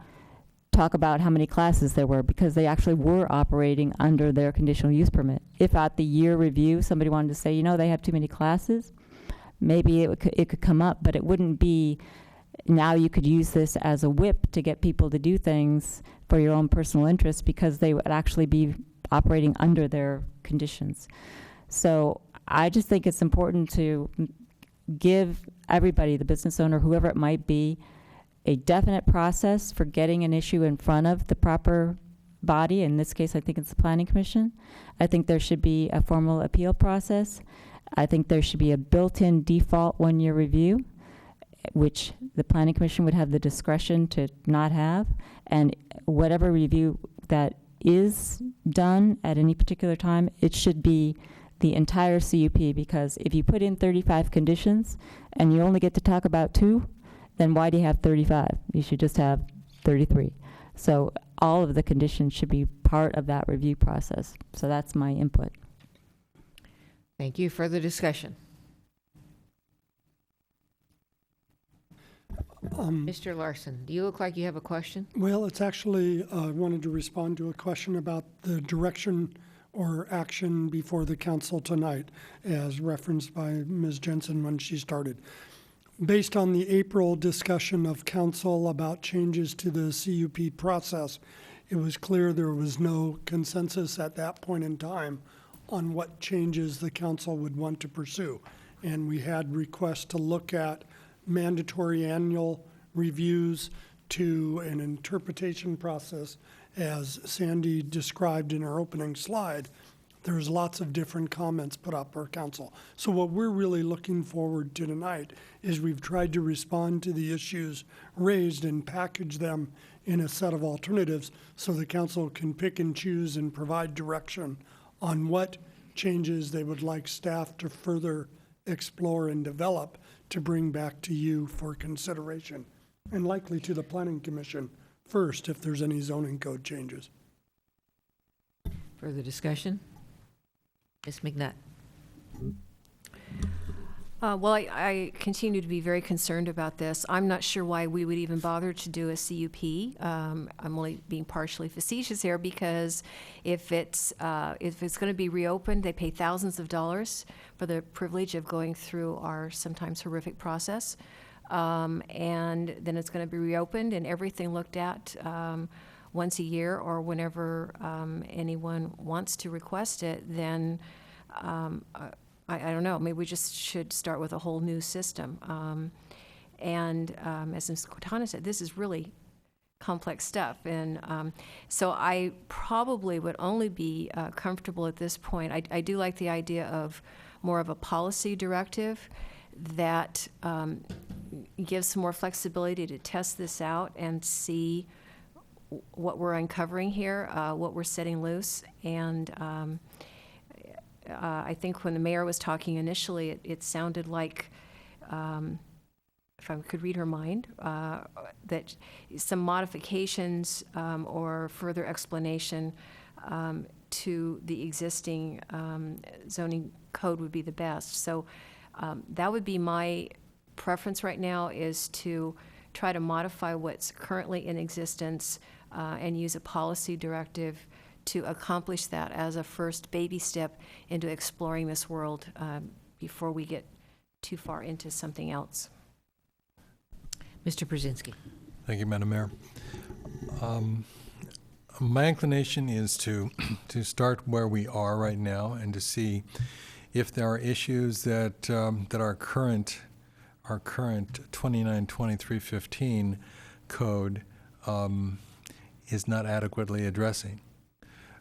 talk about how many classes there were, because they actually were operating under their conditional use permit. If at the year review somebody wanted to say, they have too many classes, maybe it could come up, but it wouldn't be, now you could use this as a whip to get people to do things for your own personal interest, because they would actually be operating under their conditions. So I just think it's important to give everybody, the business owner, whoever it might be, a definite process for getting an issue in front of the proper body. In this case, I think it's the Planning Commission. I think there should be a formal appeal process. I think there should be a built-in default 1-year review, which the Planning Commission would have the discretion to not have. And whatever review that is done at any particular time, it should be the entire CUP, because if you put in 35 conditions and you only get to talk about 2, then why do you have 35? You should just have 33. So all of the conditions should be part of that review process. So that's my input. Thank you. Further discussion? Mr. Larson, do you look like you have a question? Well, it's actually, I wanted to respond to a question about the direction or action before the council tonight, as referenced by Ms. Jensen when she started. Based on the April discussion of council about changes to the CUP process, it was clear there was no consensus at that point in time on what changes the council would want to pursue. And we had requests to look at mandatory annual reviews to an interpretation process, as Sandy described in her opening slide, There's lots of different comments put up per council. So what we're really looking forward to tonight is we've tried to respond to the issues raised and package them in a set of alternatives so the council can pick and choose and provide direction on what changes they would like staff to further explore and develop to bring back to you for consideration, and likely to the Planning Commission first if there's any zoning code changes. Further discussion? Ms. McNutt. Well, I continue to be very concerned about this. I'm not sure why we would even bother to do a CUP. I'm only being partially facetious here because if it's going to be reopened, they pay thousands of dollars for the privilege of going through our sometimes horrific process. And then it's going to be reopened and everything looked at once a year or whenever anyone wants to request it, then I don't know, maybe we just should start with a whole new system. As Ms. Cortana said, this is really complex stuff. And so I probably would only be comfortable at this point. I do like the idea of more of a policy directive that gives some more flexibility to test this out and see what we're uncovering here, what we're setting loose. And I think when the mayor was talking initially, it sounded like, if I could read her mind, that some modifications or further explanation to the existing zoning code would be the best. So that would be my preference right now, is to try to modify what's currently in existence and use a policy directive to accomplish that as a first baby step into exploring this world before we get too far into something else. Mr. Brzezinski. Thank you, Madam Mayor. My inclination is to start where we are right now and to see if there are issues that our current 292315 code is not adequately addressing.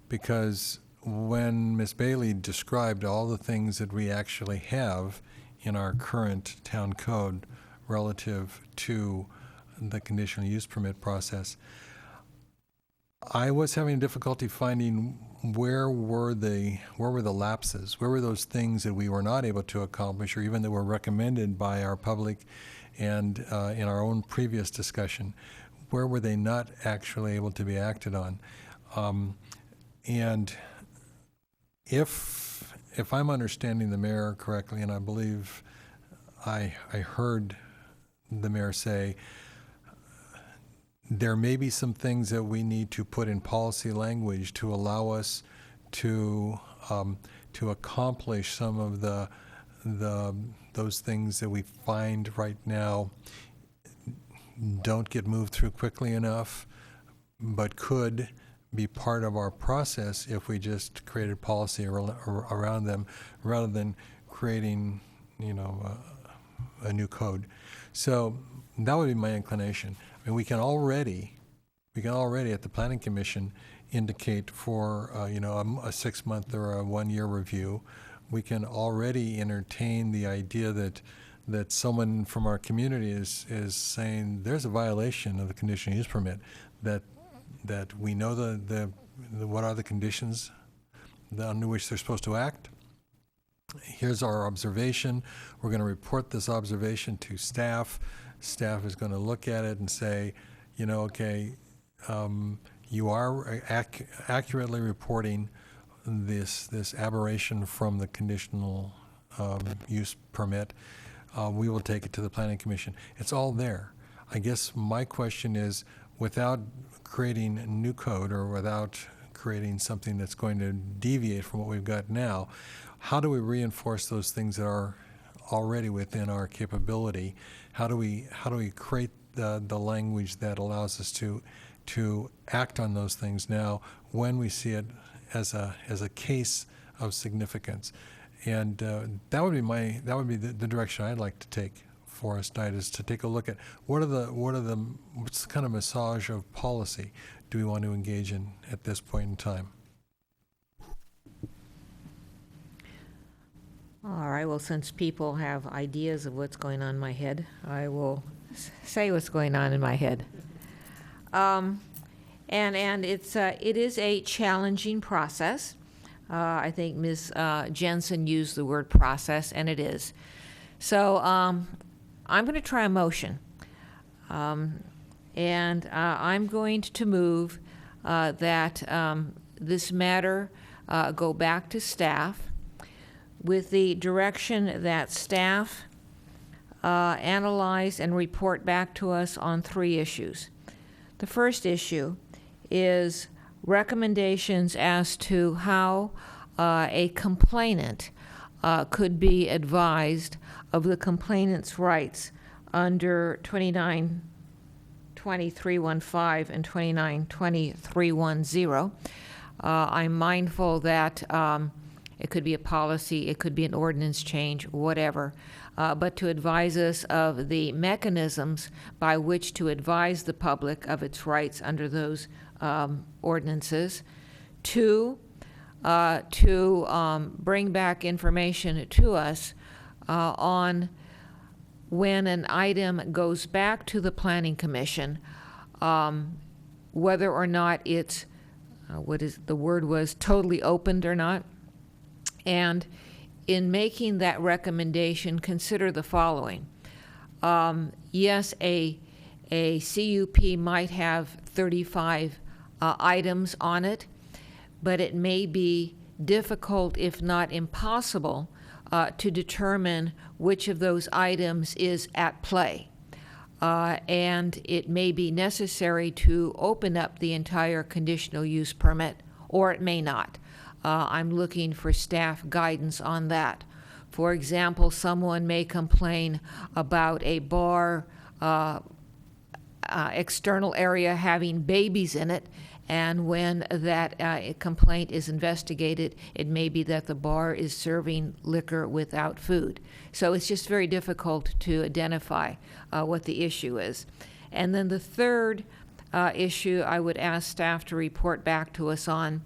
Because when Ms. Bailey described all the things that we actually have in our current town code relative to the conditional use permit process, I was having difficulty finding where were the lapses, where were those things that we were not able to accomplish, or even that were recommended by our public and in our own previous discussion, where were they not actually able to be acted on? And if I'm understanding the mayor correctly, and I believe I heard the mayor say, there may be some things that we need to put in policy language to allow us to accomplish some of those things that we find right now don't get moved through quickly enough, but could be part of our process if we just created policy around them rather than creating, a new code. So that would be my inclination. I mean, we can already at the Planning Commission indicate for, a 6-month or a 1-year review. We can already entertain the idea that someone from our community is saying there's a violation of the conditional use permit, that we know what are the conditions under which they're supposed to act. Here's our observation. We're going to report this observation to staff. Staff is going to look at it and say, okay, you are accurately reporting this aberration from the conditional use permit. We will take it to the Planning Commission. It's all there. I guess my question is, without creating a new code or without creating something that's going to deviate from what we've got now, how do we reinforce those things that are already within our capability? How do we create the language that allows us to act on those things now when we see it as a case of significance? And that would be the direction I'd like to take for us tonight, is to take a look at what's kind of massage of policy do we want to engage in at this point in time. All right, well, since people have ideas of what's going on in my head, I will say what's going on in my head. And it is a challenging process. I think Ms. Jensen used the word process, and it is. So I'm going to try a motion. And I'm going to move that this matter go back to staff with the direction that staff analyze and report back to us on 3 issues. The first issue is recommendations as to how a complainant could be advised of the complainant's rights under 2920.315 and 2920.310. I'm mindful that it could be a policy, it could be an ordinance change, whatever, but to advise us of the mechanisms by which to advise the public of its rights under those ordinances. 2, to bring back information to us on when an item goes back to the Planning Commission, whether or not it's, totally opened or not. And in making that recommendation, consider the following. Yes, a CUP might have 35 items on it, but it may be difficult, if not impossible, to determine which of those items is at play. And it may be necessary to open up the entire conditional use permit, or it may not. I'm looking for staff guidance on that. For example, someone may complain about a bar external area having babies in it, and when that complaint is investigated, it may be that the bar is serving liquor without food. So it's just very difficult to identify what the issue is. And then the third issue I would ask staff to report back to us on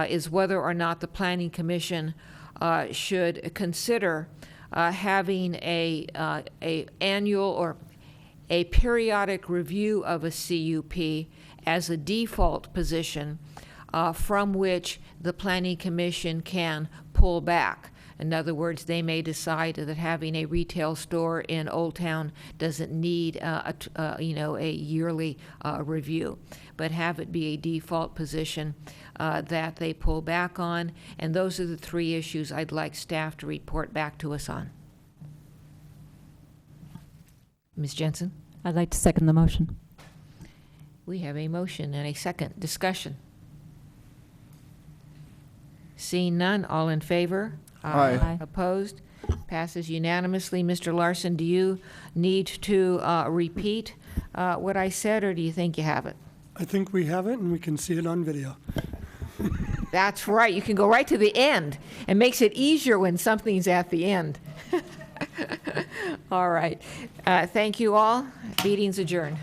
is whether or not the Planning Commission should consider having a annual or a periodic review of a CUP as a default position from which the Planning Commission can pull back. In other words, they may decide that having a retail store in Old Town doesn't need a yearly review, but have it be a default position that they pull back on. And those are the 3 issues I'd like staff to report back to us on. Ms. Jensen? I'd like to second the motion. We have a motion and a second. Discussion. Seeing none, all in favor? Aye. Opposed? Passes unanimously. Mr. Larson, do you need to repeat what I said, or do you think you have it? I think we have it, and we can see it on video. That's right. You can go right to the end. It makes it easier when something's at the end. All right. Thank you all. Meeting's adjourned.